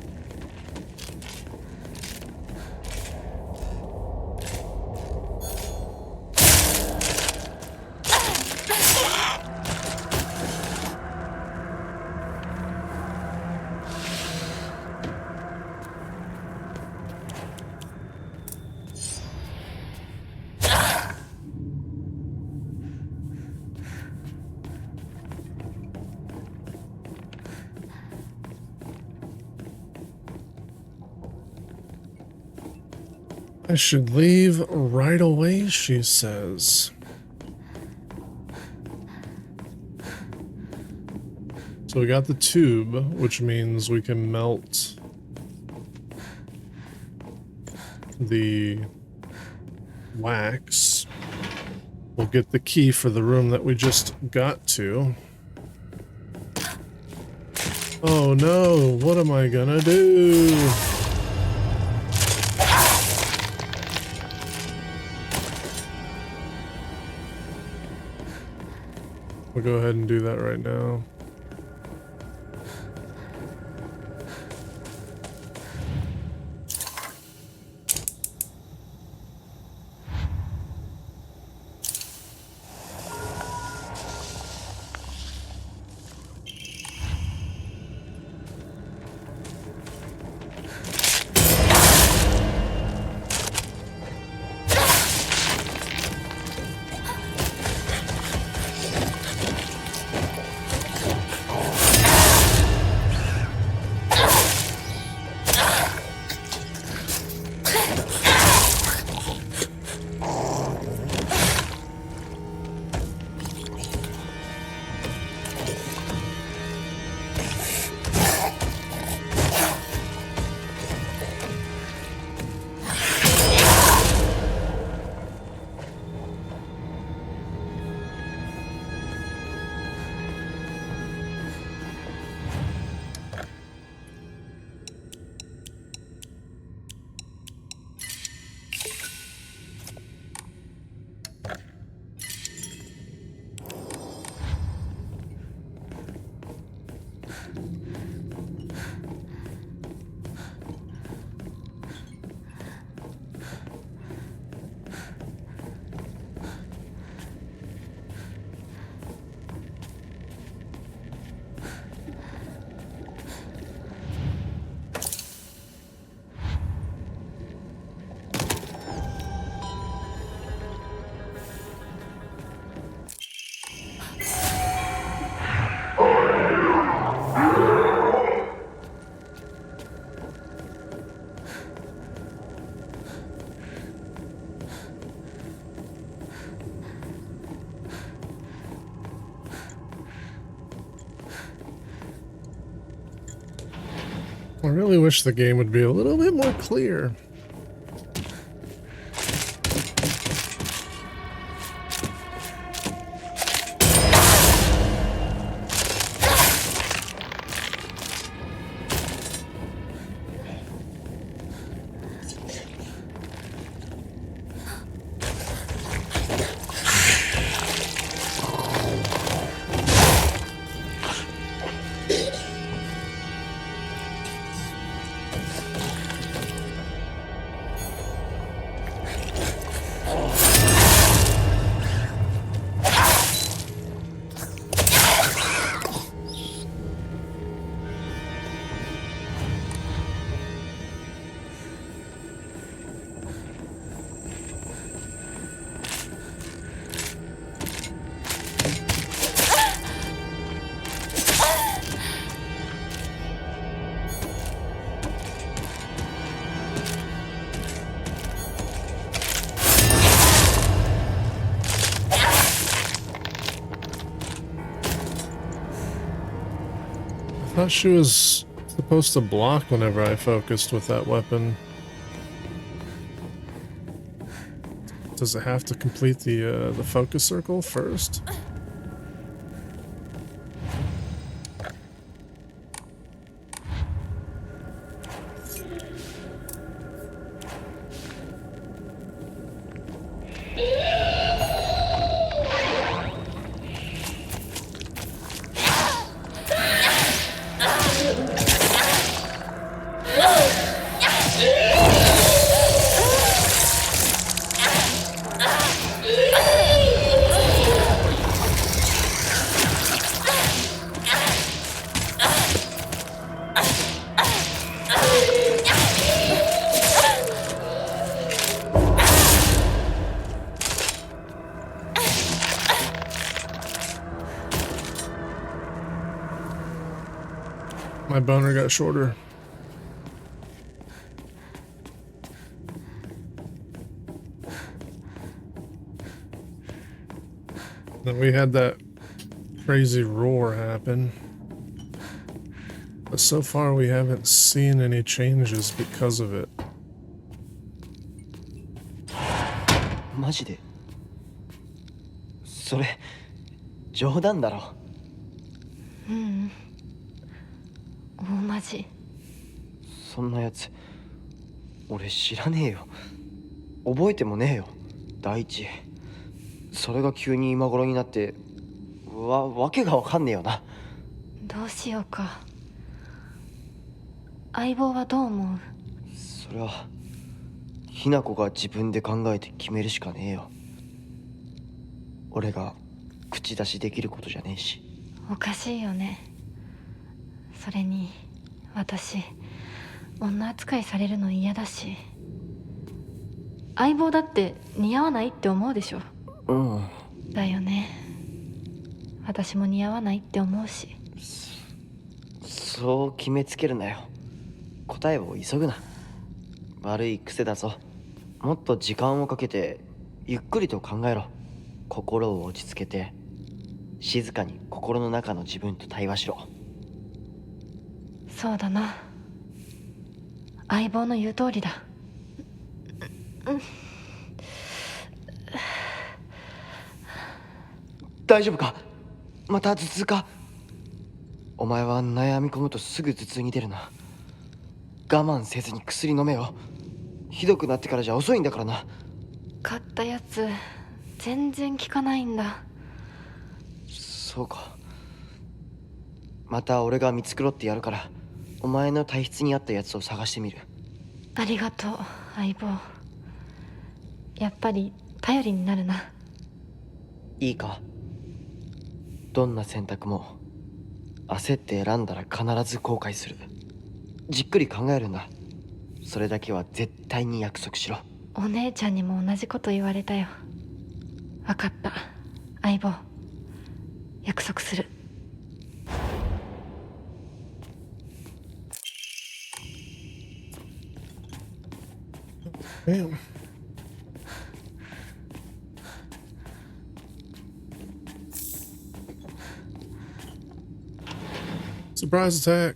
I should leave right away, she says. So we got the tube, which means we can melt the wax. We'll get the key for the room that we just got to. Oh no, what am I gonna do? We'll go ahead and do that right now. I really wish the game would be a little bit more clear. thought she was supposed to block whenever I focused with that weapon. Does it have to complete the focus circle first? My boner got shorter. Then we had that crazy roar happen. But so far we haven't seen any changes because of it. マジでそれ冗談だろ。大マジ。そんなやつ俺知らねえよ。覚えてもねえよ。第一それが急に今頃になってわけがわかんねえよな。どうしようか。相棒はどう思う？それはひな子が自分で考えて決めるしかねえよ。俺が口出しできることじゃねえし。おかしいよね。それに私女扱いされるの嫌だし、相棒だって似合わないって思うでしょ。うん。だよね。私も似合わないって思うし。そう決めつけるなよ。答えを急ぐな。悪い癖だぞ。もっと時間をかけてゆっくりと考えろ。心を落ち着けて静かに心の中の自分と対話しろ。そうだな。相棒の言う通りだ。大丈夫か？また頭痛か？お前は悩み込むとすぐ頭痛に出るな。我慢せずに薬飲めよ。ひどくなってからじゃ遅いんだからな。買ったやつ全然効かないんだ。そうか。また俺が見繕ってやるから、お前の体質に合ったやつを探してみる。ありがとう相棒。やっぱり頼りになるな。いいか？どんな選択も焦って選んだら必ず後悔する。じっくり考えるんだ。それだけは絶対に約束しろ。お姉ちゃんにも同じこと言われたよ。分かった相棒、約束する。Damn. Surprise attack.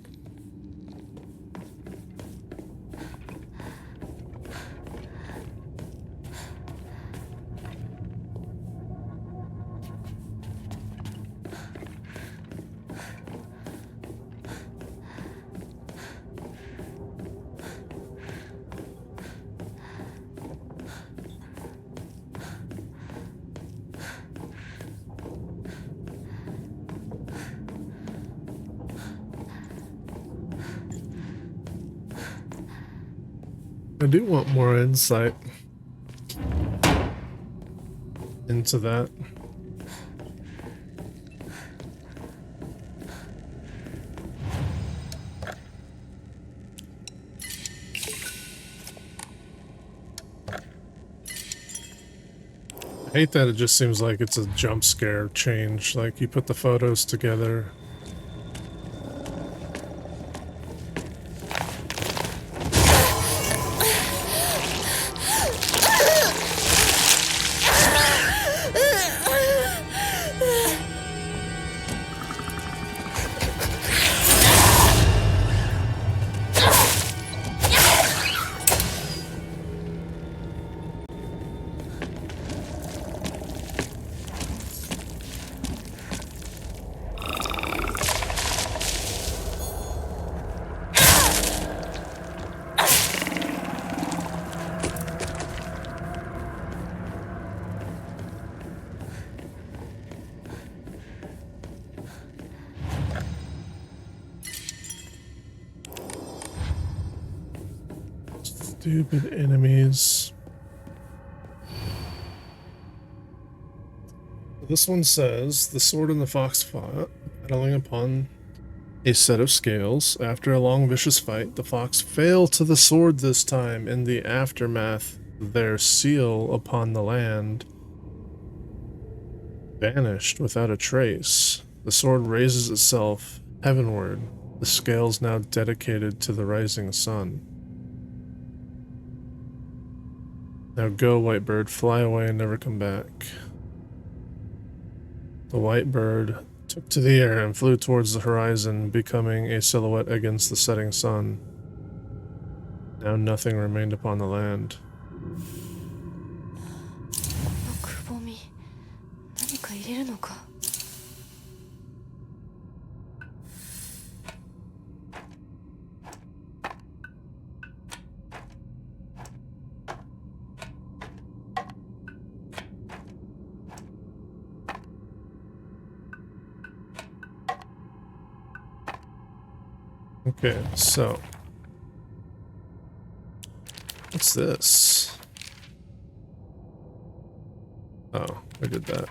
I do want more insight into that. I hate that it just seems like it's a jump scare change, like you put the photos together. Stupid enemies. This one says, the sword and the fox fought, battling upon a set of scales. After a long vicious fight, the fox failed to the sword this time. In the aftermath, their seal upon the land vanished without a trace. The sword raises itself heavenward, the scales now dedicated to the rising sun. Now go, white bird, fly away and never come back. The white bird took to the air and flew towards the horizon, becoming a silhouette against the setting sun. Now nothing remained upon the land. くぼみ、何か入れるのか。Okay, so what's this? Oh, I did that.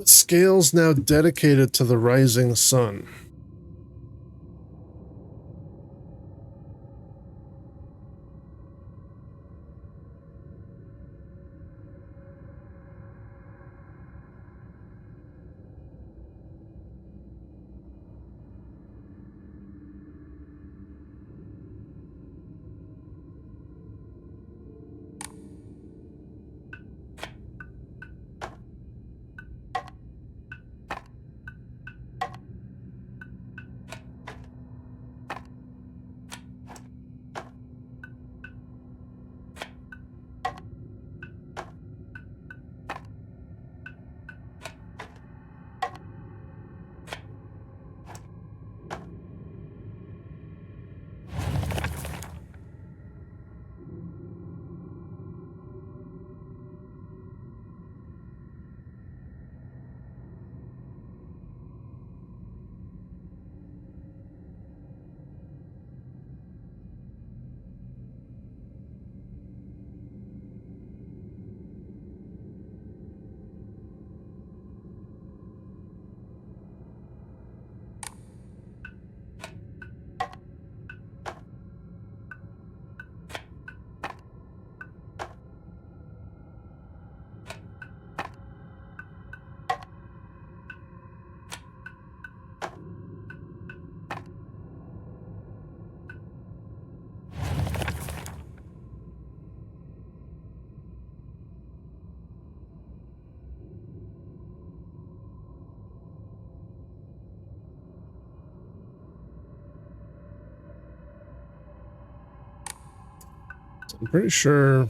Scales now dedicated to the rising sun. I'm pretty sure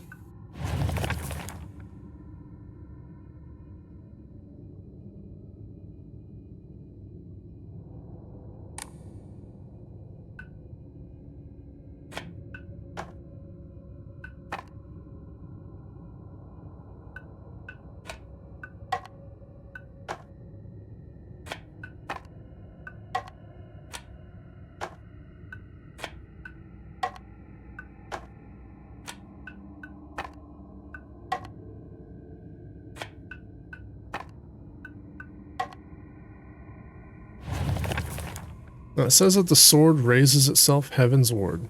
it says that the sword raises itself heavensward,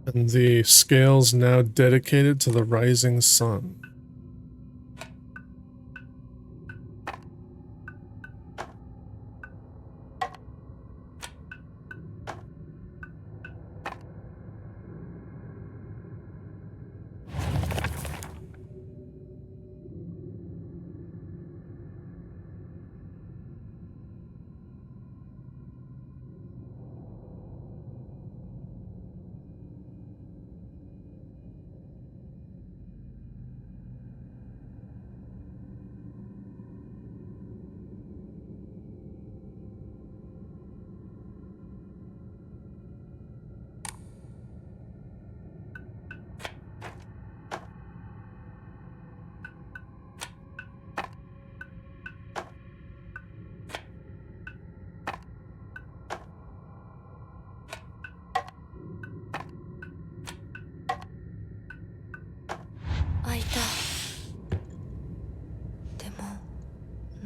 and the scales now dedicated to the rising sun.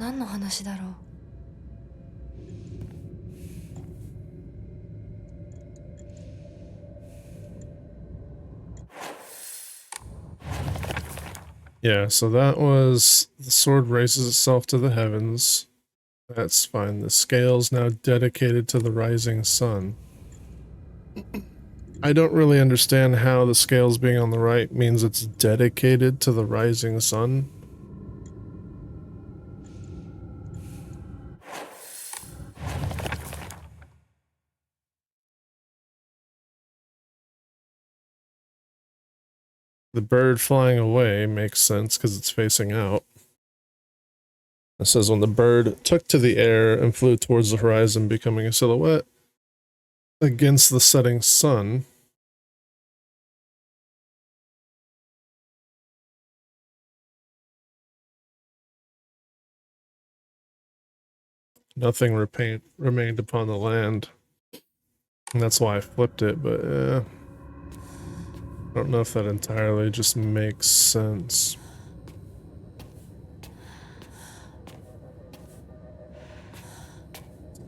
何の話だろう。Yeah, so that was the sword raises itself to the heavens. That's fine. The scale's now dedicated to the rising sun. I don't really understand how the scales being on the right means it's dedicated to the rising sun. The bird flying away makes sense because it's facing out. It says when the bird took to the air and flew towards the horizon, becoming a silhouette against the setting sun. Nothing remained upon the land. And that's why I flipped it, but I don't know if that entirely just makes sense.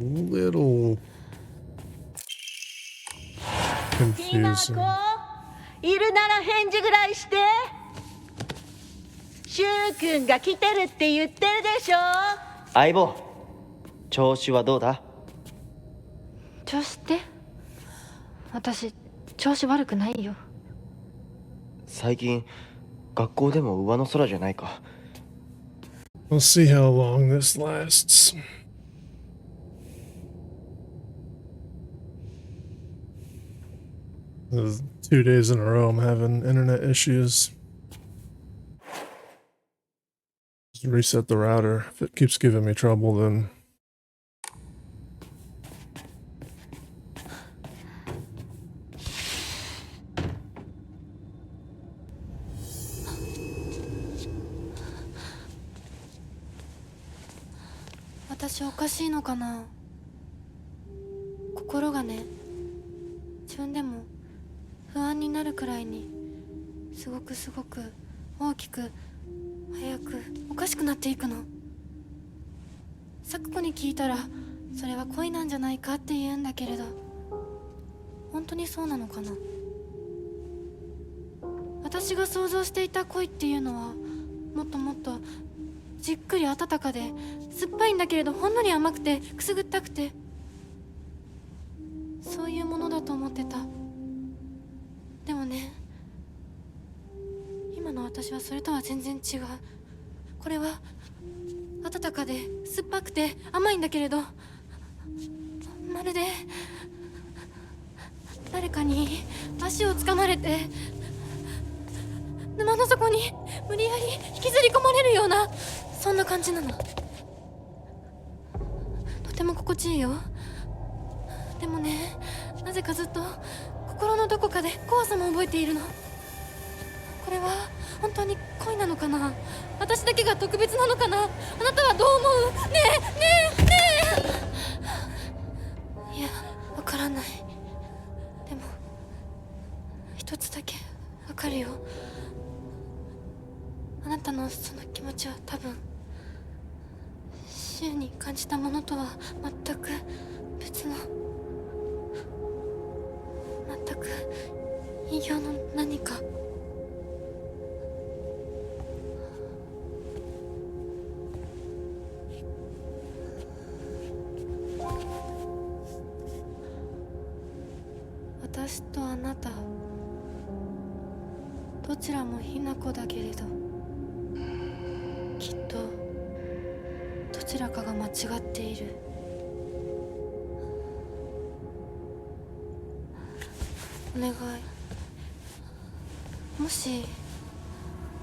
A little confusing. いるなら返事ぐらいして。シュウ君が来てるって言ってるでしょ。相棒、調子はどうだ？調子って？私調子悪くないよ。最近学校でも上の空じゃないか。We'll see how long this lasts. This is 2 days in a row I'm having internet issues. Just reset the router. If it keeps giving me trouble, then私おかしいのかな。心がね、自分でも不安になるくらいにすごく大きく早くおかしくなっていくの。サクコに聞いたらそれは恋なんじゃないかって言うんだけれど、本当にそうなのかな。私が想像していた恋っていうのはもっともっとじっくり温かで酸っぱいんだけれど、ほんのり甘くてくすぐったくて、そういうものだと思ってた。でもね、今の私はそれとは全然違う。これは温かで酸っぱくて甘いんだけれど、まるで誰かに足をつかまれて沼の底に無理やり引きずり込まれるような、そんな感じなの。とても心地いいよ。でもね、なぜかずっと心のどこかで怖さも覚えているの。これは本当に恋なのかな。私だけが特別なのかな。あなたはどう思う？ねえ。いや、わからない。でも一つだけわかるよ。あなたのその気持ちは多分週に感じたものとは全く別の、全く異形の何か。私とあなた、どちらもひな子だけれど、きっとどちらかが間違っている。お願い、もし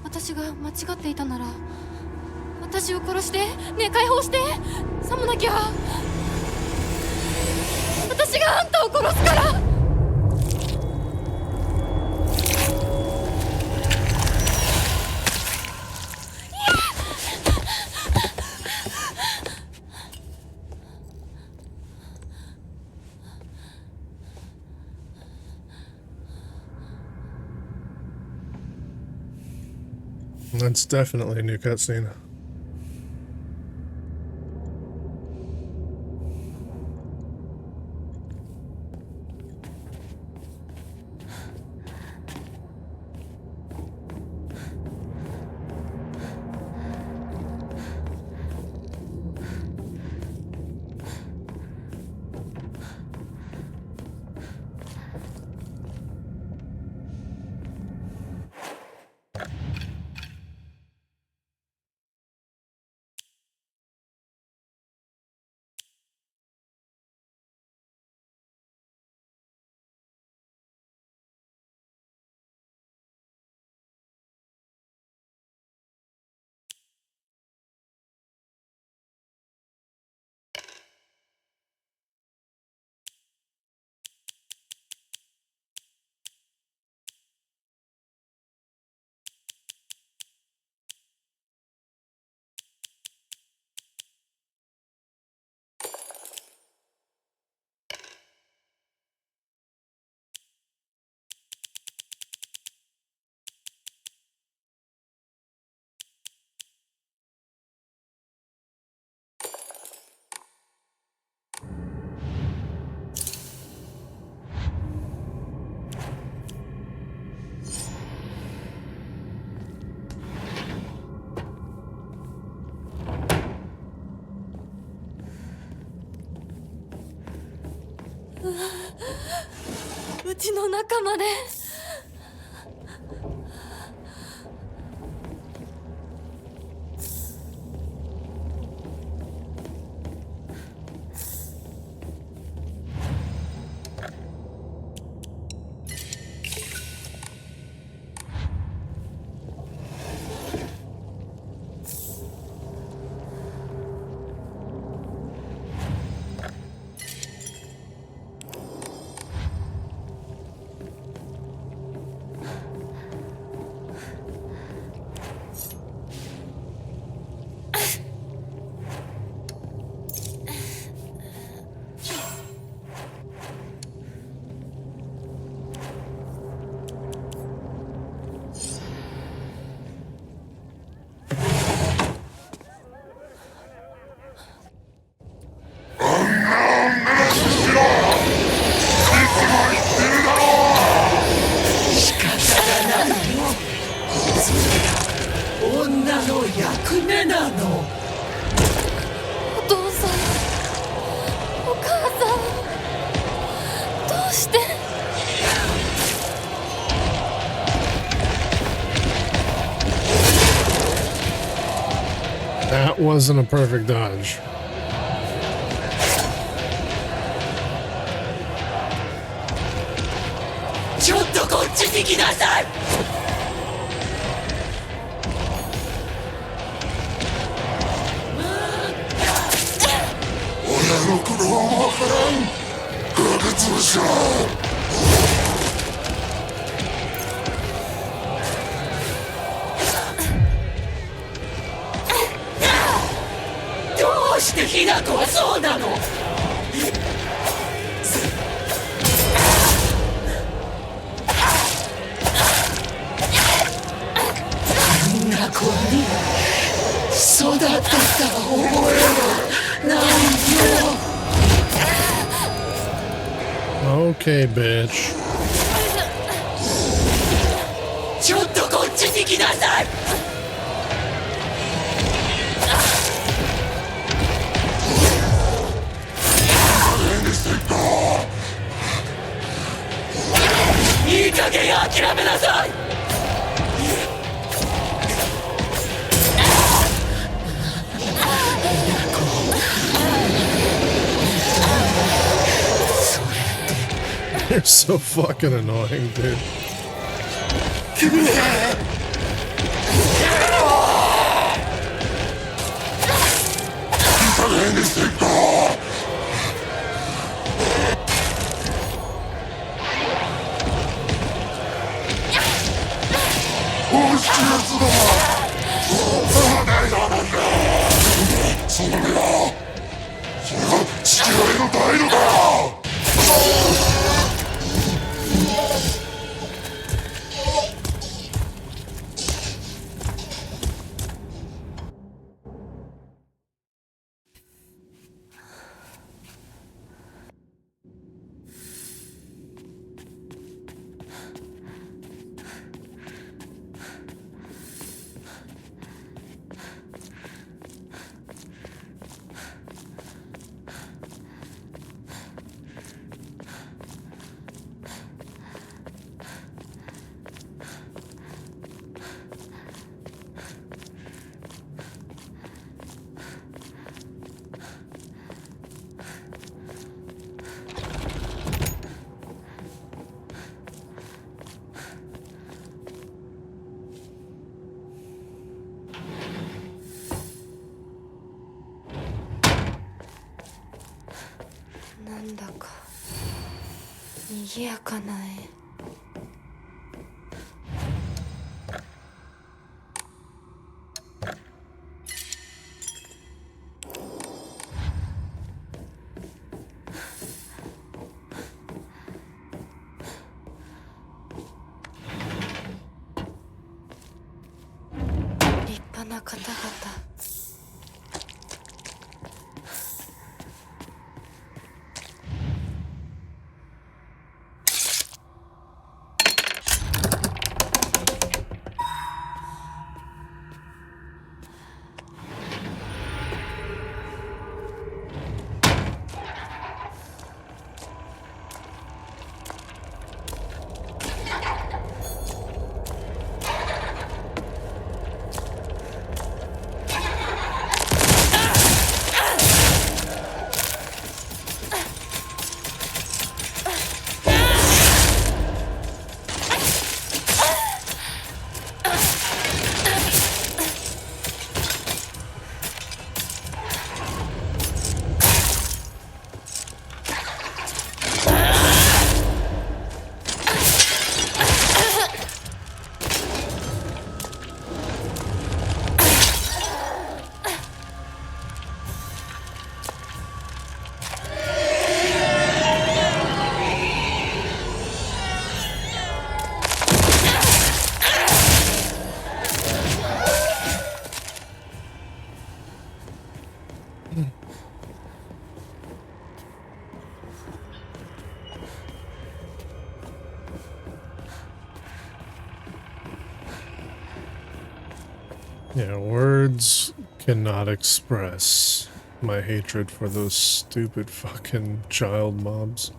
私が間違っていたなら私を殺して、ねえ解放して。さもなきゃ私があんたを殺すから。That's definitely a new cutscene. うちの中まで。That wasn't a perfect dodge. Okay, bitch. You're so fucking annoying, dude. Yeah, words cannot express my hatred for those stupid fucking child mobs.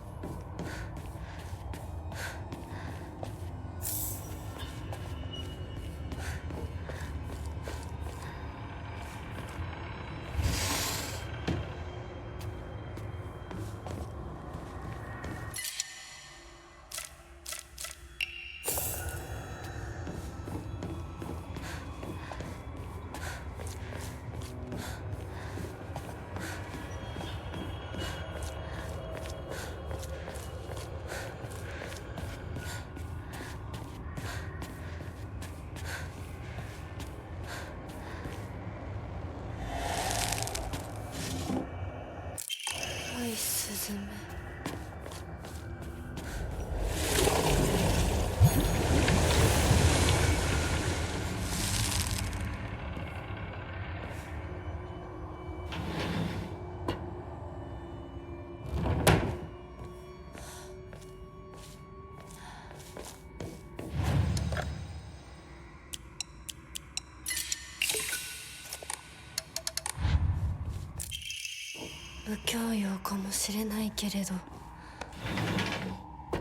無教養かもしれないけれど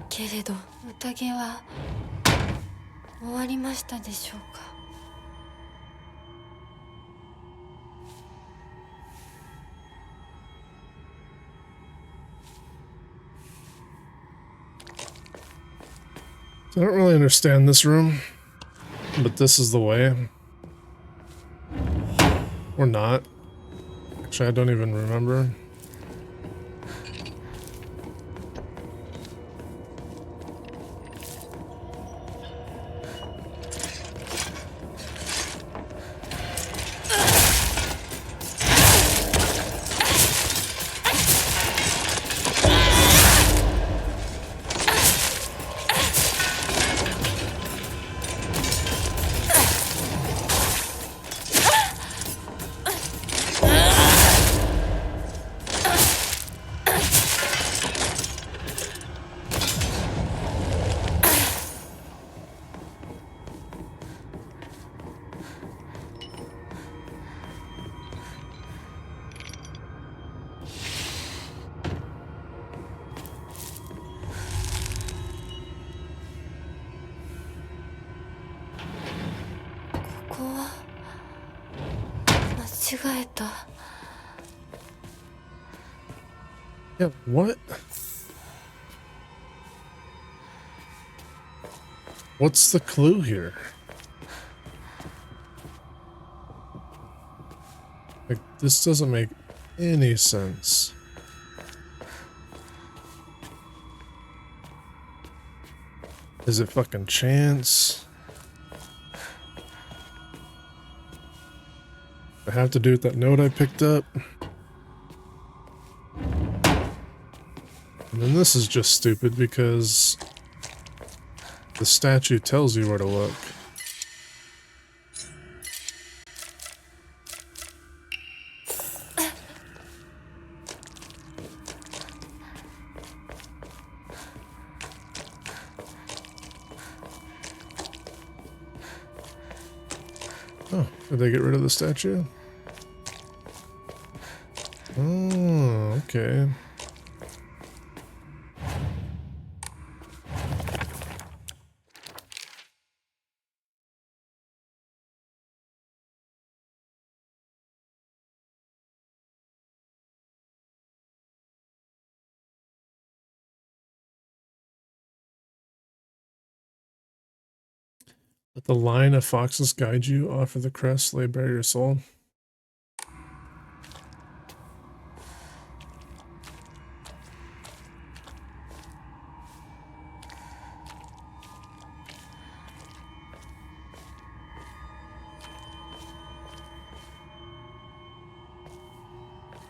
宴は終わりましたでしょうか。I don't really understand this room, but this is the way. Or not. Actually, I don't even remember. Yeah, what? What's the clue here? Like, this doesn't make any sense. Is it fucking chance? I have to do with that note I picked up. And then this is just stupid because the statue tells you where to look. Oh, did they get rid of the statue? Oh, okay. Let the line of foxes guide you, offer the crest, lay bare your soul.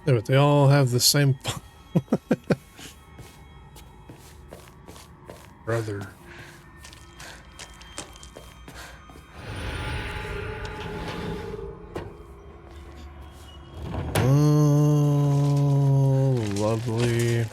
Yeah, but they all have the same brother. Oh, lovely.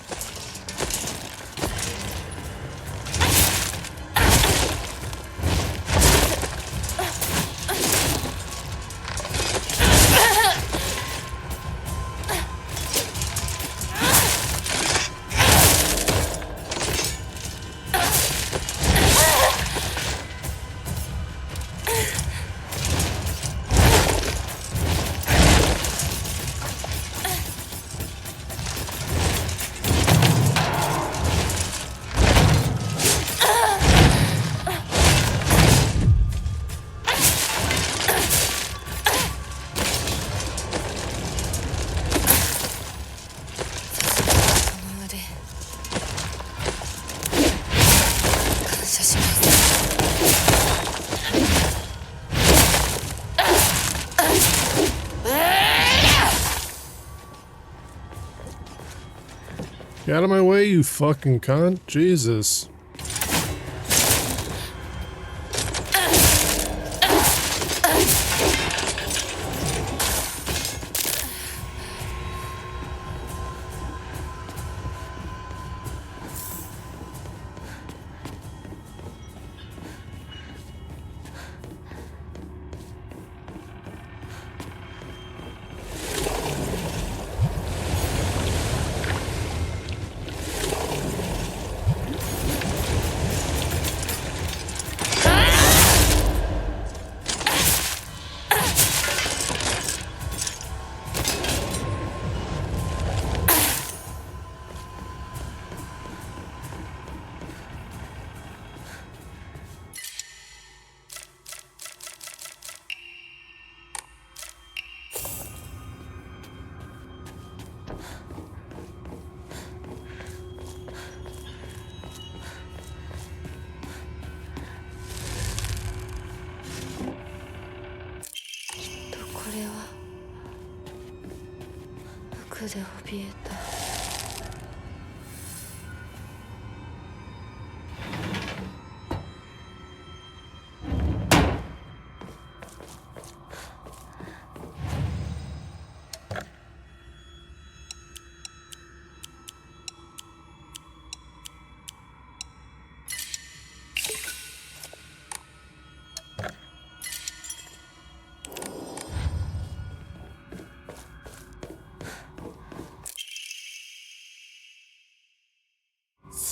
Get out of my way, you fucking cunt. Jesus.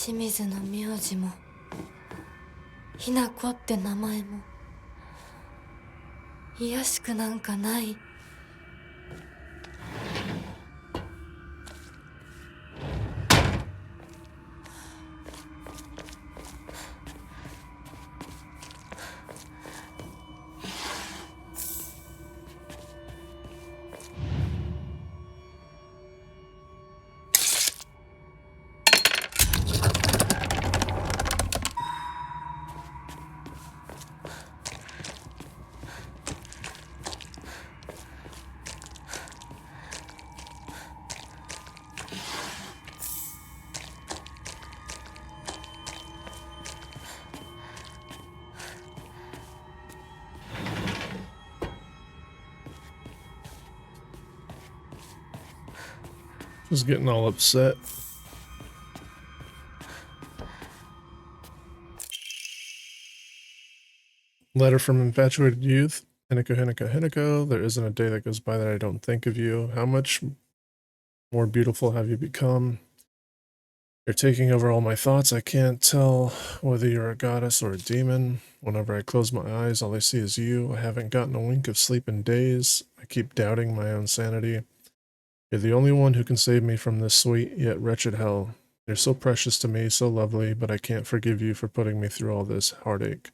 清水の名字もひな子って名前も卑やしくなんかない。Just getting all upset. Letter from infatuated youth. Hinako, Hinako, Hinako. There isn't a day that goes by that I don't think of you. How much more beautiful have you become? You're taking over all my thoughts. I can't tell whether you're a goddess or a demon. Whenever I close my eyes, all I see is you. I haven't gotten a wink of sleep in days. I keep doubting my own sanity. You're the only one who can save me from this sweet yet wretched hell. You're so precious to me, so lovely, but I can't forgive you for putting me through all this heartache.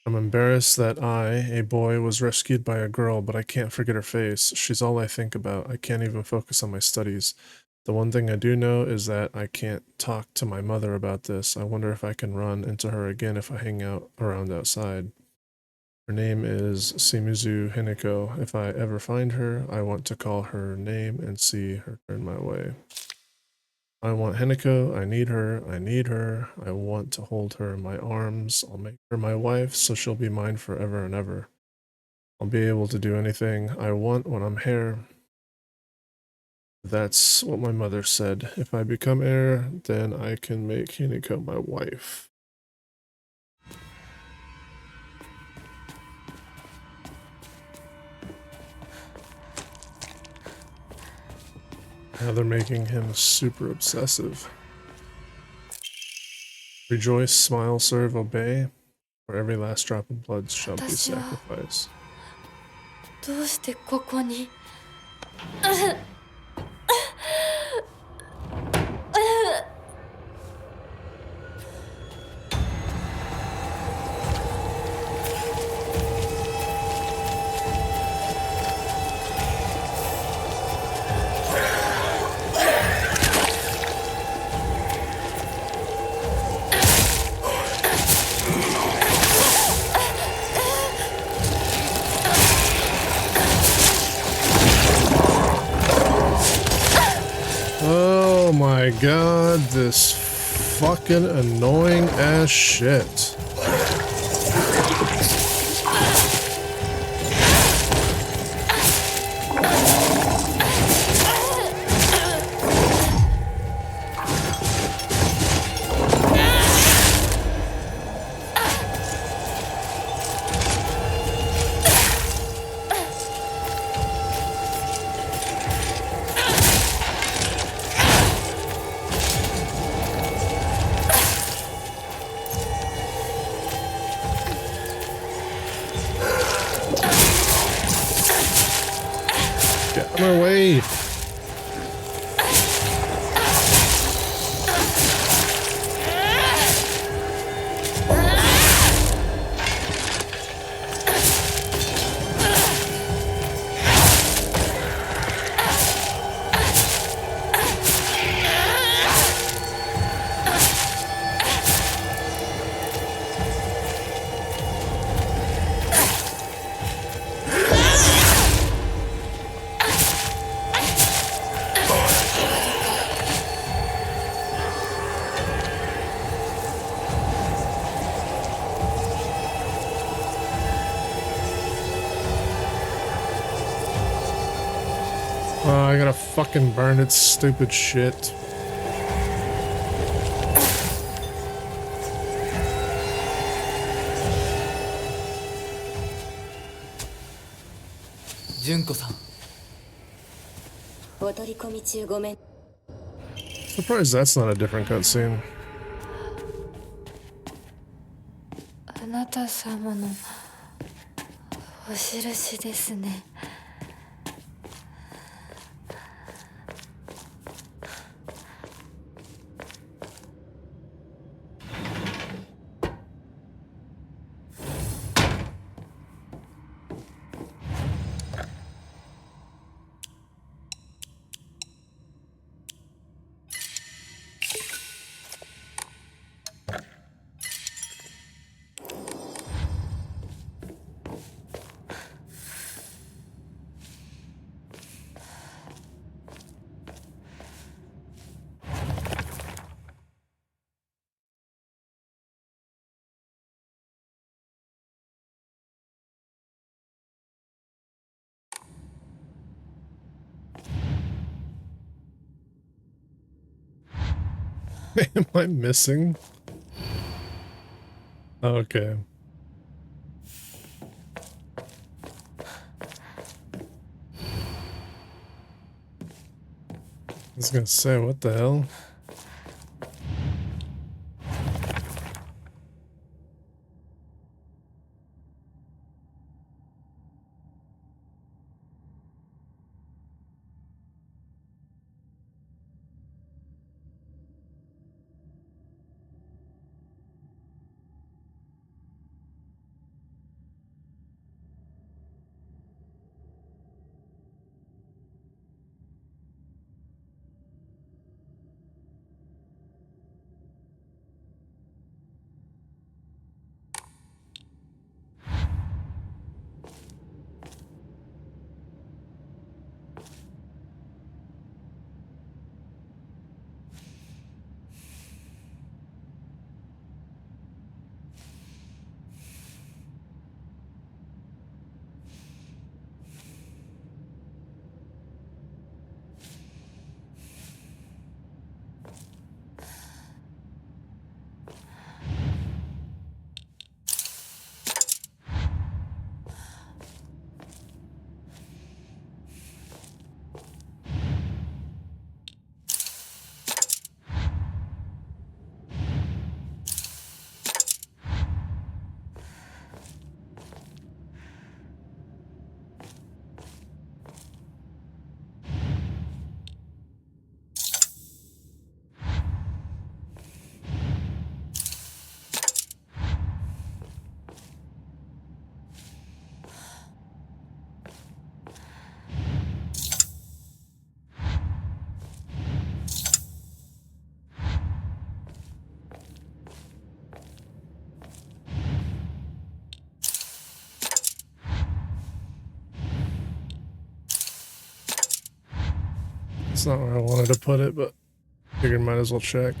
I'm embarrassed that I, a boy, was rescued by a girl, but I can't forget her face. She's all I think about. I can't even focus on my studies. The one thing I do know is that I can't talk to my mother about this. I wonder if I can run into her again if I hang out around outside. Her name is Shimizu Hinako. If I ever find her, I want to call her name and see her turn my way. I want Hinako. I need her. I need her. I want to hold her in my arms. I'll make her my wife so she'll be mine forever and ever. I'll be able to do anything I want when I'm here. That's what my mother said. If I become heir, then I can make Hinako my wife. Now they're making him super obsessive. Rejoice, smile, serve, obey, for every last drop of blood shall be sacrificed. どうしてここに my god, this fucking annoying ass shit. Get out of my way. Oh, I gotta fucking burn its stupid shit. Surprised that's not a different cutscene. あなた様のお印ですね。Am I missing? Okay. I was gonna say, what the hell? That's not where I wanted to put it, but Figured might as well check.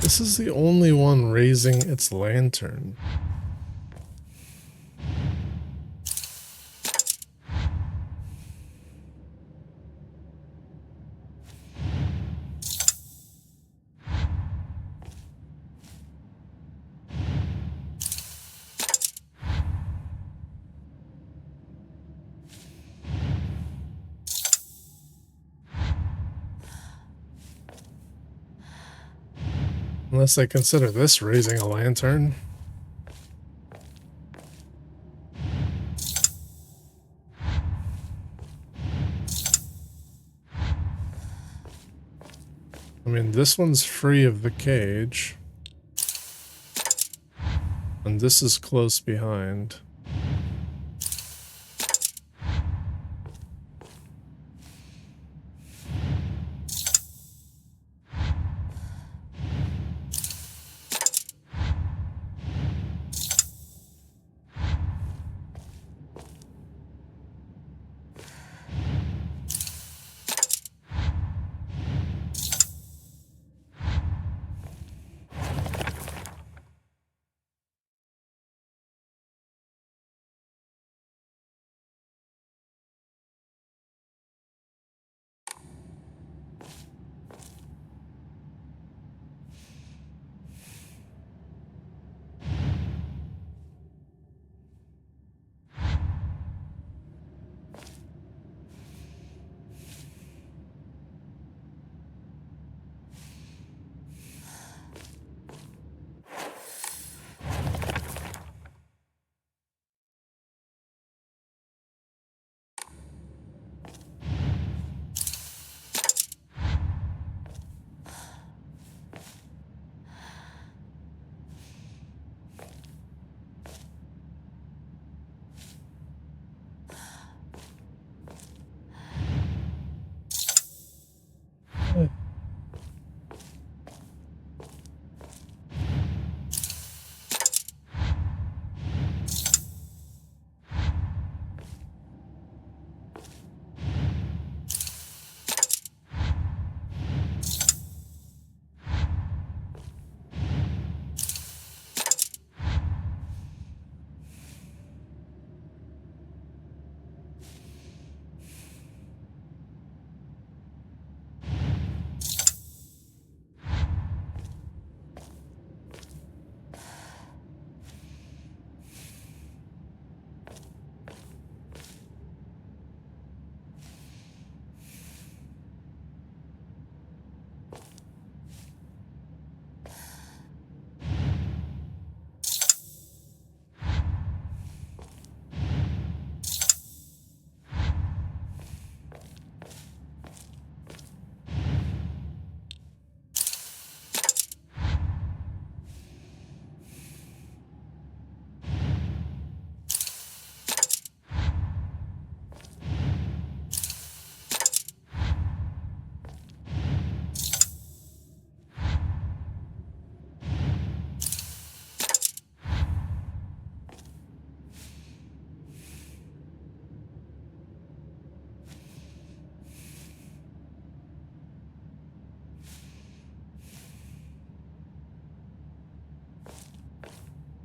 This is the only one raising its lantern. Unless they consider this raising a lantern. I mean, this one's free of the cage. And this is close behind.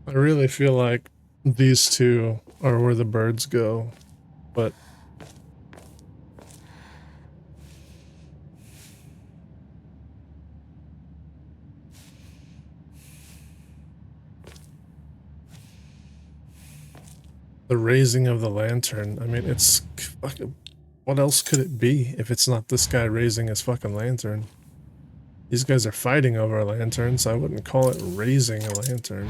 I really feel like these two are where the birds go, but the raising of the lantern, I mean, it's fucking, what else could it be if it's not this guy raising his fucking lantern? These guys are fighting over a lantern, so I wouldn't call it raising a lantern.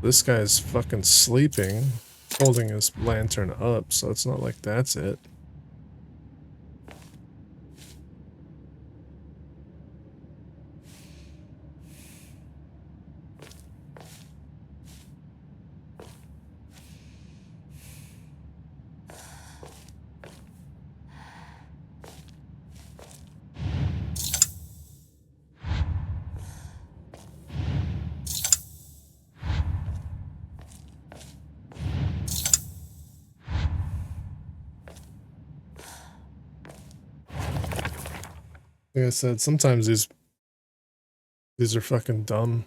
This guy's fucking sleeping, holding his lantern up, so it's not like that's it. Like I said, sometimes these are fucking dumb.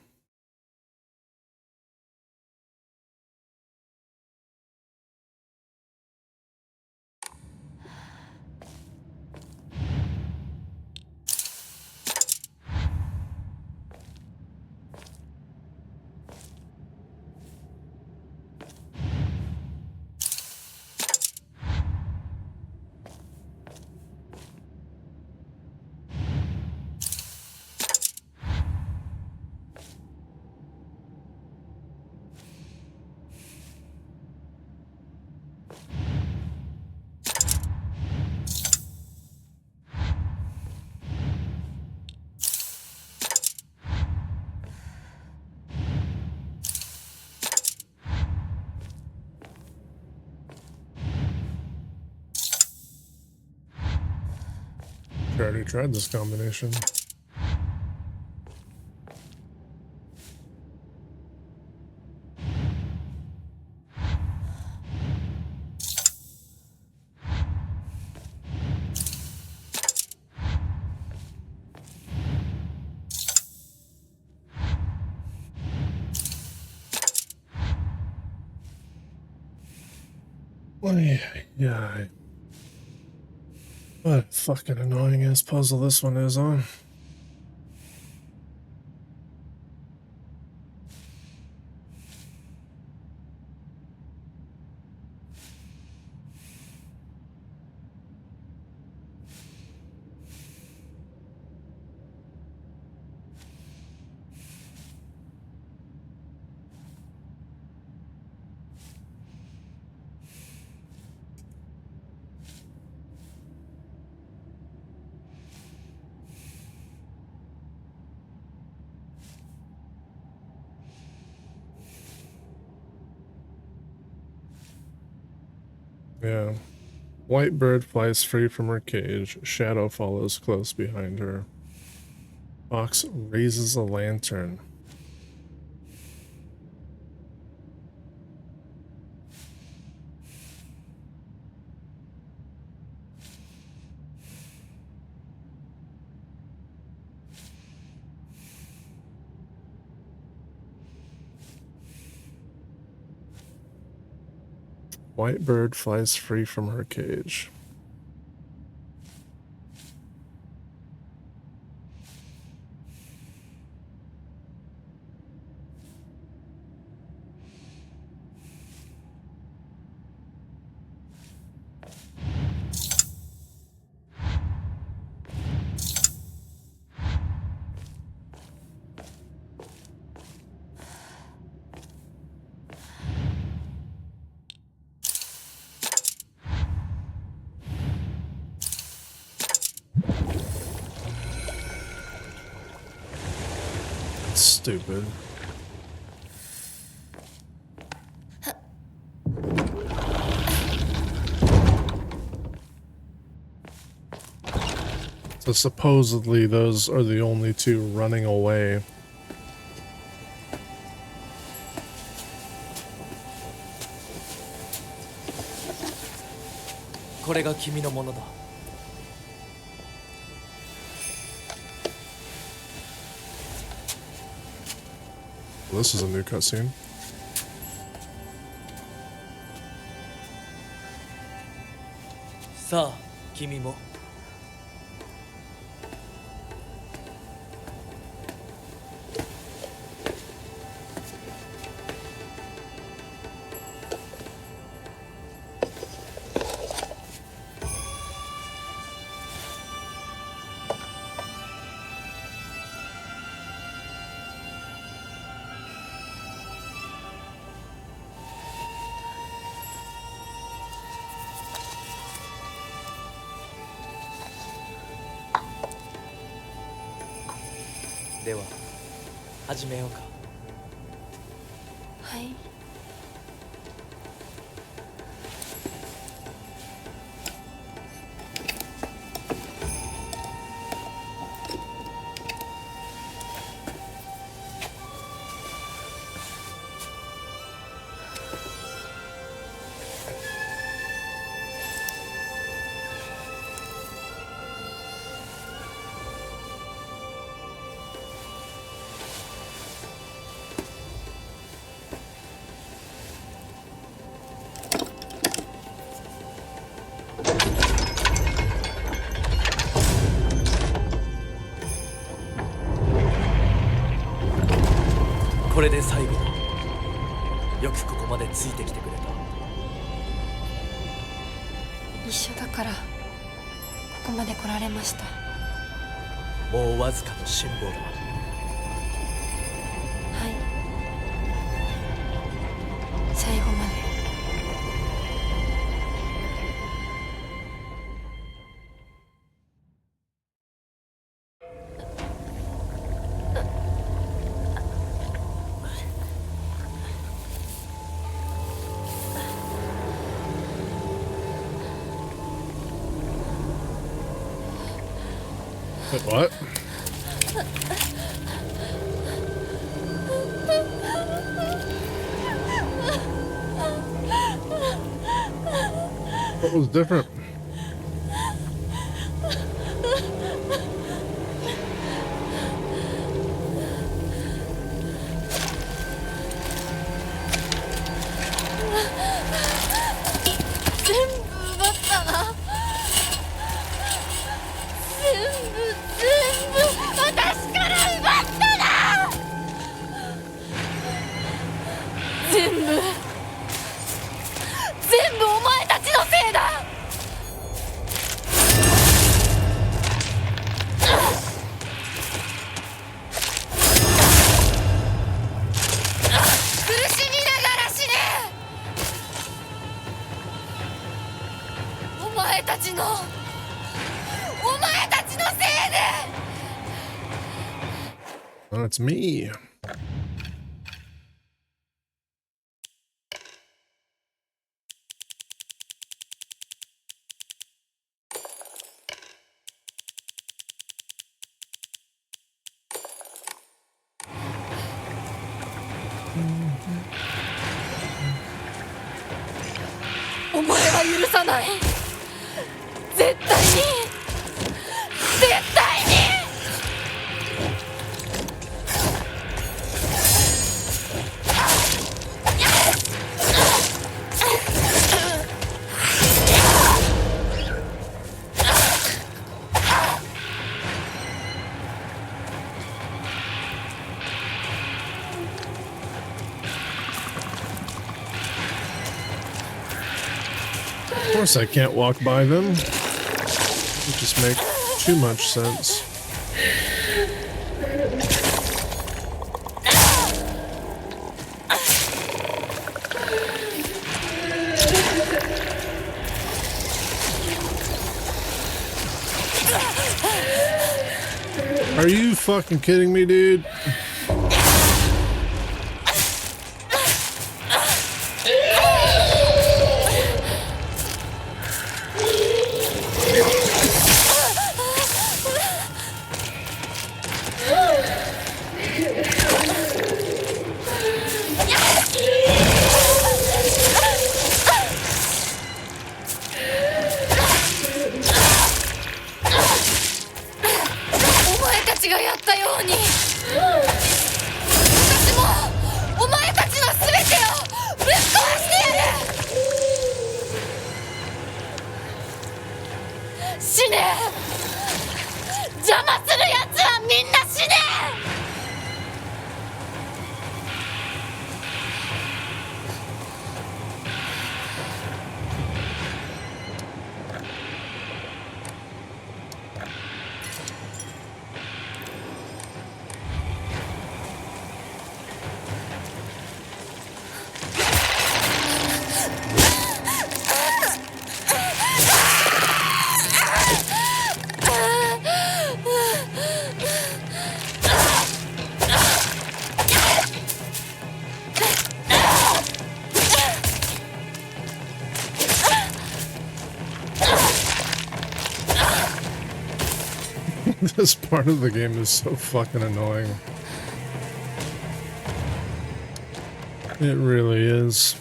I already tried this combination. Yeah. What a fucking annoying ass puzzle this one is, huh? Yeah. White bird flies free from her cage. Shadow follows close behind her. Fox raises a lantern. White bird flies free from her cage. Stupid. So supposedly those are the only two running away. Well, this is a new cutscene. Sa, kimi mo. De wa, hajimeyou ka. はい。これで最後だ。よくここまでついてきてくれた。一緒だからここまで来られました。もうわずかの辛抱だ。はい、最後まで。Wait, what? What was different? That's me. Of course I can't walk by them. It just makes too much sense. Are you fucking kidding me, dude? This part of the game is so fucking annoying. It really is.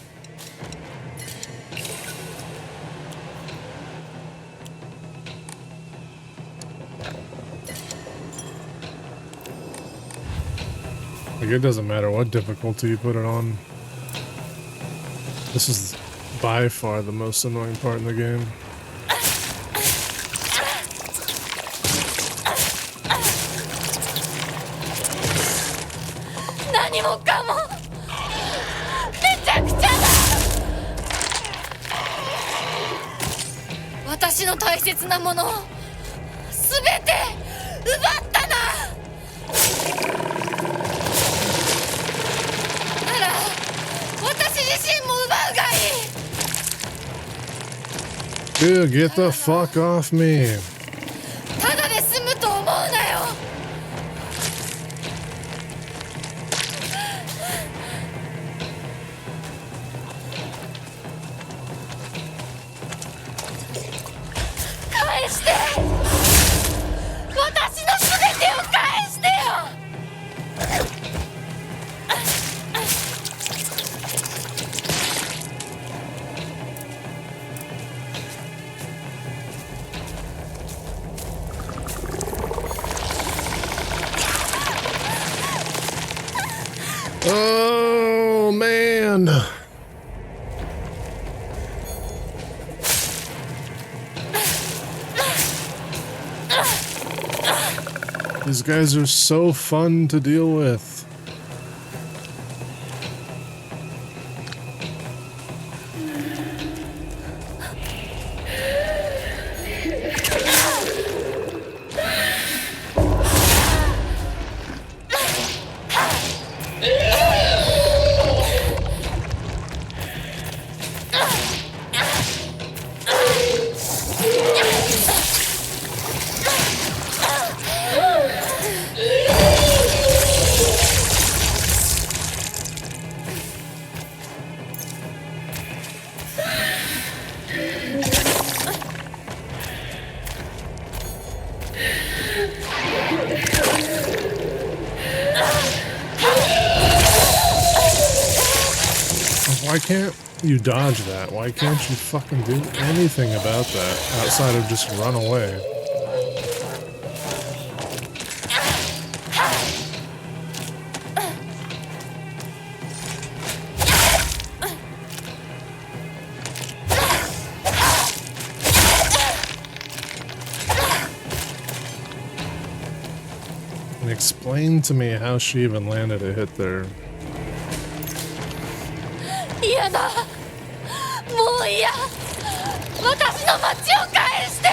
Like, it doesn't matter what difficulty you put it on. This is by far the most annoying part in the game. 何もかもめちゃくちゃだ。私の大切なものを全て奪ったな。なら私自身も奪うがいい。 Dude, get the fuck off me. ただで済むと思うなよ。返して。私の全てを返してよ。Oh man. These guys are so fun to deal with. Why can't you dodge that? Why can't you fucking do anything about that outside of just run away? And explain to me how she even landed a hit there. 嫌だ。もう嫌。私の町を返して。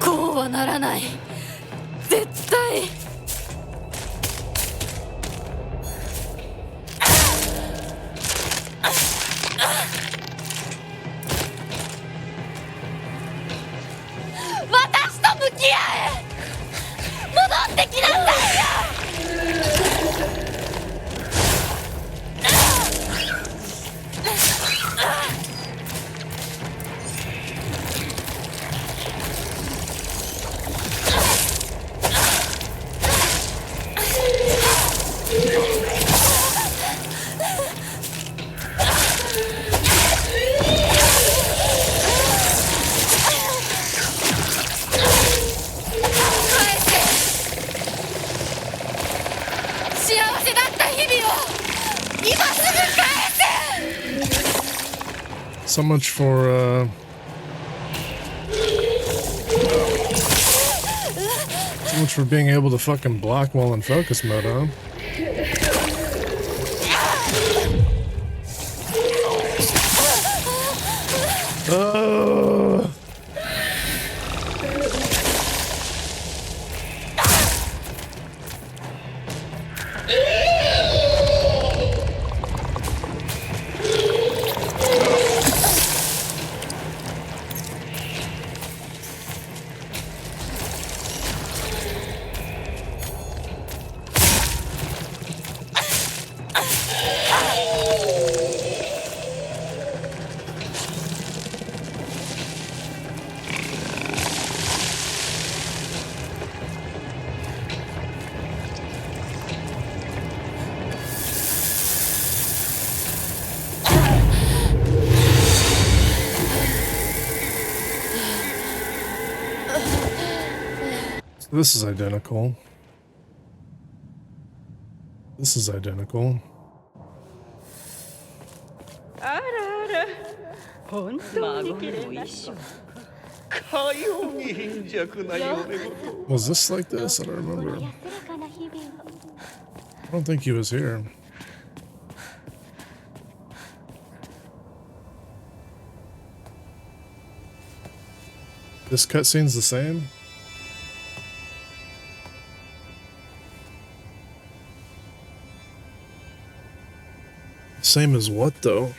こうはならない。絶対。私と向き合え。戻ってきなさいよ。So much for so much for being able to fucking block while in focus mode, huh? This is identical. This is identical. あらあら、本当に綺麗な子。かように貧弱な嫁ごと。 Was this like this? I don't remember. I don't think he was here. This cutscene's the same? Same as what, though?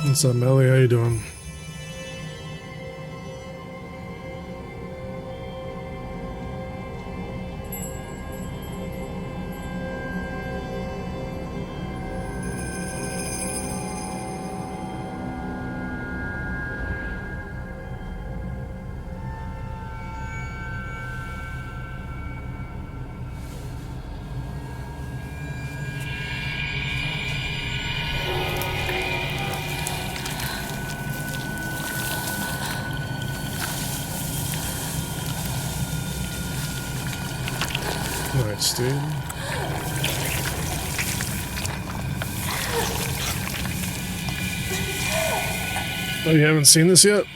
What's up, Melly? How you doing? Nice, dude. Oh, you haven't seen this yet?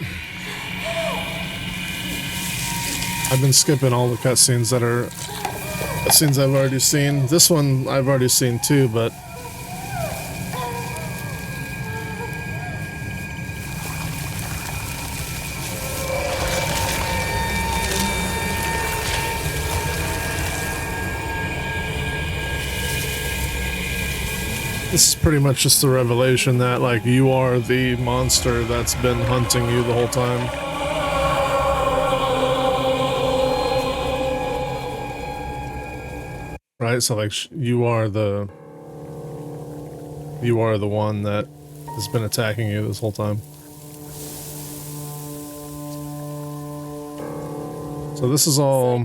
I've been skipping all the cutscenes that are cutscenes I've already seen. This one I've already seen too, but this is pretty much just the revelation that, like, you are the monster that's been hunting you the whole time. Right? So, like, you are the one that has been attacking you this whole time. So this is all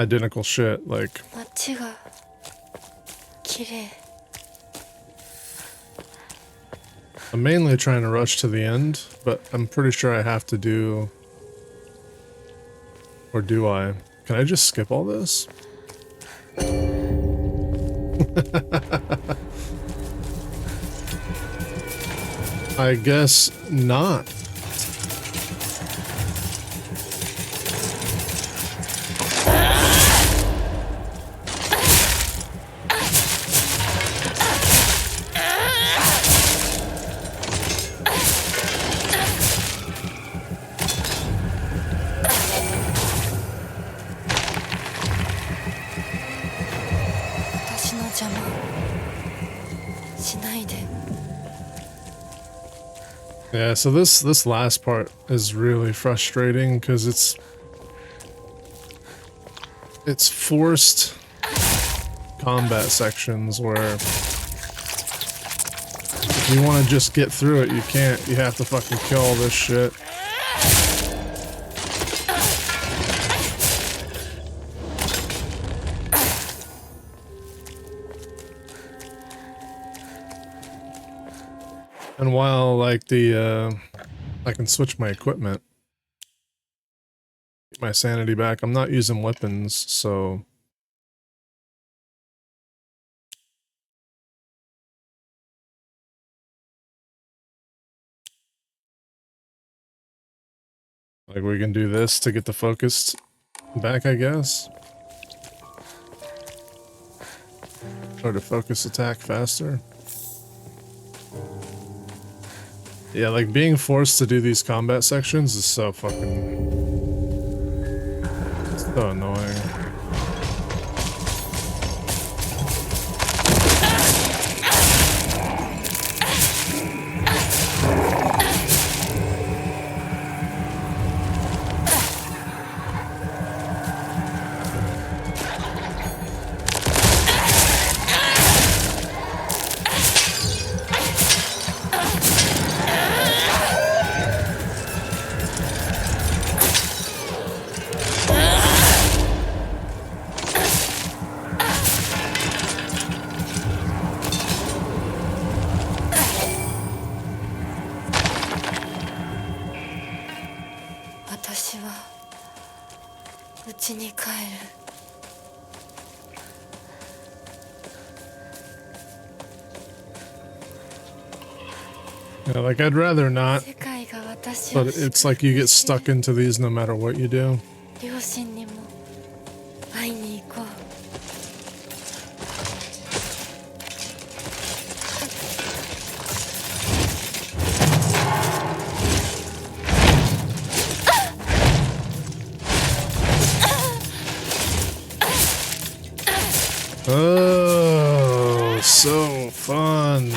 identical shit, like... I'm mainly trying to rush to the end, but I'm pretty sure I have to do... Or do I? Can I just skip all this? I guess not. Yeah, so this last part is really frustrating because it's forced combat sections where if you want to just get through it, you can't. You have to fucking kill all this shit. And while like the I can switch my equipment, get my sanity back, I'm not using weapons, so like we can do this to get the focus back, I guess. Or to focus attack faster. Yeah, like being forced to do these combat sections is so fucking... so annoying. Yeah, like I'd rather not, but it's like you get stuck into these no matter what you do. Oh, so fun.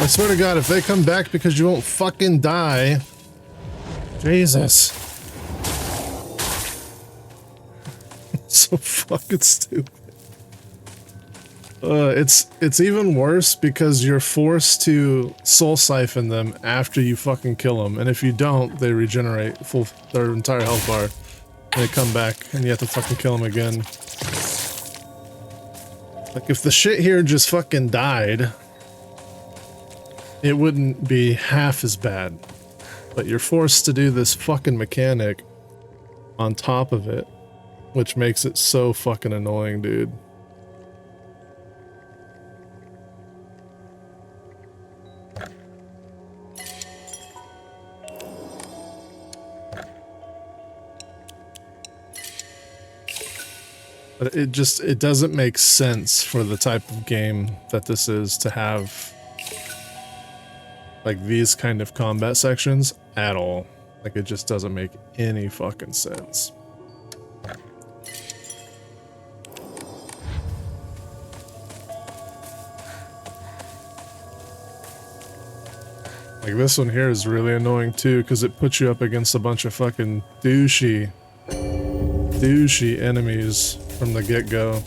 I swear to God, if they come back because you won't fucking die, Jesus. So fucking stupid. It's even worse because you're forced to soul siphon them after you fucking kill them, and if you don't, they regenerate their entire health bar, and they come back, and you have to fucking kill them again. Like if the shit here just fucking died, it wouldn't be half as bad, but you're forced to do this fucking mechanic on top of it, which makes it so fucking annoying, dude. But it doesn't make sense for the type of game that this is to have like these kind of combat sections at all. Like it just doesn't make any fucking sense. Like this one here is really annoying too because it puts you up against a bunch of fucking douchey enemies from the get-go.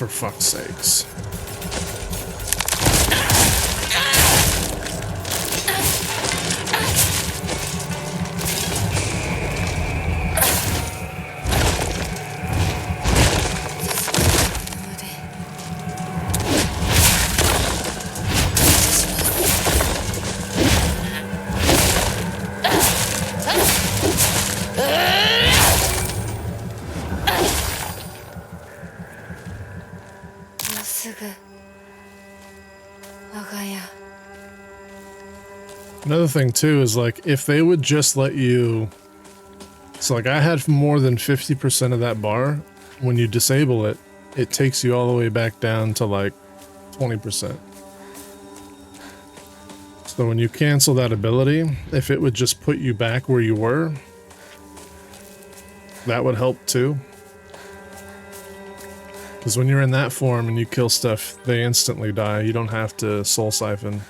for fuck's sakes. Another thing too is like if they would just let you, so like I had more than 50% of that bar. When you disable it, it takes you all the way back down to like 20%. So when you cancel that ability, if it would just put you back where you were, that would help too. Because when you're in that form and you kill stuff, they instantly die. You don't have to soul siphon.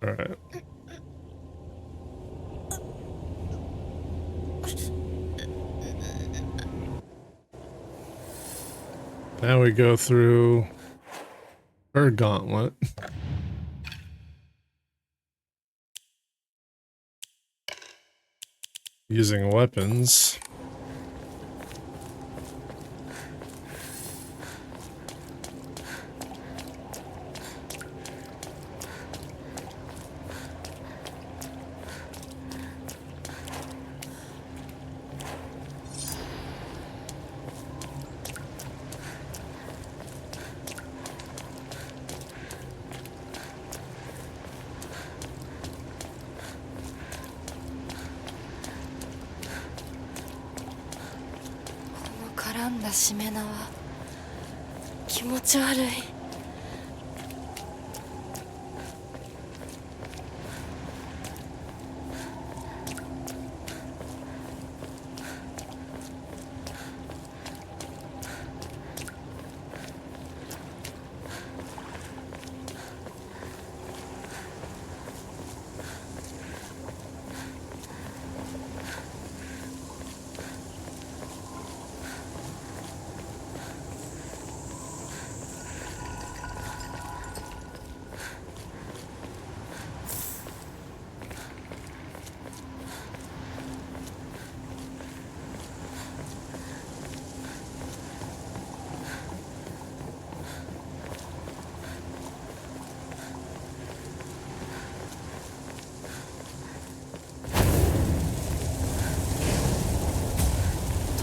Alright. Now we go through her gauntlet. Using weapons.絡んだしめ縄気持ち悪い。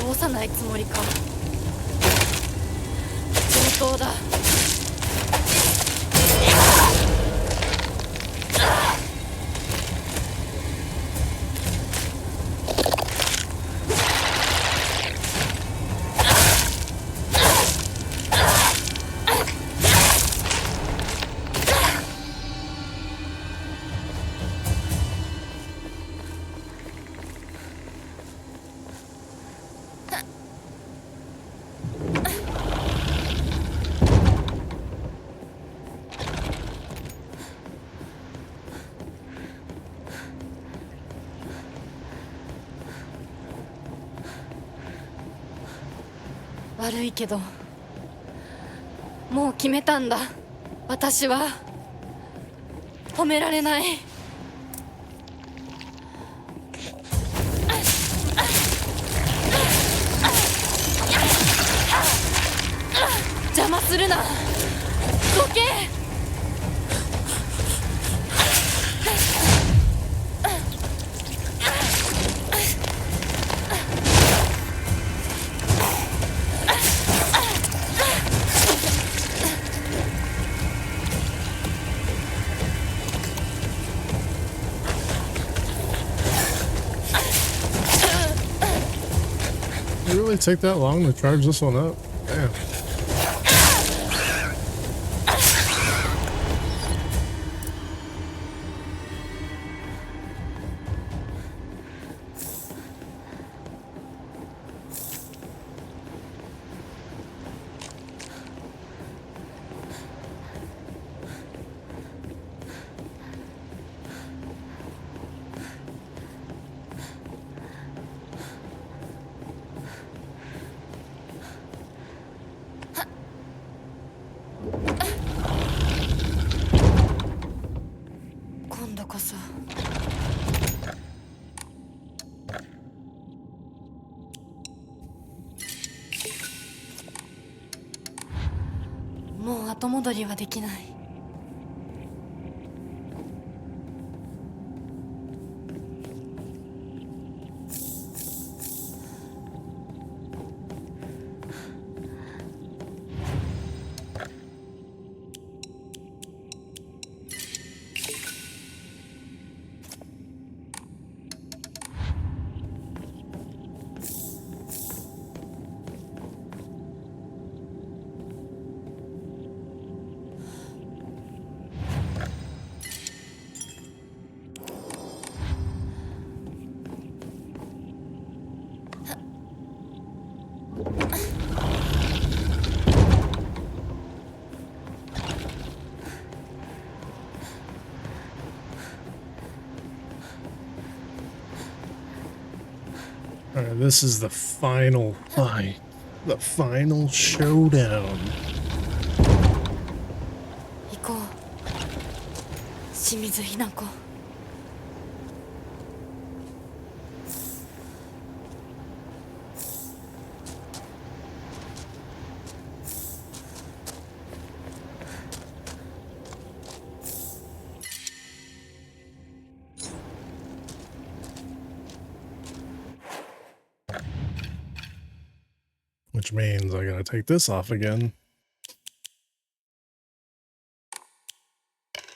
通さないつもりか。上等だ。悪いけどもう決めたんだ。私は止められない。邪魔するな。どけ。Did it really take that long to charge this one up? Damn. 後戻りはできない。Alright, this is the final fight. The final showdown. 行こう、清水ひな子。Which means I gotta take this off again.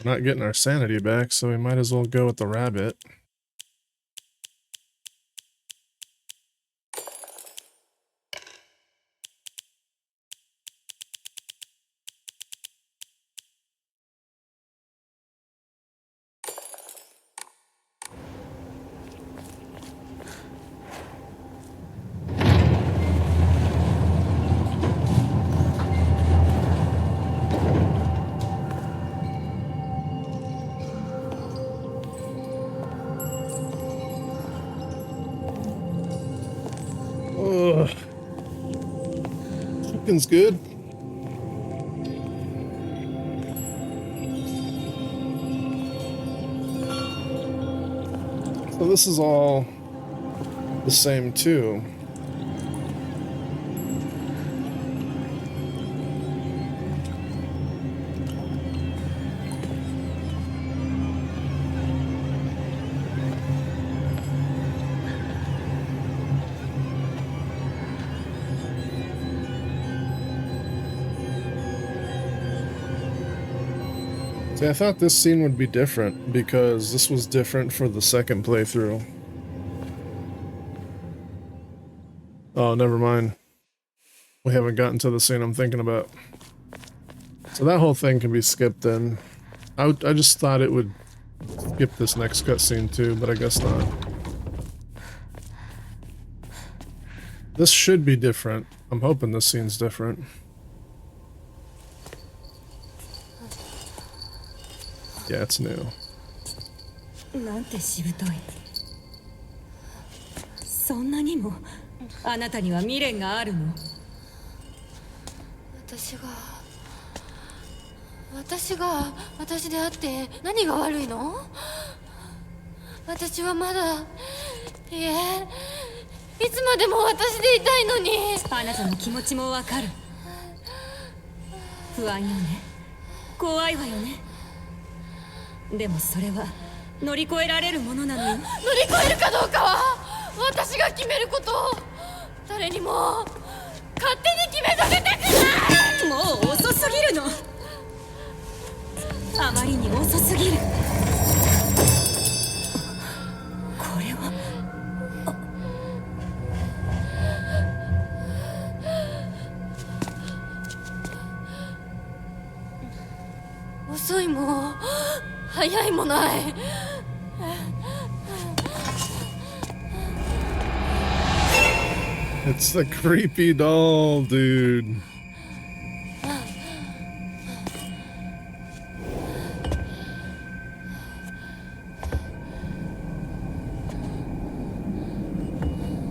We're not getting our sanity back, so we might as well go with the rabbit. Ugh. Chicken's good. So this is all the same too. See, I thought this scene would be different because this was different for the second playthrough. Oh, never mind. We haven't gotten to the scene I'm thinking about. So that whole thing can be skipped then. I just thought it would skip this next cutscene too, but I guess not. This should be different. I'm hoping this scene's different. Yeah, it's new. なんてしぶとい。そんなにもあなたには未練があるの？私であって何が悪いの？私はまだ、いえ、いつまでも私でいたいのに。あなたの気持ちもわかる。不安よね。怖いわよね。でもそれは乗り越えられるものなのよ。乗り越えるかどうかは私が決めること。誰にも勝手に決めさせたくない。もう遅すぎるの。あまりに遅すぎる。これは遅いも早いもない。It's the creepy doll, dude.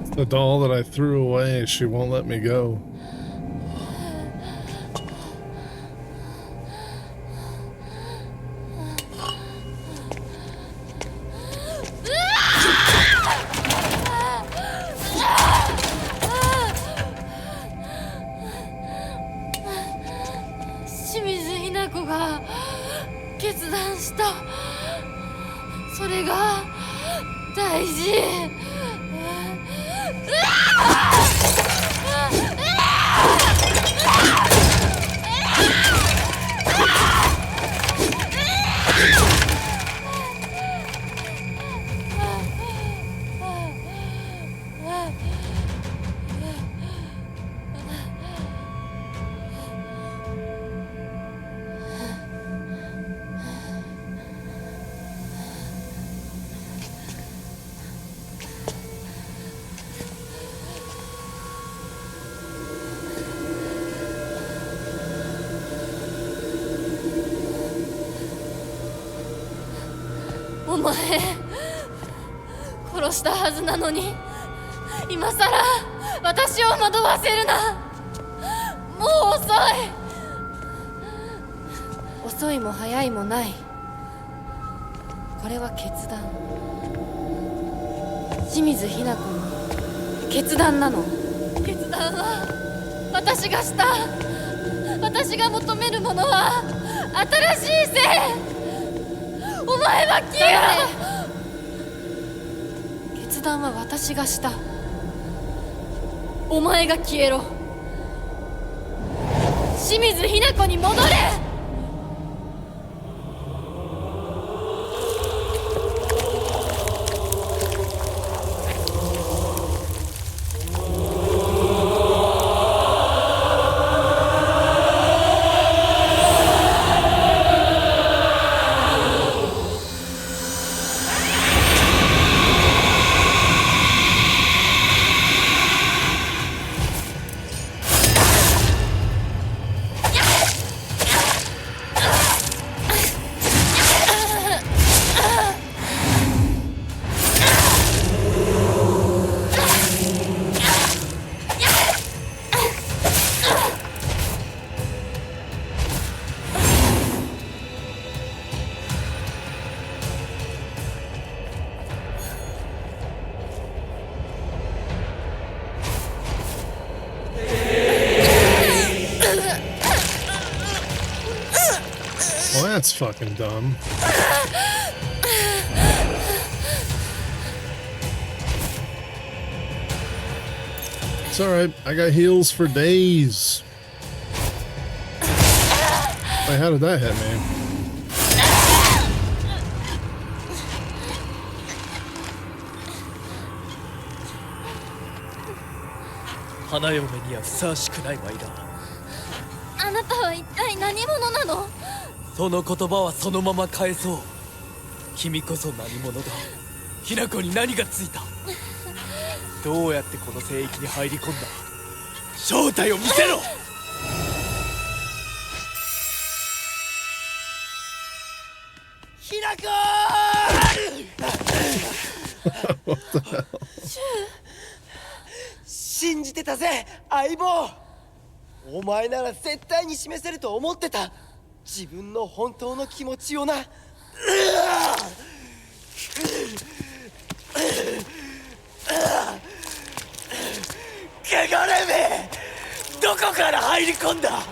It's the doll that I threw away. She won't let me go. 子が決断した。それが大事。お前殺したはずなのに今さら私を惑わせるな。もう遅い。遅いも早いもない。これは決断。清水ひな子の決断なの。決断は私がした。私が求めるものは新しい性。お前は消えろ。決断は私がした。お前が消えろ。清水ひな子に戻れ。Well, that's fucking dumb. It's alright, I got heals for days. Wait, how did that hit me? Hana嫁にはふさわしくないワイだ。あなたは一体何者なの？その言葉はそのまま返そう。君こそ何者だ。ひな子に何がついた。どうやってこの聖域に入り込んだ。正体を見せろ。ひな子信じてたぜ相棒。お前なら絶対に示せると思ってた。自分の本当の気持ちをな。ケガレめどこから入り込んだ。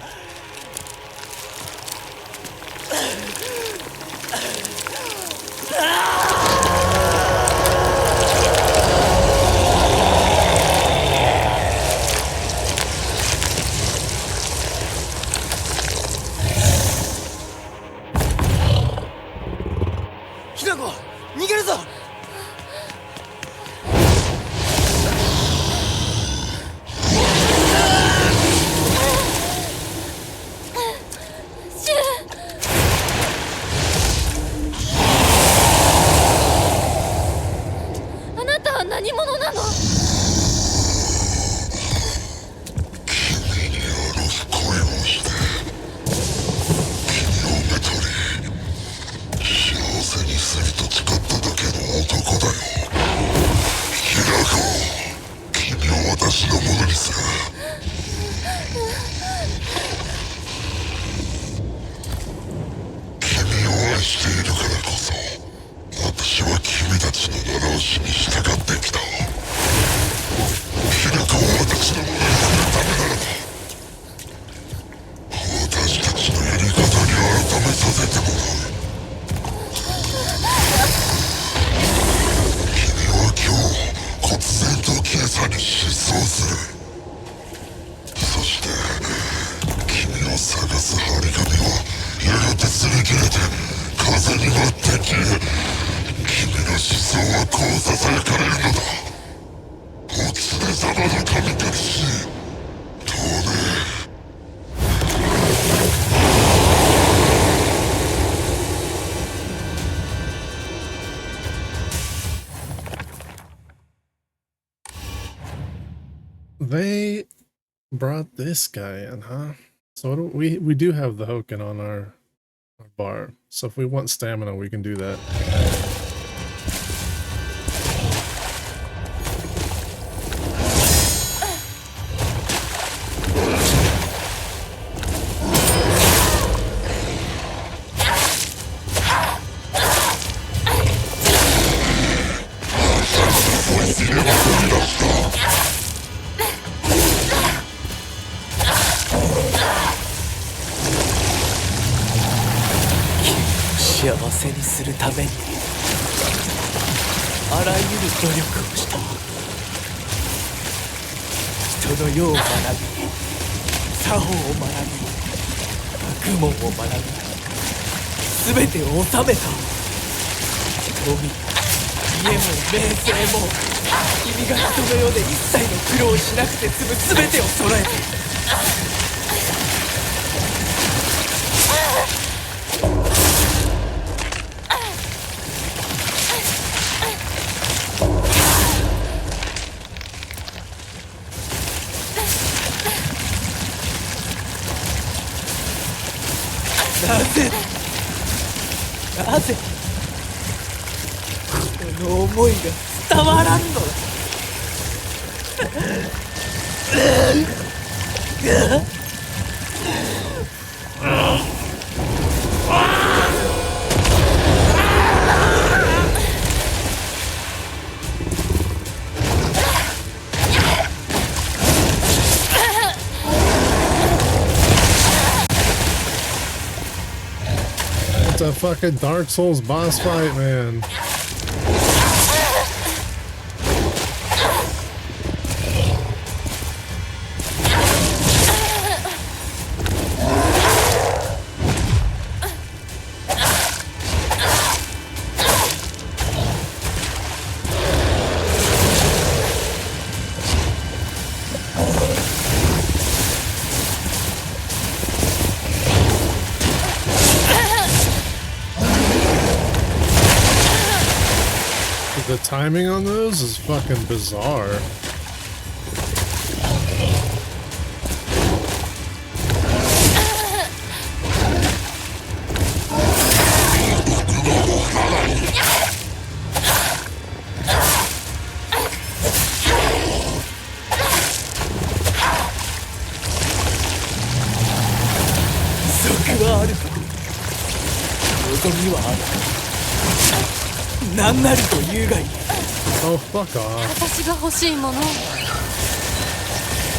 ひな子逃げるぞ。逃げて風に舞って消え、君の思想はこうささやかれるのだ。お常様の神隠し、透明。They brought this guy in, huh? So we do have the Hoken on our bar. So if we want stamina, we can do that.幸せにするためにあらゆる努力をした。人の世を学び、作法を学び、学問を学び、全てを収めた。富、家も名声も、君が人の世で一切の苦労をしなくて済む全てを揃えている。なぜこの思いが伝わらんのだ。It's a fucking Dark Souls boss fight, man. The timing on those is fucking bizarre. Oh, fuck off. 私が欲しいもの、望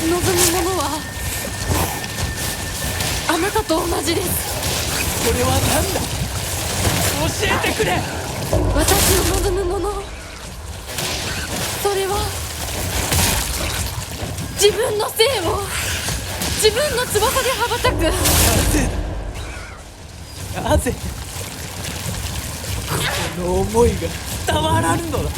むものはあなたと同じです。それは何だ？教えてくれ。私の望むもの、それは自分の性を自分の翼で羽ばたく。なぜこの思いが伝わらんのだ。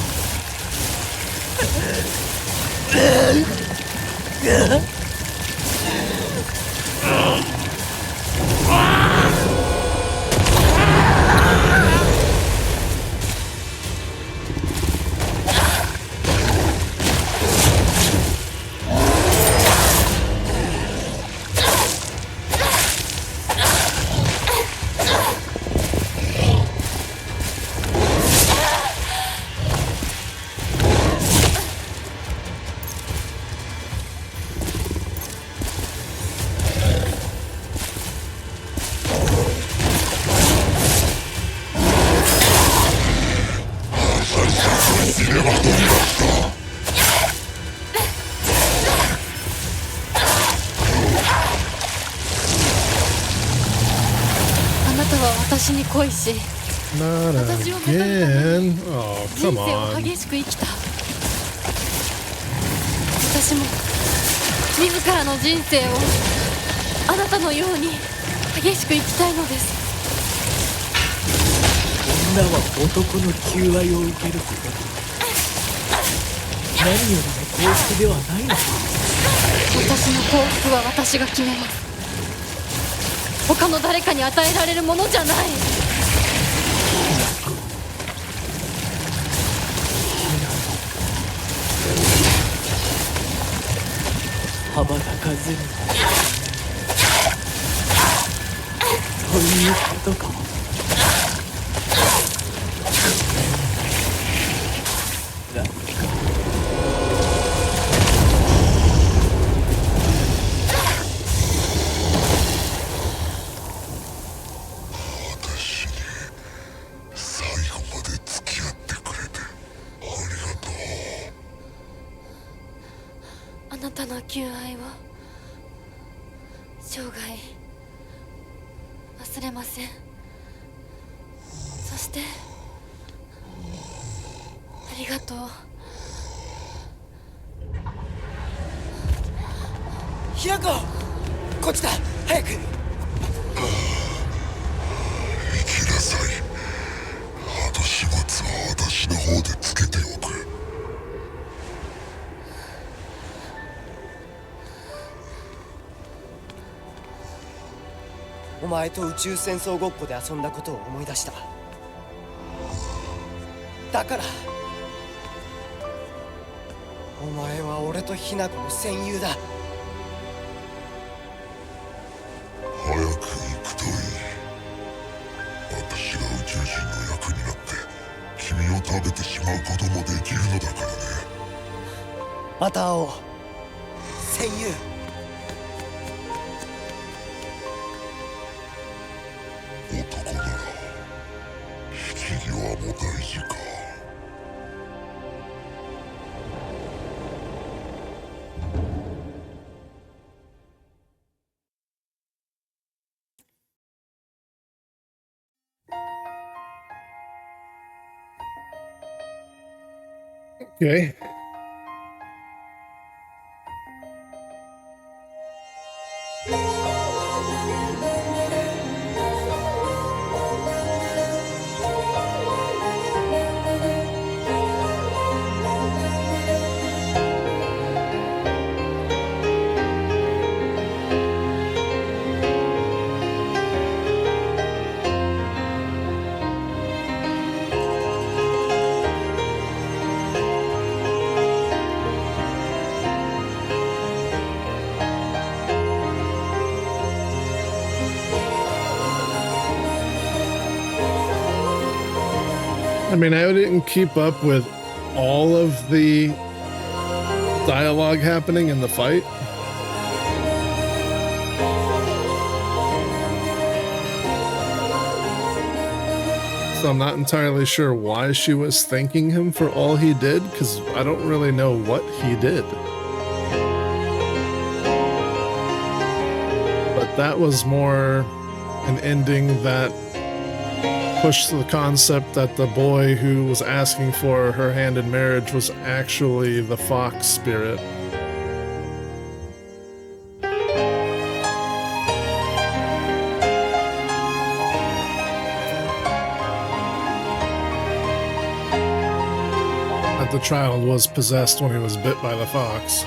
私に恋し、 Not 私を again. Oh, 人 come 生を on. 激しく生きた。私も自らの人生をあなたのように激しく生きたいのです。は男の求愛を受けることだ。何よりも幸福ではないのか。私の幸福は私が決めます。他の誰かに与えられるものじゃない。羽ばたかずにということか。何か私に最後まで付き合ってくれてありがとう。あなたの求愛を生涯忘れません。そしてありがとう。平子、こっちだ、早く。行きなさい。後始末は私の方でつけておく。お前と宇宙戦争ごっこで遊んだことを思い出した。だからお前は俺とヒナコの戦友だ。早く行くといい。私が宇宙人の役になって君を食べてしまうこともできるのだからね。また会おう、戦友。男なら引き際も大事か。Okay. I mean, I didn't keep up with all of the dialogue happening in the fight. So I'm not entirely sure why she was thanking him for all he did, because I don't really know what he did. But that was more an ending that pushed the concept that the boy who was asking for her hand in marriage was actually the fox spirit. That the child was possessed when he was bit by the fox.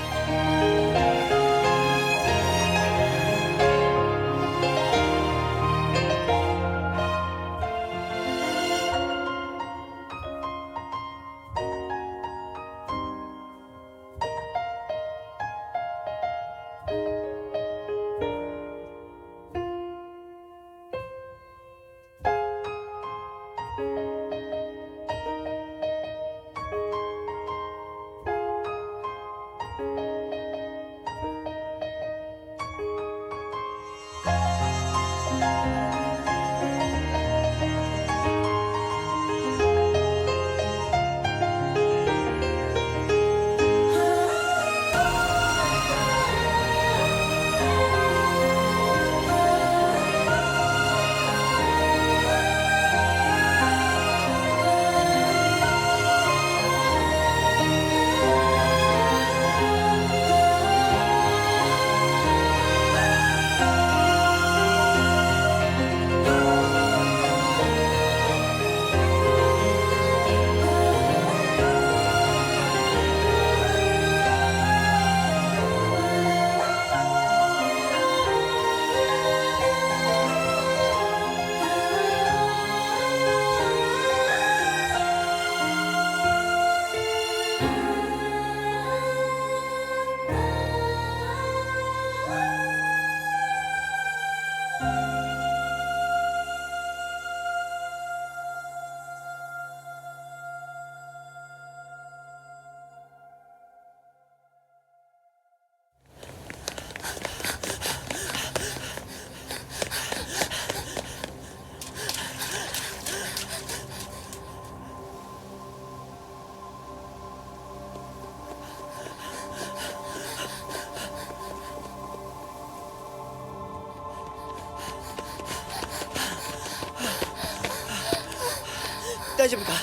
大丈夫か？あ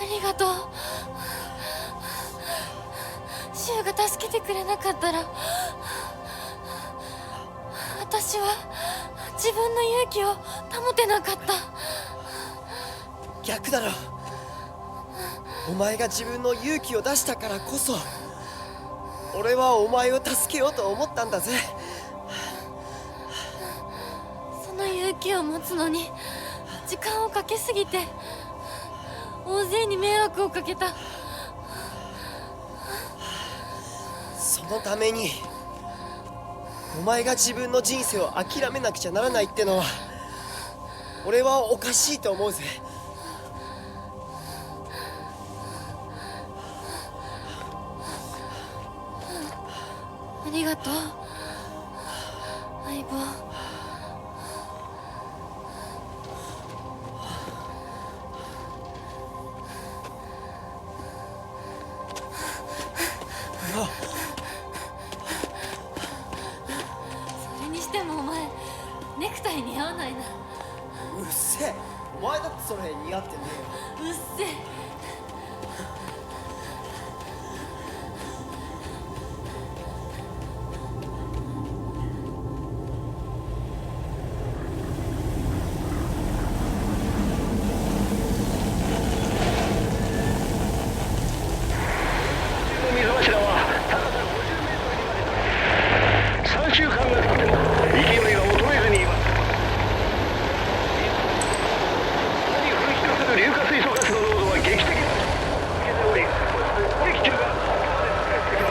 りがとう。シュウが助けてくれなかったら、私は自分の勇気を保てなかった。逆だろ。お前が自分の勇気を出したからこそ俺はお前を助けようと思ったんだぜ。その勇気を持つのに時間をかけすぎて大勢に迷惑をかけた。そのためにお前が自分の人生を諦めなくちゃならないってのは俺はおかしいと思うぜ。ありがとう相棒。それにしてもお前ネクタイ似合わないな。うっせえ、お前だってそれ似合ってねうっせえ。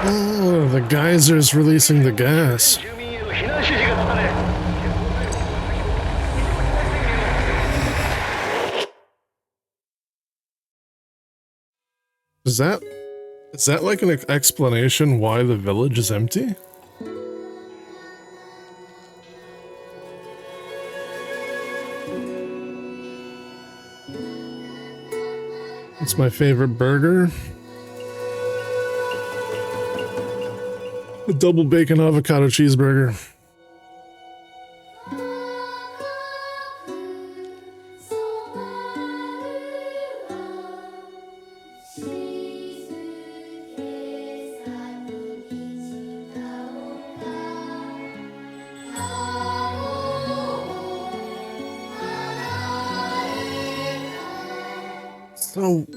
Oh, the geyser's releasing the gas. Is that like an explanation why the village is empty? It's my favorite burger. A double bacon avocado cheeseburger. So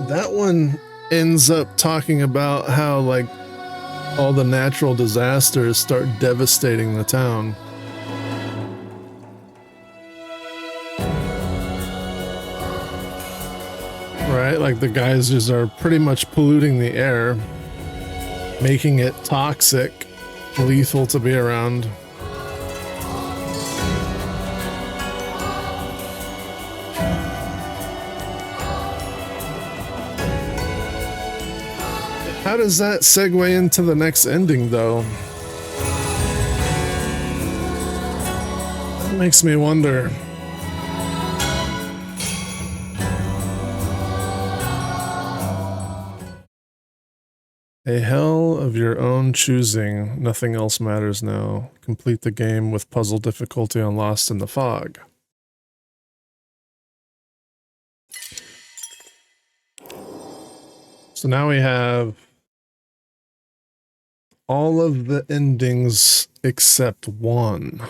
that one ends up talking about how like all the natural disasters start devastating the town. Right? Like the geysers are pretty much polluting the air, making it toxic, lethal to be around. How does that segue into the next ending, though? That makes me wonder. A hell of your own choosing. Nothing else matters now. Complete the game with puzzle difficulty on Lost in the Fog. So now we have all of the endings except one.